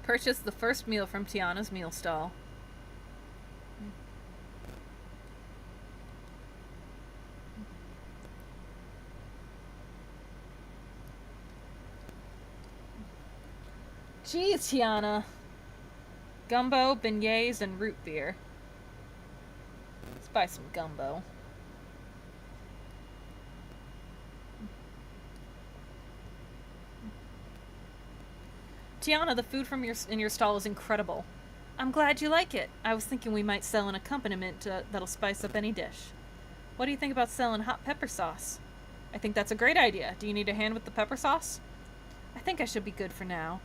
Speaker 1: Purchase the first meal from Tiana's meal stall. Geez, Tiana. Gumbo, beignets, and root beer. Let's buy some gumbo. Tiana, the food from in your stall is incredible. I'm glad you like it. I was thinking we might sell an accompaniment that'll spice up any dish. What do you think about selling hot pepper sauce? I think that's a great idea. Do you need a hand with the pepper sauce? I think I should be good for now.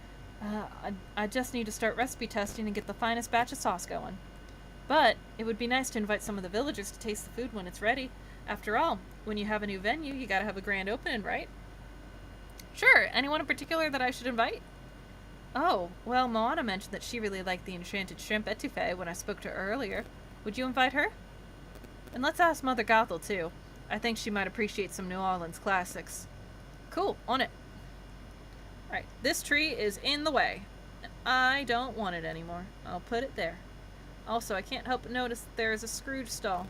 Speaker 1: I just need to start recipe testing and get the finest batch of sauce going. But it would be nice to invite some of the villagers to taste the food when it's ready. After all, when you have a new venue, you gotta have a grand opening, right? Sure. Anyone in particular that I should invite? Oh, well, Moana mentioned that she really liked the enchanted shrimp etouffee when I spoke to her earlier. Would you invite her? And let's ask Mother Gothel, too. I think she might appreciate some New Orleans classics. Cool, on it. Alright, this tree is in the way. I don't want it anymore. I'll put it there. Also, I can't help but notice that there is a Scrooge stall.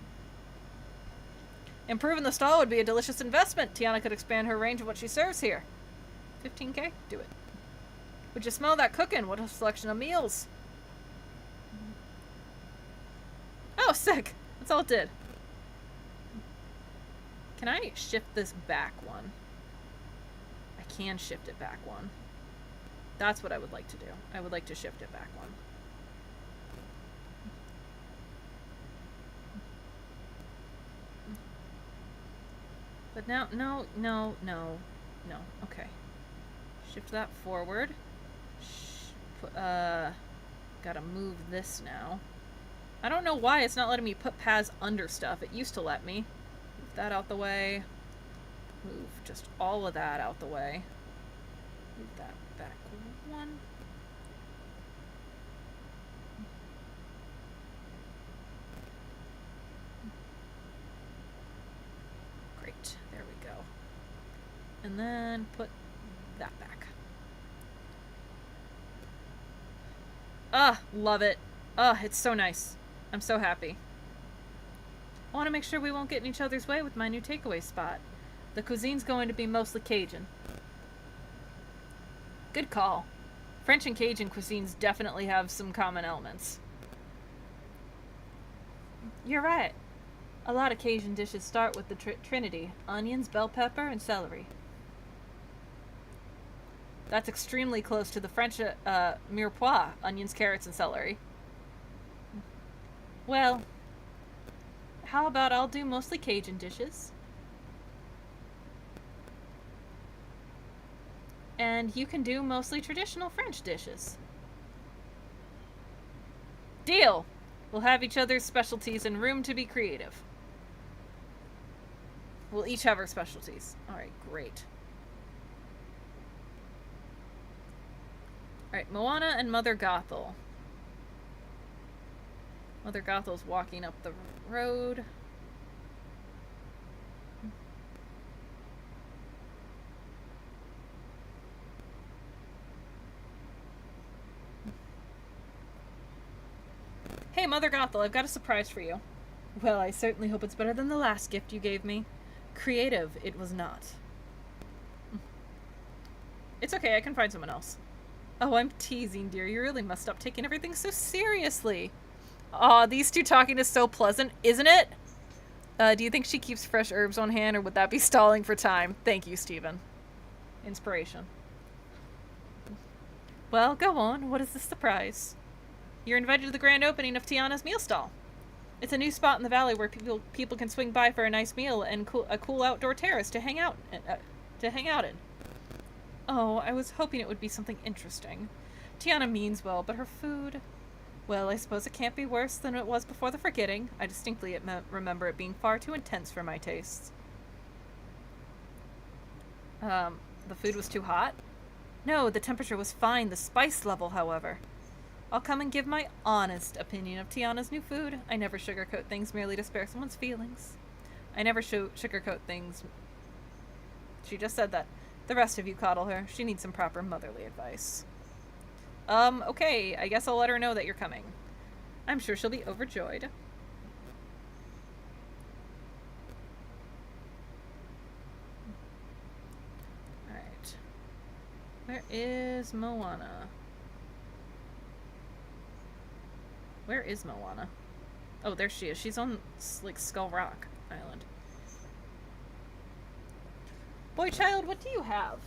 Speaker 1: Improving the stall would be a delicious investment. Tiana could expand her range of what she serves here. 15k? Do it. Would you smell that cooking? What a selection of meals. Oh, sick. That's all it did. Can I shift this back one? I can shift it back one. That's what I would like to do. I would like to shift it back one. But now, no. Okay. Shift that forward. Gotta move this now. I don't know why it's not letting me put paths under stuff. It used to let me. Move that out the way. Move just all of that out the way. Move that back one. Great. There we go. And then put that back. Love it. It's so nice. I'm so happy. I want to make sure we won't get in each other's way with my new takeaway spot. The cuisine's going to be mostly Cajun. Good call. French and Cajun cuisines definitely have some common elements. You're right. A lot of Cajun dishes start with the trinity: onions, bell pepper, and celery. That's extremely close to the French mirepoix: onions, carrots, and celery. Well, how about I'll do mostly Cajun dishes? And you can do mostly traditional French dishes. Deal! We'll have each other's specialties and room to be creative. We'll each have our specialties. Alright, great. Alright, Moana and Mother Gothel. Mother Gothel's walking up the road. Hey, Mother Gothel, I've got a surprise for you. Well, I certainly hope it's better than the last gift you gave me. Creative, it was not. It's okay, I can find someone else. Oh, I'm teasing, dear. You really must stop taking everything so seriously. Aw, these two talking is so pleasant, isn't it? Do you think she keeps fresh herbs on hand, or would that be stalling for time? Thank you, Stephen. Inspiration. Well, go on. What is the surprise? You're invited to the grand opening of Tiana's meal stall. It's a new spot in the valley where people can swing by for a nice meal and a cool outdoor terrace to hang out in. Oh, I was hoping it would be something interesting. Tiana means well, but her food... Well, I suppose it can't be worse than it was before the forgetting. I distinctly remember it being far too intense for my tastes. The food was too hot? No, the temperature was fine. The spice level, however. I'll come and give my honest opinion of Tiana's new food. I never sugarcoat things merely to spare someone's feelings. I never sugarcoat things. She just said that. The rest of you coddle her. She needs some proper motherly advice. Okay. I guess I'll let her know that you're coming. I'm sure she'll be overjoyed. Alright. Where is Moana? Where is Moana? Oh, there she is. She's on, like, Skull Rock Island. Boy child, what do you have?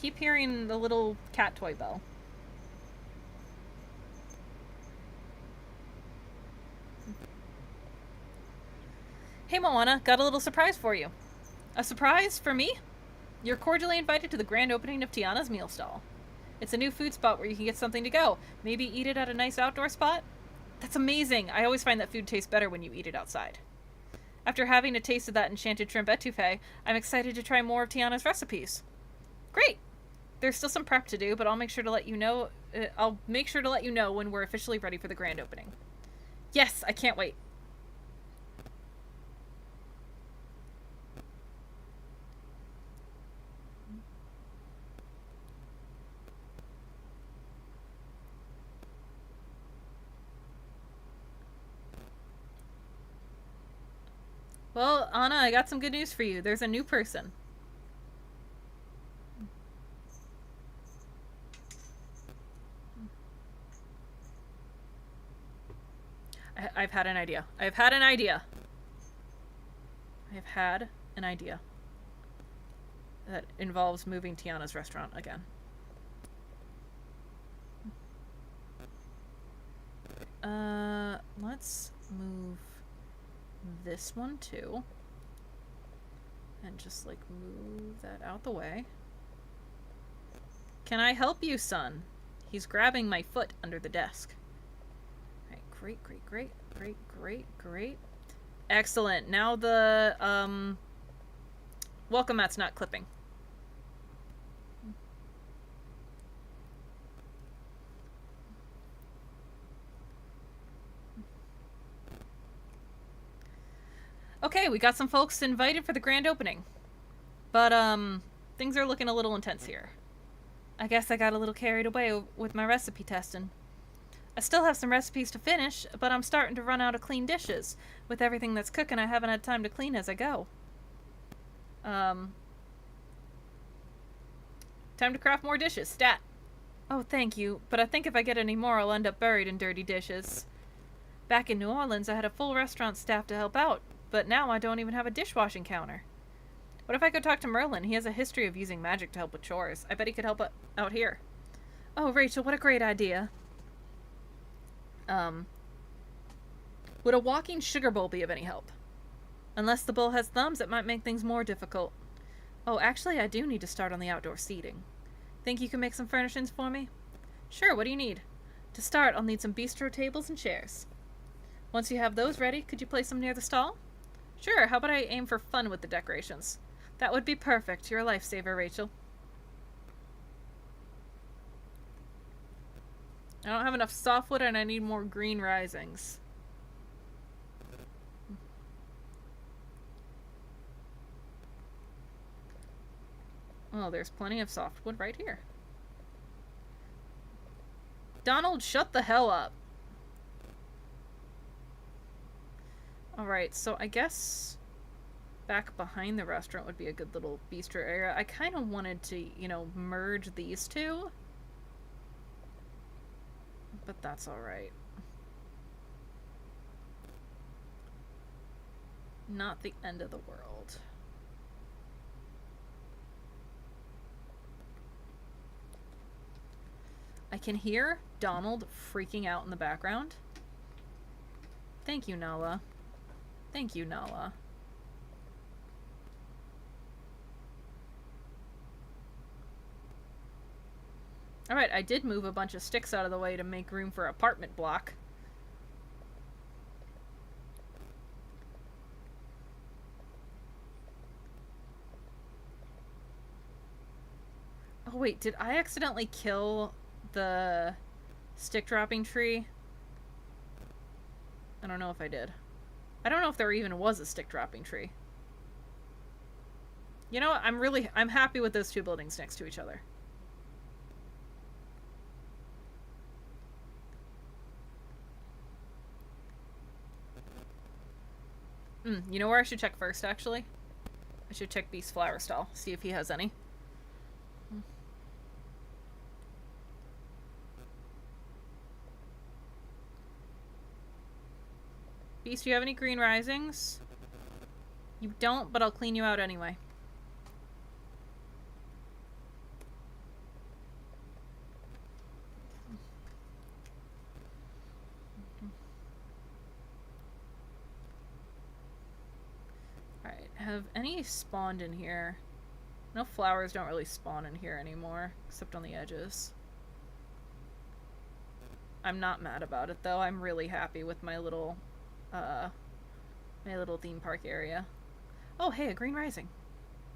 Speaker 1: Keep hearing the little cat toy bell. Hey Moana, got a little surprise for you. A surprise for me? You're cordially invited to the grand opening of Tiana's meal stall. It's a new food spot where you can get something to go. Maybe eat it at a nice outdoor spot? That's amazing. I always find that food tastes better when you eat it outside. After having a taste of that enchanted shrimp etouffee, I'm excited to try more of Tiana's recipes. Great! There's still some prep to do, but I'll make sure to let you know. I'll make sure to let you know when we're officially ready for the grand opening. Yes, I can't wait. Well, Anna, I got some good news for you. There's a new person. I've had an idea. I've had an idea. I've had an idea. That involves moving Tiana's restaurant again. Let's move this one too. And just like move that out the way. Can I help you, son? He's grabbing my foot under the desk. Alright, great, great, great, great, great, great. Excellent. Now the welcome mat's not clipping. Okay, we got some folks invited for the grand opening. But, things are looking a little intense here. I guess I got a little carried away with my recipe testing. I still have some recipes to finish, but I'm starting to run out of clean dishes. With everything that's cooking, I haven't had time to clean as I go. Time to craft more dishes. Stat. Oh, thank you, but I think if I get any more, I'll end up buried in dirty dishes. Back in New Orleans, I had a full restaurant staff to help out, but now I don't even have a dishwashing counter. What if I go talk to Merlin? He has a history of using magic to help with chores. I bet he could help out here. Oh, Rachel, what a great idea. Would a walking sugar bowl be of any help? Unless the bowl has thumbs, it might make things more difficult. Oh, actually, I do need to start on the outdoor seating. Think you can make some furnishings for me? Sure, what do you need? To start, I'll need some bistro tables and chairs. Once you have those ready, could you place them near the stall? Sure, how about I aim for fun with the decorations? That would be perfect. You're a lifesaver, Rachel. I don't have enough softwood and I need more green risings. Oh, there's plenty of softwood right here. Donald, shut the hell up. Alright, so I guess back behind the restaurant would be a good little bistro area. I kind of wanted to, you know, merge these two. But that's alright. Not the end of the world. I can hear Donald freaking out in the background. Thank you, Nala. Thank you, Nala. Alright, I did move a bunch of sticks out of the way to make room for apartment block. Oh wait, did I accidentally kill the stick dropping tree? I don't know if I did. I don't know if there even was a stick dropping tree. You know what? I'm happy with those two buildings next to each other. You know where I should check first, actually? I should check Beast's flower stall, see if he has any. Beast, do you have any green risings? You don't, but I'll clean you out anyway. Have any spawned in here? No, flowers don't really spawn in here anymore, except on the edges. I'm not mad about it, though. I'm really happy with my little theme park area. Oh, hey, a green rising.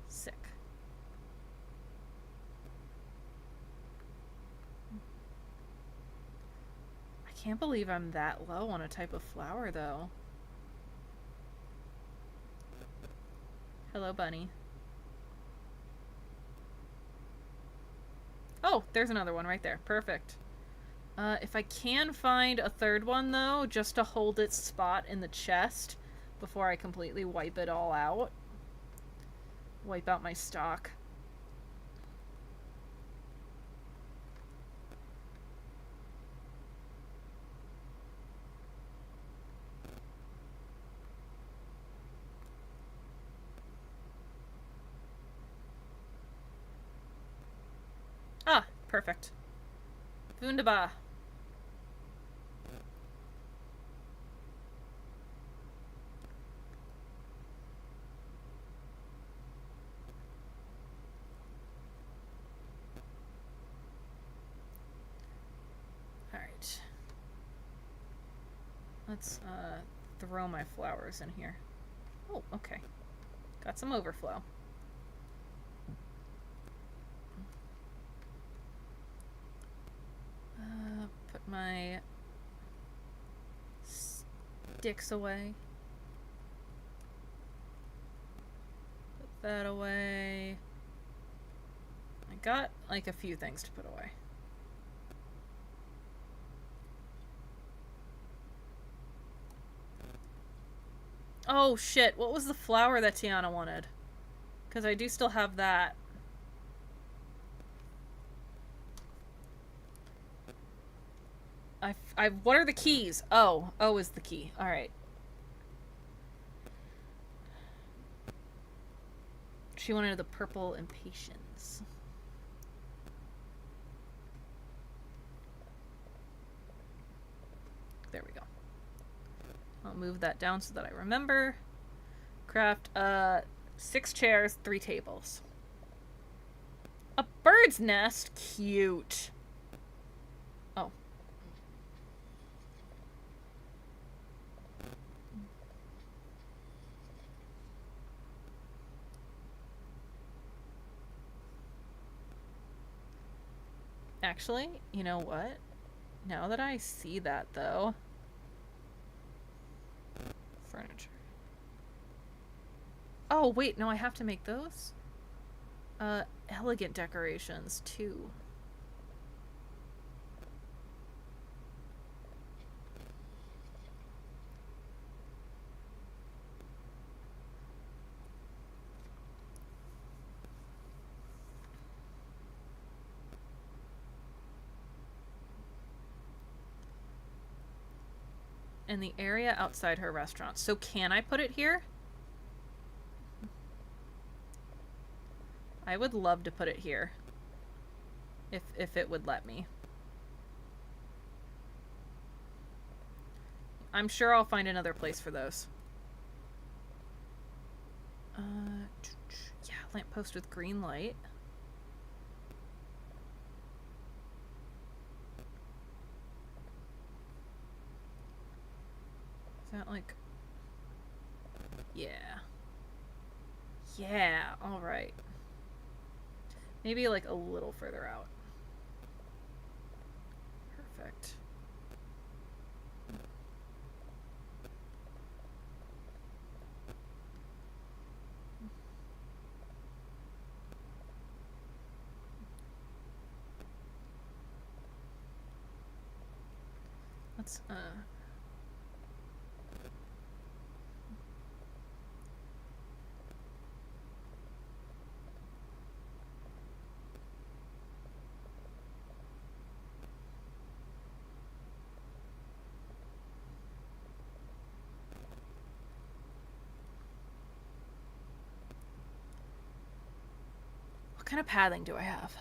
Speaker 1: Sick. I can't believe I'm that low on a type of flower, though. Hello, bunny. Oh, there's another one right there. Perfect. If I can find a third one, though, just to hold its spot in the chest before I completely wipe it all out. Wipe out my stock. Ah, perfect. Wunderbar. Alright. Let's, throw my flowers in here. Oh, okay. Got some overflow. Put my sticks away. Put that away. I got, like, a few things to put away. Oh, shit. What was the flower that Tiana wanted? Because I do still have that. What are the keys? Oh. O is the key. Alright. She wanted the purple impatience. There we go. I'll move that down so that I remember. Craft, 6 chairs, 3 tables. A bird's nest? Cute. Oh. Actually, you know what? Now that I see that, though... Furniture. Oh, wait, no, I have to make those? Elegant decorations, too. And the area outside her restaurant. So can I put it here? I would love to put it here. If it would let me. I'm sure I'll find another place for those. Yeah, lamppost with green light. Is that like... Yeah. Yeah, alright. Maybe like a little further out. Perfect. Let's, what kind of pathing do I have?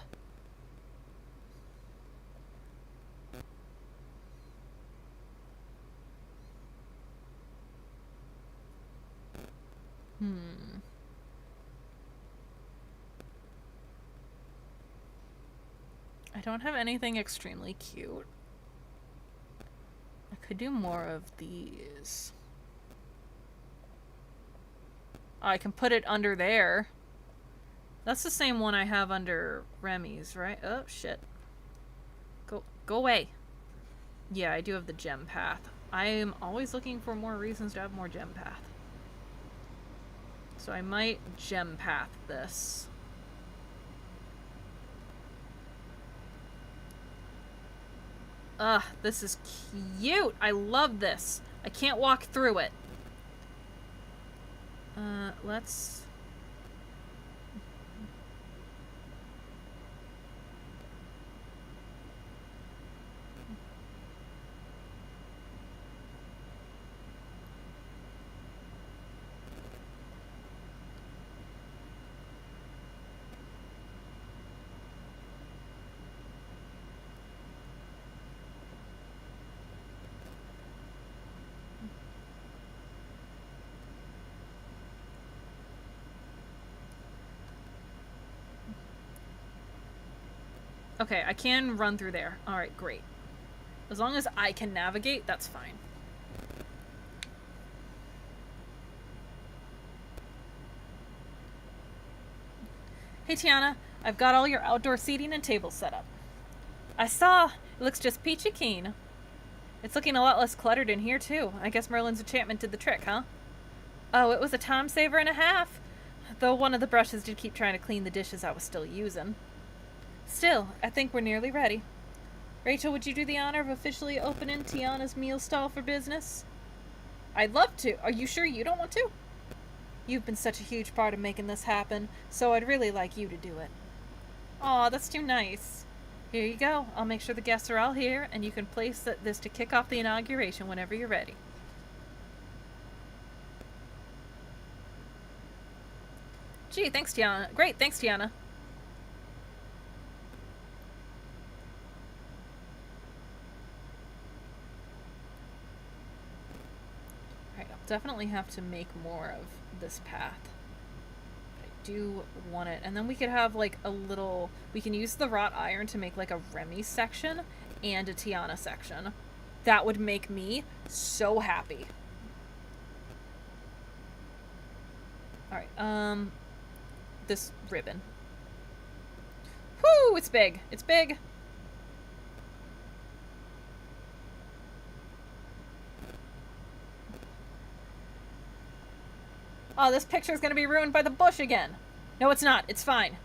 Speaker 1: I don't have anything extremely cute. I could do more of these. Oh, I can put it under there. That's the same one I have under Remy's, right? Oh, shit. Go away. Yeah, I do have the gem path. I am always looking for more reasons to have more gem path. So I might gem path this. Ugh, this is cute. I love this. I can't walk through it. Let's... Okay, I can run through there. Alright, great. As long as I can navigate, that's fine. Hey Tiana, I've got all your outdoor seating and tables set up. I saw. It looks just peachy keen. It's looking a lot less cluttered in here too. I guess Merlin's enchantment did the trick, huh? Oh, it was a time saver and a half. Though one of the brushes did keep trying to clean the dishes I was still using. Still, I think we're nearly ready. Rachel, would you do the honor of officially opening Tiana's meal stall for business? I'd love to. Are you sure you don't want to? You've been such a huge part of making this happen, so I'd really like you to do it. Aw, that's too nice. Here you go. I'll make sure the guests are all here, and you can place this to kick off the inauguration whenever you're ready. Gee, thanks, Tiana. Great, thanks, Tiana. Alright, I'll definitely have to make more of this path. But I do want it. And then we could have, like, a little... We can use the wrought iron to make, like, a Remy section and a Tiana section. That would make me so happy. Alright, this ribbon. Whoo! It's big. It's big. Oh, this picture is going to be ruined by the bush again. No, it's not. It's fine.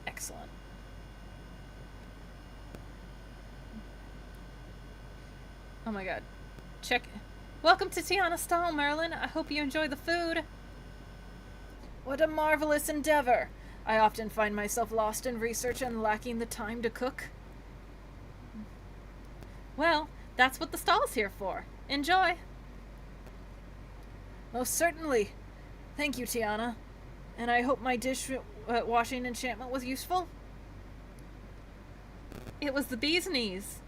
Speaker 1: Excellent. Oh my god. Check. Welcome to Tiana's stall, Merlin. I hope you enjoy the food. What a marvelous endeavor. I often find myself lost in research and lacking the time to cook. Well, that's what the stall's here for. Enjoy. Most certainly. Thank you, Tiana. And I hope my washing enchantment was useful. It was the bee's knees.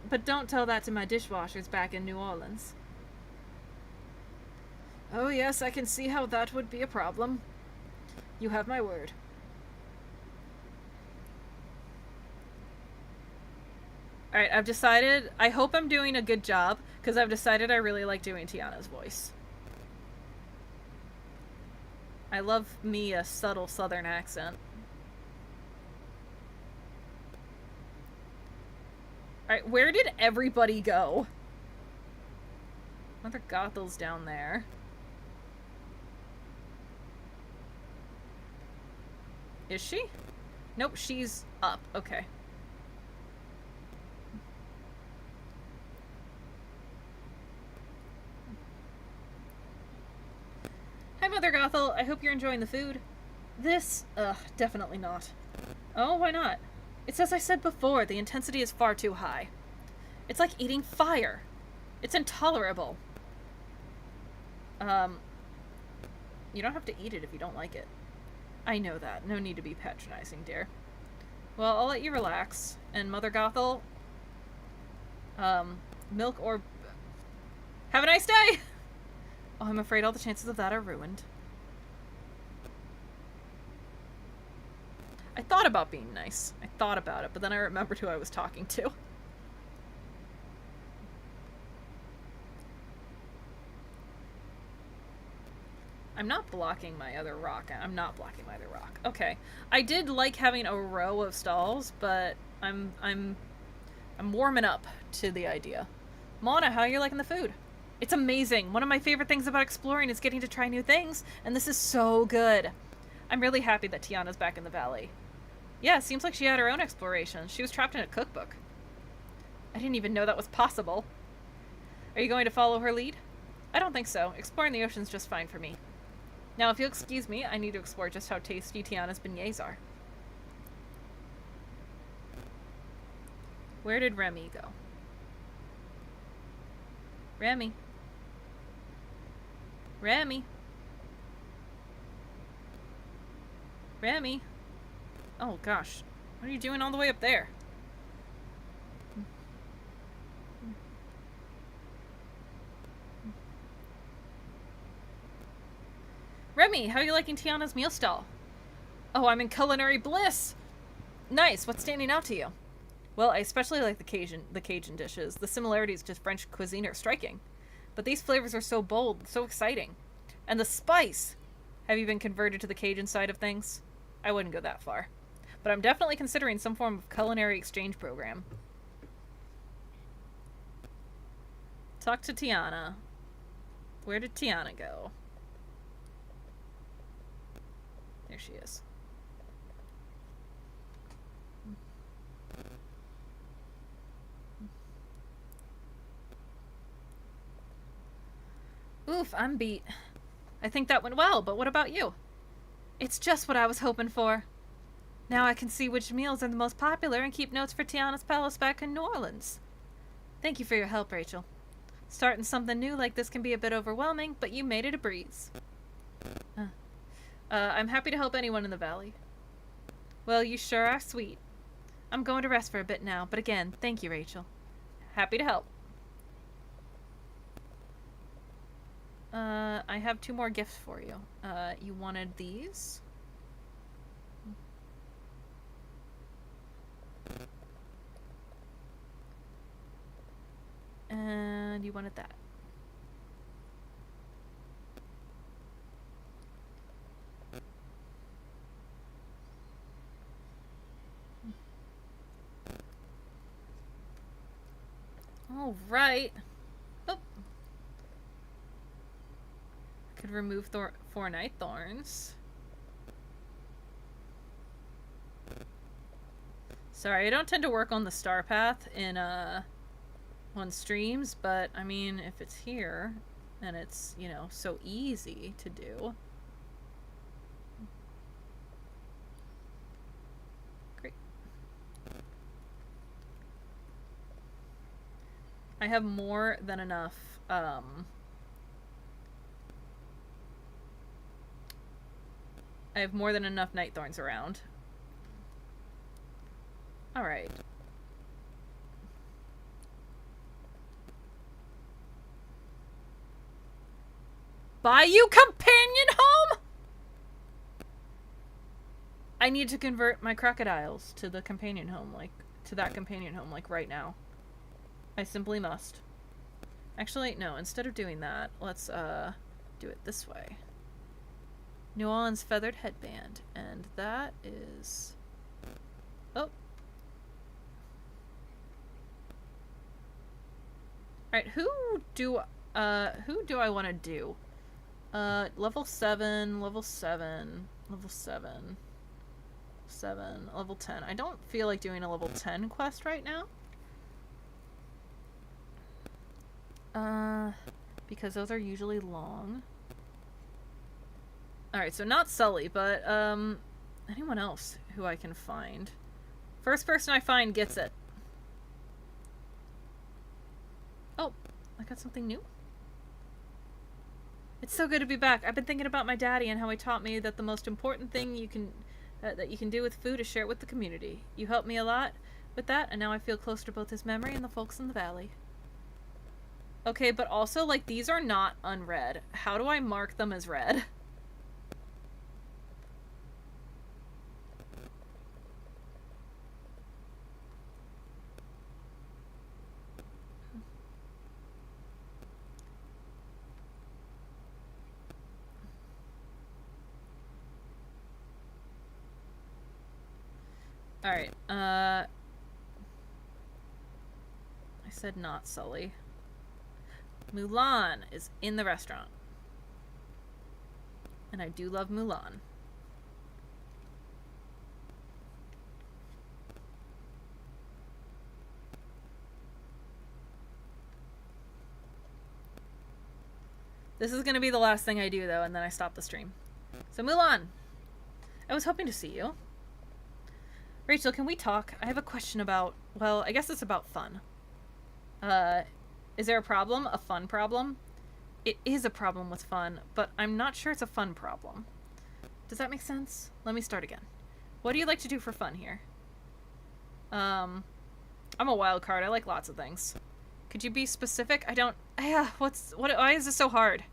Speaker 1: But don't tell that to my dishwashers back in New Orleans. Oh yes, I can see how that would be a problem. You have my word. Alright, I've decided... I hope I'm doing a good job, because I've decided I really like doing Tiana's voice. I love me a subtle southern accent. Alright, where did everybody go? Mother Gothel's down there. Is she? Nope, she's up. Okay. Hi, Mother Gothel. I hope you're enjoying the food. This? Definitely not. Oh, why not? It's as I said before, the intensity is far too high. It's like eating fire. It's intolerable. You don't have to eat it if you don't like it. I know that. No need to be patronizing, dear. Well, I'll let you relax. And Mother Gothel, milk or... Have a nice day! Oh, Oh, I'm afraid all the chances of that are ruined. I thought about being nice. I thought about it, but then I remembered who I was talking to. I'm not blocking my other rock. I'm not blocking my other rock. Okay. I did like having a row of stalls, but I'm warming up to the idea. Mona, how are you liking the food? It's amazing. One of my favorite things about exploring is getting to try new things, and this is so good. I'm really happy that Tiana's back in the valley. Yeah, seems like she had her own exploration. She was trapped in a cookbook. I didn't even know that was possible. Are you going to follow her lead? I don't think so. Exploring the ocean's just fine for me. Now, if you'll excuse me, I need to explore just how tasty Tiana's beignets are. Where did Remy go? Remy. Remy. Remy. Oh, gosh. What are you doing all the way up there? Remy, how are you liking Tiana's meal stall? Oh, I'm in culinary bliss! Nice, what's standing out to you? Well, I especially like the Cajun dishes. The similarities to French cuisine are striking. But these flavors are so bold, so exciting. And the spice! Have you been converted to the Cajun side of things? I wouldn't go that far. But I'm definitely considering some form of culinary exchange program. Talk to Tiana. Where did Tiana go? There she is. Oof, I'm beat. I think that went well, but what about you? It's just what I was hoping for. Now I can see which meals are the most popular and keep notes for Tiana's Palace back in New Orleans. Thank you for your help, Rachel. Starting something new like this can be a bit overwhelming, but you made it a breeze. I'm happy to help anyone in the valley. Well, you sure are sweet. I'm going to rest for a bit now, but again, thank you, Rachel. Happy to help. I have 2 more gifts for you. You wanted these? And you wanted that. All right. Oh. Could remove 4 night thorns. Sorry, I don't tend to work on the star path in on streams, but I mean, if it's here and it's, you know, so easy to do. Great. I have more than enough I have more than enough night thorns around. All right. Bayou Companion Home? I need to convert my crocodiles to the companion home, like, to that companion home, like, right now. I simply must. Actually, no, instead of doing that, let's, do it this way. New Orleans feathered headband, and that is... Oh. Alright, who do I want to do? Level 7, level 7, level 7, 7, level 10. I don't feel like doing a level 10 quest right now. Because those are usually long. Alright, so not Sully, but, anyone else who I can find. First person I find gets it. Oh, I got something new. It's so good to be back. I've been thinking about my daddy and how he taught me that the most important thing that you can do with food is share it with the community. You helped me a lot with that, and now I feel closer to both his memory and the folks in the valley. Okay, but also, like, these are not unread. How do I mark them as red? Alright, I said not Sully. Mulan is in the restaurant. And I do love Mulan. This is gonna be the last thing I do, though, and then I stop the stream. So, Mulan! I was hoping to see you. Rachel, can we talk? I have a question about... Well, I guess it's about fun. Is there a problem? A fun problem? It is a problem with fun, but I'm not sure it's a fun problem. Does that make sense? Let me start again. What do you like to do for fun here? I'm a wild card. I like lots of things. Could you be specific? I don't... Yeah, why is this so hard?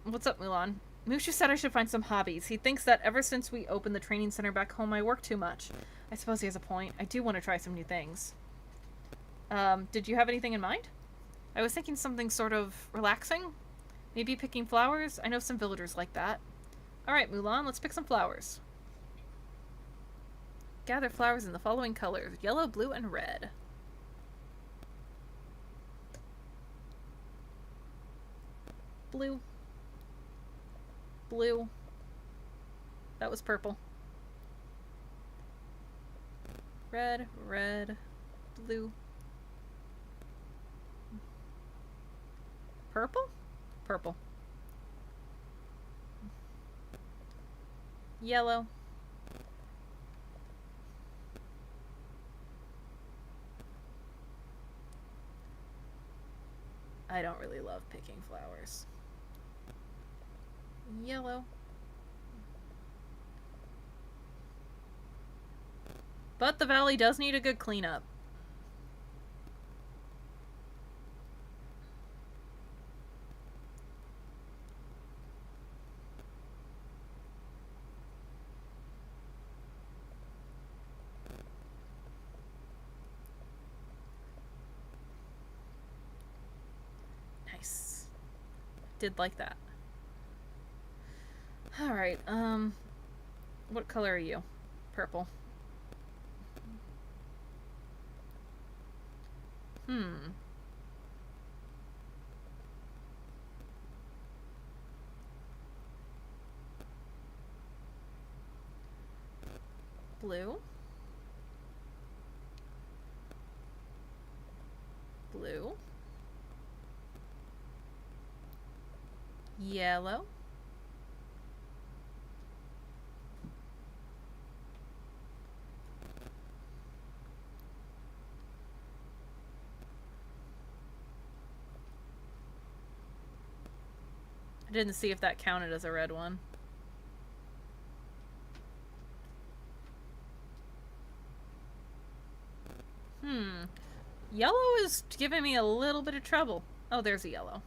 Speaker 1: What's up, Mulan? Mushu said I should find some hobbies. He thinks that ever since we opened the training center back home, I work too much. I suppose he has a point. I do want to try some new things. Did you have anything in mind? I was thinking something sort of relaxing. Maybe picking flowers? I know some villagers like that. Alright, Mulan, let's pick some flowers. Gather flowers in the following colors: yellow, blue, and red. Blue. Blue. That was purple. Red, red, blue. Purple? Purple. Yellow. I don't really love picking flowers. Yellow. But the valley does need a good cleanup. Nice. Did like that. Alright, what color are you? Purple. Blue. Blue. Yellow. I didn't see if that counted as a red one. Yellow is giving me a little bit of trouble. Oh, there's a yellow.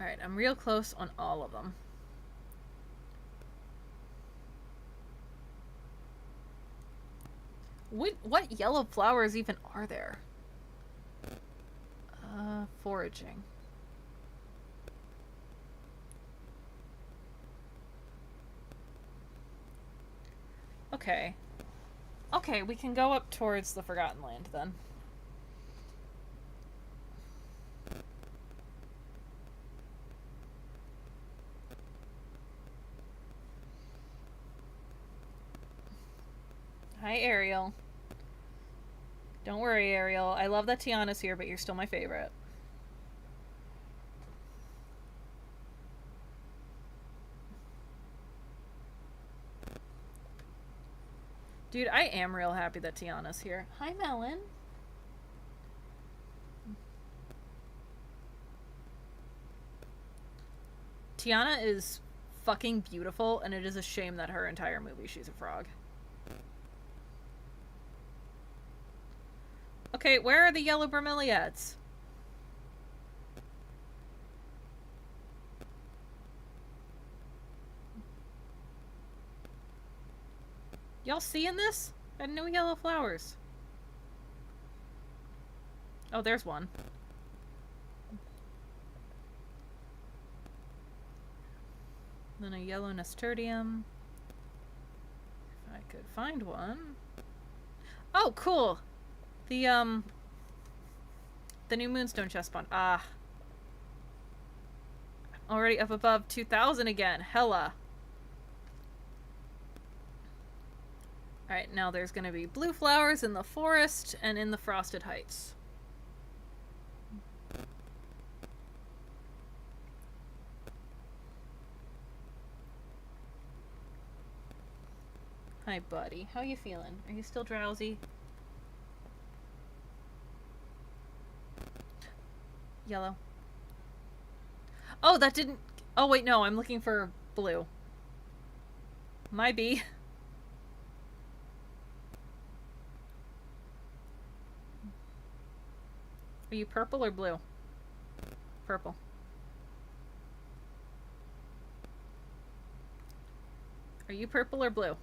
Speaker 1: Alright, I'm real close on all of them. What yellow flowers even are there? Foraging. Okay. Okay, we can go up towards the Forgotten Land then. Hi, Ariel. Don't worry, Ariel. I love that Tiana's here, but you're still my favorite. Dude, I am real happy that Tiana's here. Hi, Melon. Tiana is fucking beautiful, and it is a shame that her entire movie she's a frog. Okay, where are the yellow bromeliads? Y'all seeing this? Got new yellow flowers. Oh, there's one. Then a yellow nasturtium. If I could find one. Oh, cool! The new moonstone chest spawn. Ah. Already up above 2,000 again. Hella. Alright, now there's gonna be blue flowers in the forest and in the frosted heights. Hi, buddy. How you feeling? Are you still drowsy? Yellow. Oh, that didn't... Oh, wait, no. I'm looking for blue. My bee. Are you purple or blue? Purple. Are you purple or blue?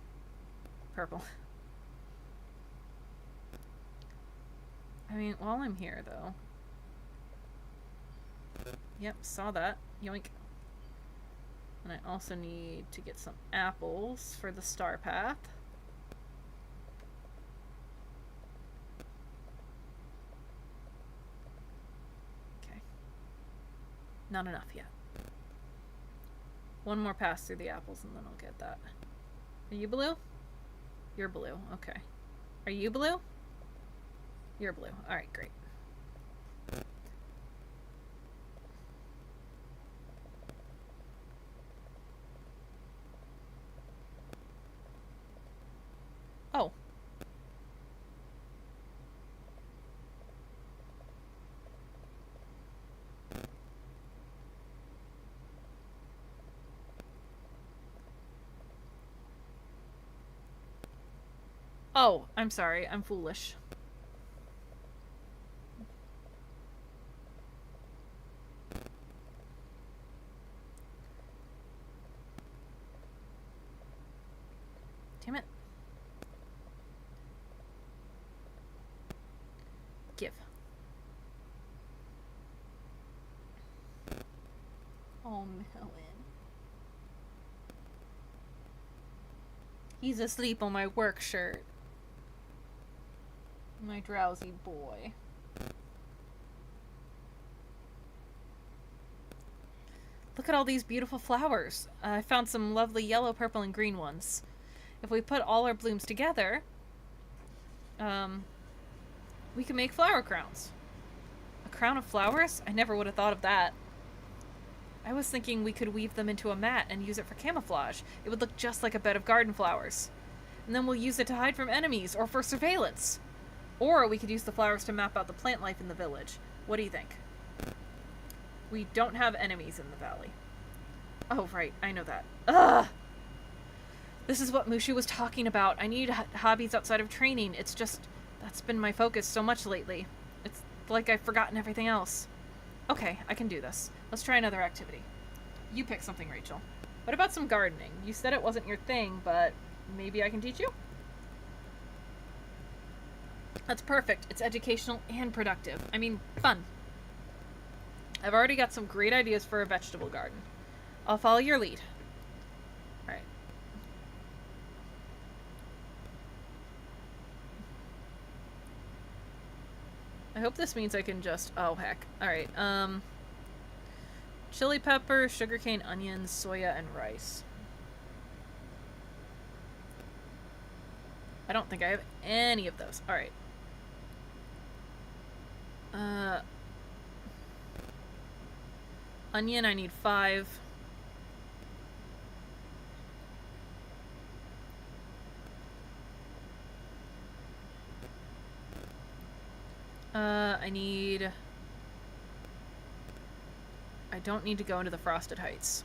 Speaker 1: Purple. I mean, while I'm here, though... Yep, saw that. Yoink. And I also need to get some apples for the star path. Okay. Not enough yet. One more pass through the apples and then I'll get that. Are you blue? You're blue. Okay. Are you blue? You're blue. Alright, great. Oh. Oh, I'm sorry. I'm foolish. Damn it. Give. Oh, Melon. He's asleep on my work shirt. My drowsy boy. Look at all these beautiful flowers. I found some lovely yellow, purple, and green ones. If we put all our blooms together, we can make flower crowns. A crown of flowers? I never would have thought of that. I was thinking we could weave them into a mat and use it for camouflage. It would look just like a bed of garden flowers. And then we'll use it to hide from enemies or for surveillance. Or we could use the flowers to map out the plant life in the village. What do you think? We don't have enemies in the valley. Oh, right. I know that. Ugh! This is what Mushu was talking about. I need hobbies outside of training. It's just... That's been my focus so much lately. It's like I've forgotten everything else. Okay, I can do this. Let's try another activity. You pick something, Rachel. What about some gardening? You said it wasn't your thing, but maybe I can teach you? That's perfect. It's educational and productive. I mean, fun. I've already got some great ideas for a vegetable garden. I'll follow your lead. Alright. I hope this means I can just... Oh, heck. Alright, chili pepper, sugarcane, onions, soya, and rice. I don't think I have any of those. Alright. Onion, I need 5. I need... I don't need to go into the Frosted Heights.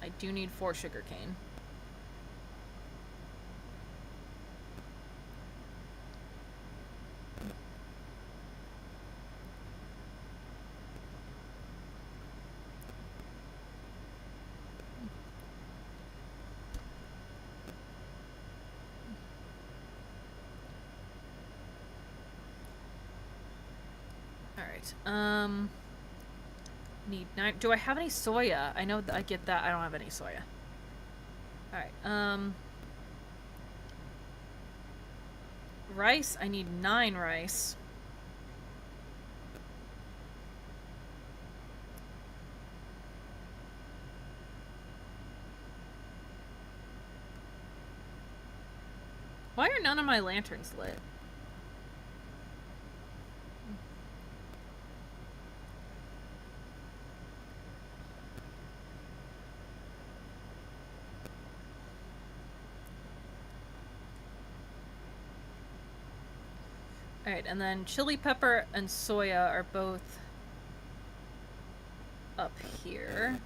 Speaker 1: I do need 4 sugarcane. Alright, need 9. Do I have any soya? I know I get that. I don't have any soya. Alright, rice. I need 9 rice. Why are none of my lanterns lit? Alright, and then chili pepper and soya are both up here.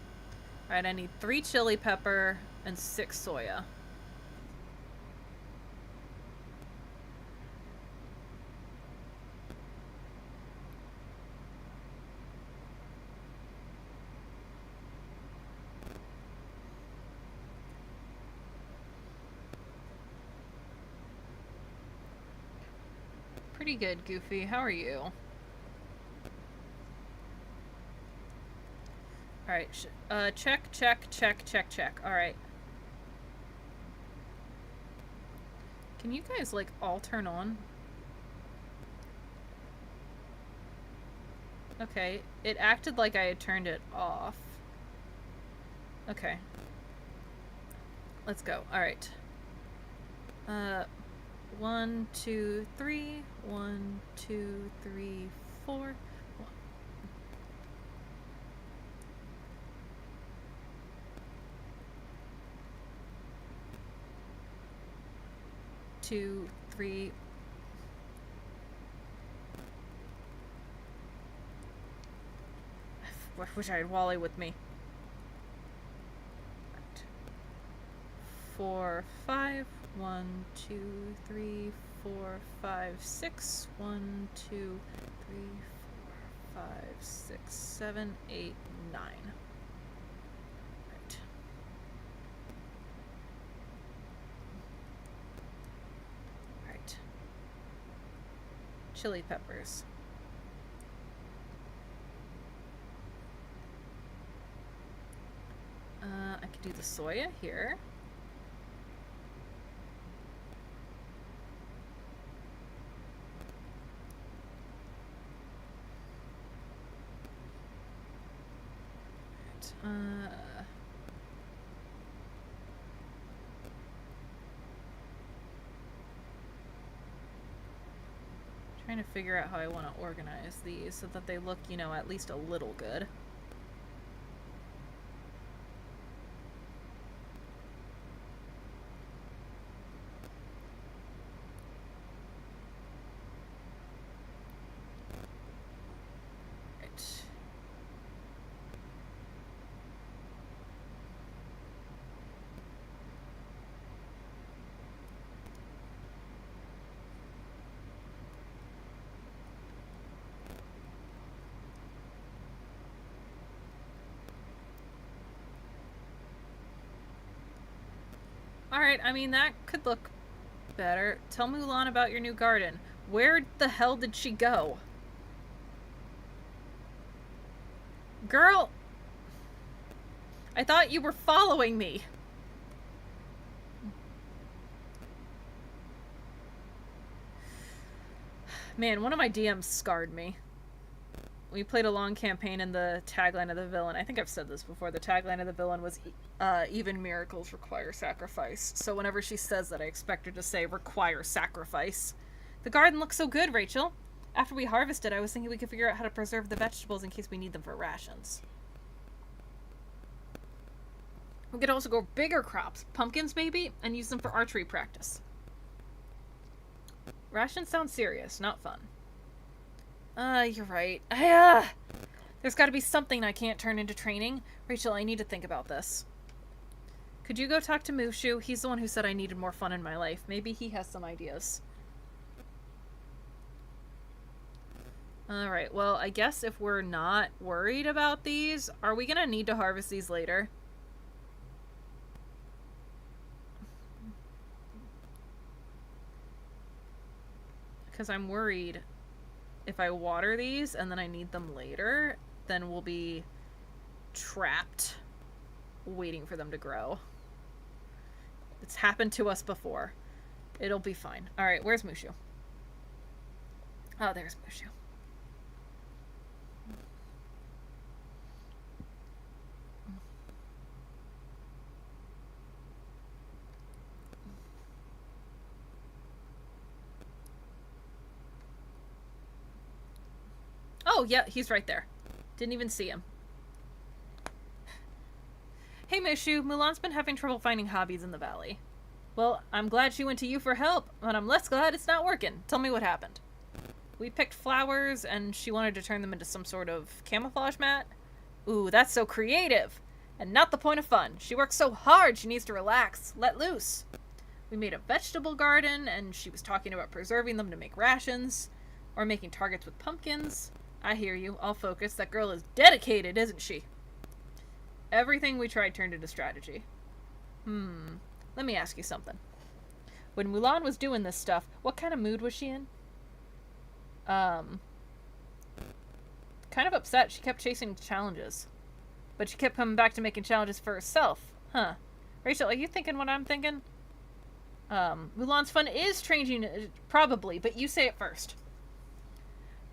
Speaker 1: Alright, I need 3 chili pepper and 6 soya. Pretty good, Goofy. How are you? Alright, check, check, check, check, check. Alright. Can you guys, like, all turn on? Okay, it acted like I had turned it off. Okay. Let's go. Alright. 1, 2, 3. 1, 2, 3, 4. 1. 2, 3. I wish I had Wally with me. 4, 5. 1, 2, 3, 4, 5, 6. 1, 2, 3, 4, 5, 6, 7, 8, 9. Right. Right. Chili peppers. I could do the soya here. Trying to figure out how I want to organize these so that they look, you know, at least a little good. Alright, I mean, that could look better. Tell Mulan about your new garden. Where the hell did she go? Girl! I thought you were following me. Man, one of my DMs scarred me. We played a long campaign and the tagline of the villain, I think I've said this before, the tagline of the villain was, even miracles require sacrifice. So whenever she says that, I expect her to say, require sacrifice. The garden looks so good, Rachel. After we harvested, I was thinking we could figure out how to preserve the vegetables in case we need them for rations. We could also grow bigger crops, pumpkins maybe, and use them for archery practice. Rations sound serious, not fun. You're right. There's gotta be something I can't turn into training. Rachel, I need to think about this. Could you go talk to Mushu? He's the one who said I needed more fun in my life. Maybe he has some ideas. Alright, well, I guess if we're not worried about these, are we gonna need to harvest these later? Because I'm worried if I water these and then I need them later, then we'll be trapped waiting for them to grow. It's happened to us before. It'll be fine. Alright, where's Mushu? Oh, there's Mushu. Oh, yeah, he's right there. Didn't even see him. Hey, Mushu, Mulan's been having trouble finding hobbies in the valley. Well, I'm glad she went to you for help, but I'm less glad it's not working. Tell me what happened. We picked flowers, and she wanted to turn them into some sort of camouflage mat. Ooh, that's so creative! And not the point of fun. She works so hard, she needs to relax, let loose. We made a vegetable garden, and she was talking about preserving them to make rations, or making targets with pumpkins. I hear you. I'll focus. That girl is dedicated, isn't she? Everything we tried turned into strategy. Let me ask you something. When Mulan was doing this stuff, what kind of mood was she in? Kind of upset. She kept chasing challenges. But she kept coming back to making challenges for herself. Huh. Rachel, are you thinking what I'm thinking? Mulan's fun is changing, probably, but you say it first.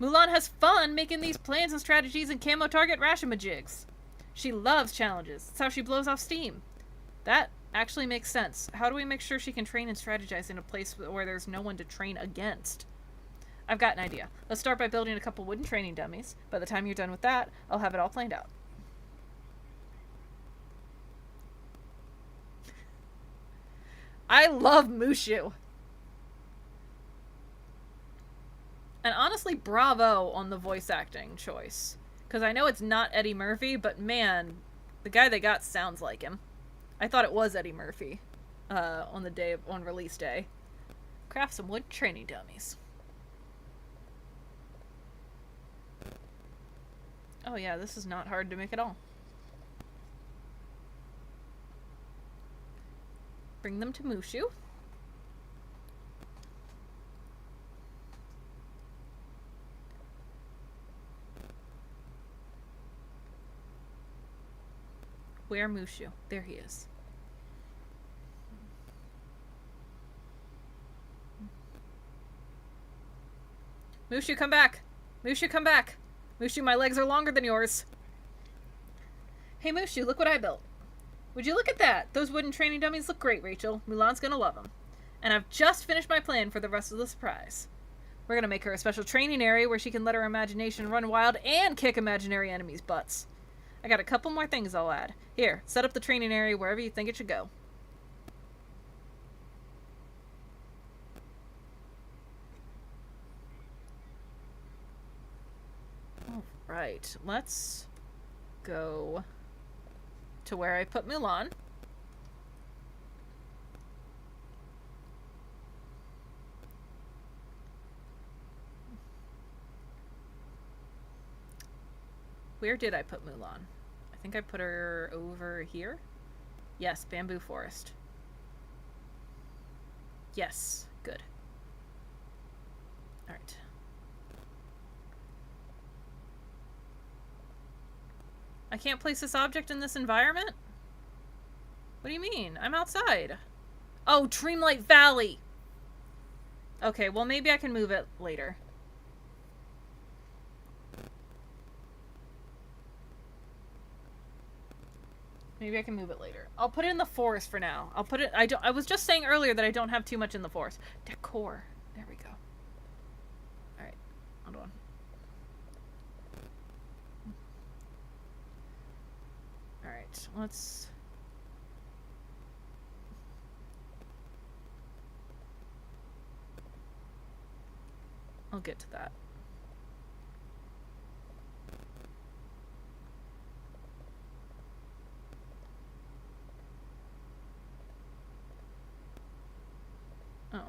Speaker 1: Mulan has fun making these plans and strategies and camo target rashamajigs. She loves challenges. That's how she blows off steam. That actually makes sense. How do we make sure she can train and strategize in a place where there's no one to train against? I've got an idea. Let's start by building a couple wooden training dummies. By the time you're done with that, I'll have it all planned out. I love Mushu. And honestly, bravo on the voice acting choice. Because I know it's not Eddie Murphy, but man, the guy they got sounds like him. I thought it was Eddie Murphy on release day. Craft some wood training dummies. Oh yeah, this is not hard to make at all. Bring them to Mushu. Where Mushu? There he is. Mushu, come back! Mushu, come back! Mushu, my legs are longer than yours. Hey Mushu, look what I built. Would you look at that? Those wooden training dummies look great, Rachel. Mulan's gonna love them. And I've just finished my plan for the rest of the surprise. We're gonna make her a special training area where she can let her imagination run wild and kick imaginary enemies' butts. I got a couple more things I'll add. Here, set up the training area wherever you think it should go. Alright, let's go to where I put Mulan. Where did I put Mulan? I think I put her over here. Yes, bamboo forest. Yes, good. Alright. I can't place this object in this environment? What do you mean? I'm outside. Oh, Dreamlight Valley! Okay, well maybe I can move it later. Maybe I can move it later. I'll put it in the forest for now. I'll put it... I was just saying earlier that I don't have too much in the forest. Decor. There we go. Alright. Hold on. Alright. Let's... I'll get to that. Oh.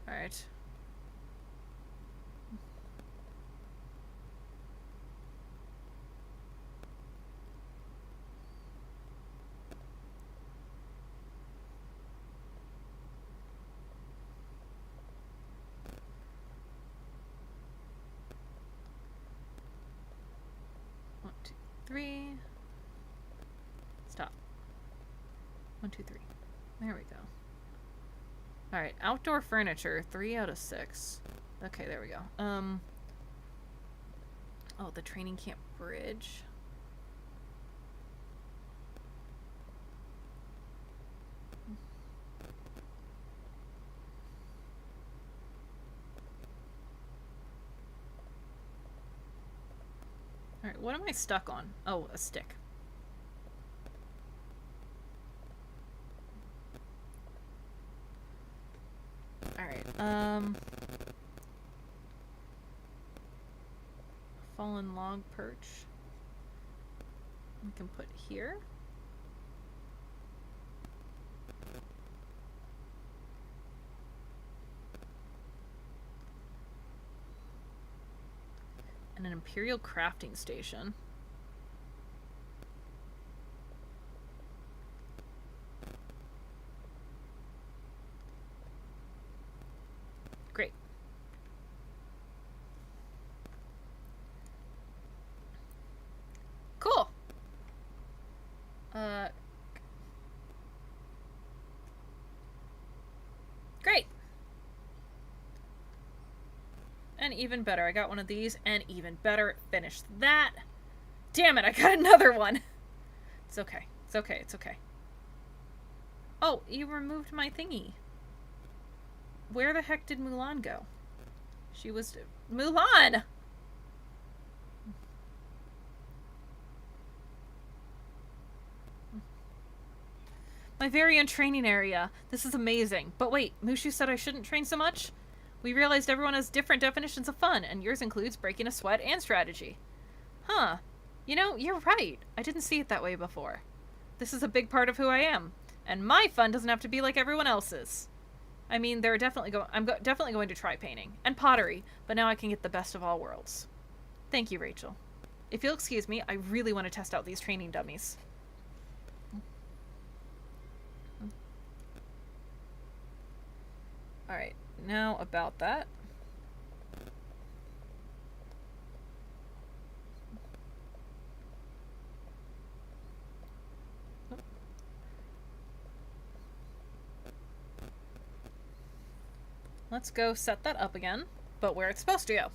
Speaker 1: Alright. One, two, three. Stop. 1, 2, 3. There we go. Alright, outdoor furniture, 3 out of 6. Okay, there we go. Oh, the training camp bridge. Alright, what am I stuck on? Oh, a stick. Alright, fallen log perch. We can put here. And an imperial crafting station. Great. Cool. Great. And even better, I got one of these, and even better, finished that. Damn it, I got another one. It's okay. It's okay. It's okay. Oh, you removed my thingy. Where the heck did Mulan go? She was... Mulan! My very own training area. This is amazing. But wait, Mushu said I shouldn't train so much? We realized everyone has different definitions of fun, and yours includes breaking a sweat and strategy. Huh. You know, you're right. I didn't see it that way before. This is a big part of who I am. And my fun doesn't have to be like everyone else's. I mean, I'm definitely going to try painting. And pottery. But now I can get the best of all worlds. Thank you, Rachel. If you'll excuse me, I really want to test out these training dummies. Alright, now about that. Let's go set that up again, but where it's supposed to go.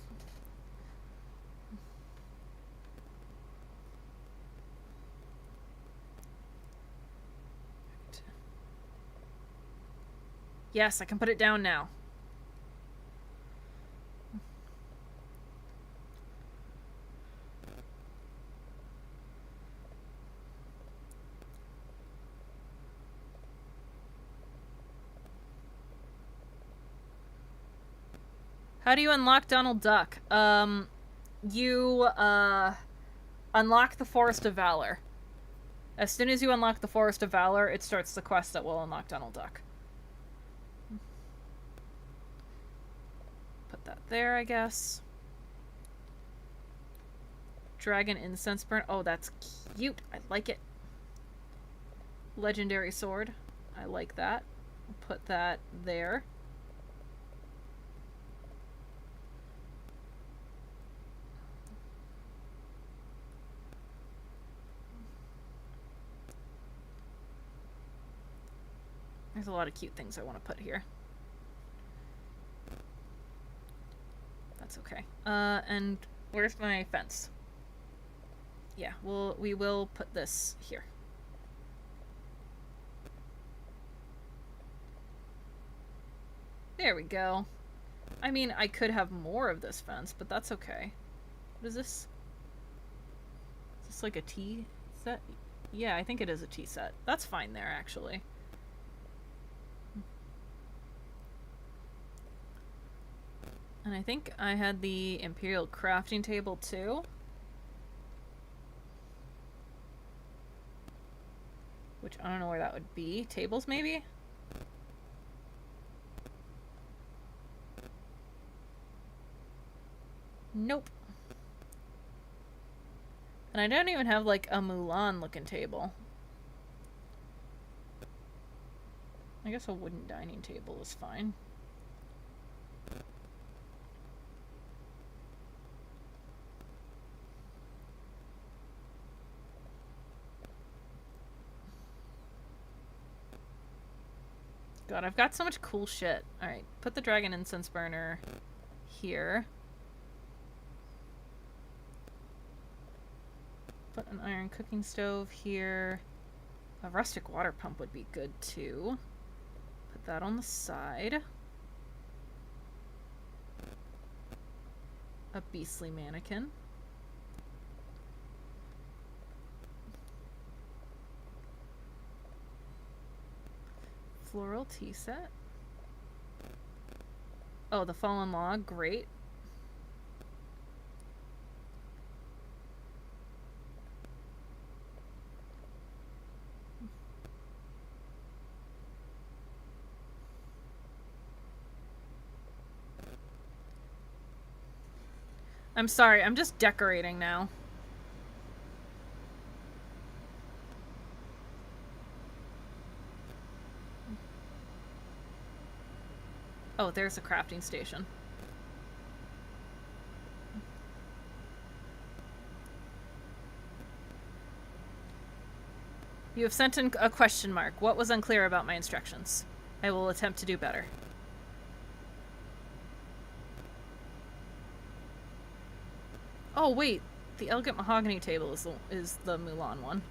Speaker 1: Yes, I can put it down now. How do you unlock Donald Duck? You unlock the Forest of Valor. As soon as you unlock the Forest of Valor, it starts the quest that will unlock Donald Duck. Put that there, I guess. Dragon incense burn. Oh, that's cute. I like it. Legendary sword. I like that. Put that there. There's a lot of cute things I want to put here. That's okay. And where's my fence? Yeah, we will put this here. There we go. I mean, I could have more of this fence, but that's okay. What is this? Is this like a tea set? Yeah, I think it is a tea set. That's fine there, actually. And I think I had the Imperial crafting table too. Which I don't know where that would be. Tables, maybe? Nope. And I don't even have, like, a Mulan-looking table. I guess a wooden dining table is fine. God, I've got so much cool shit. Alright, put the dragon incense burner here. Put an iron cooking stove here. A rustic water pump would be good too. Put that on the side. A beastly mannequin. Floral tea set. Oh, the fallen log, great. I'm sorry, I'm just decorating now. Oh, there's a crafting station. You have sent in a question mark. What was unclear about my instructions? I will attempt to do better. Oh, wait. The elegant mahogany table is the Mulan one.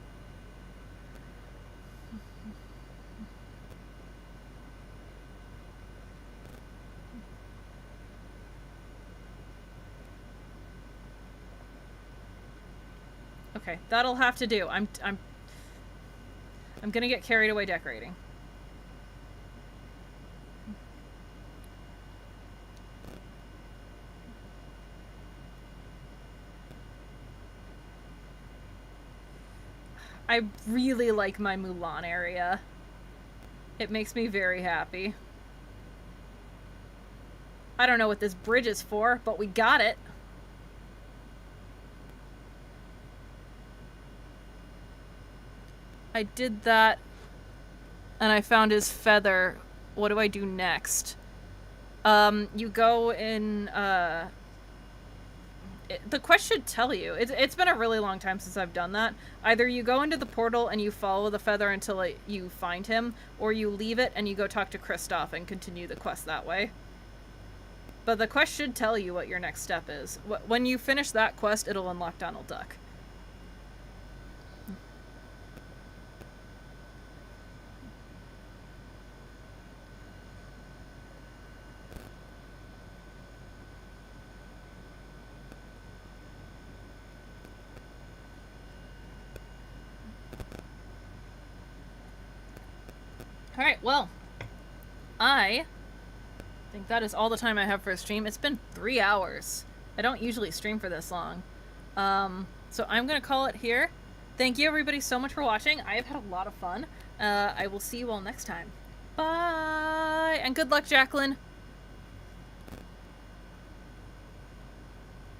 Speaker 1: Okay, that'll have to do. I'm gonna get carried away decorating. I really like my Mulan area. It makes me very happy. I don't know what this bridge is for, but we got it. I did that, and I found his feather. What do I do next? You go in, the quest should tell you. It's been a really long time since I've done that. Either you go into the portal and you follow the feather until you find him, or you leave it and you go talk to Kristoff and continue the quest that way. But the quest should tell you what your next step is. When you finish that quest, it'll unlock Donald Duck. Alright, well, I think that is all the time I have for a stream. It's been 3 hours. I don't usually stream for this long. So I'm going to call it here. Thank you everybody so much for watching. I have had a lot of fun. I will see you all next time. Bye! And good luck, Jacqueline!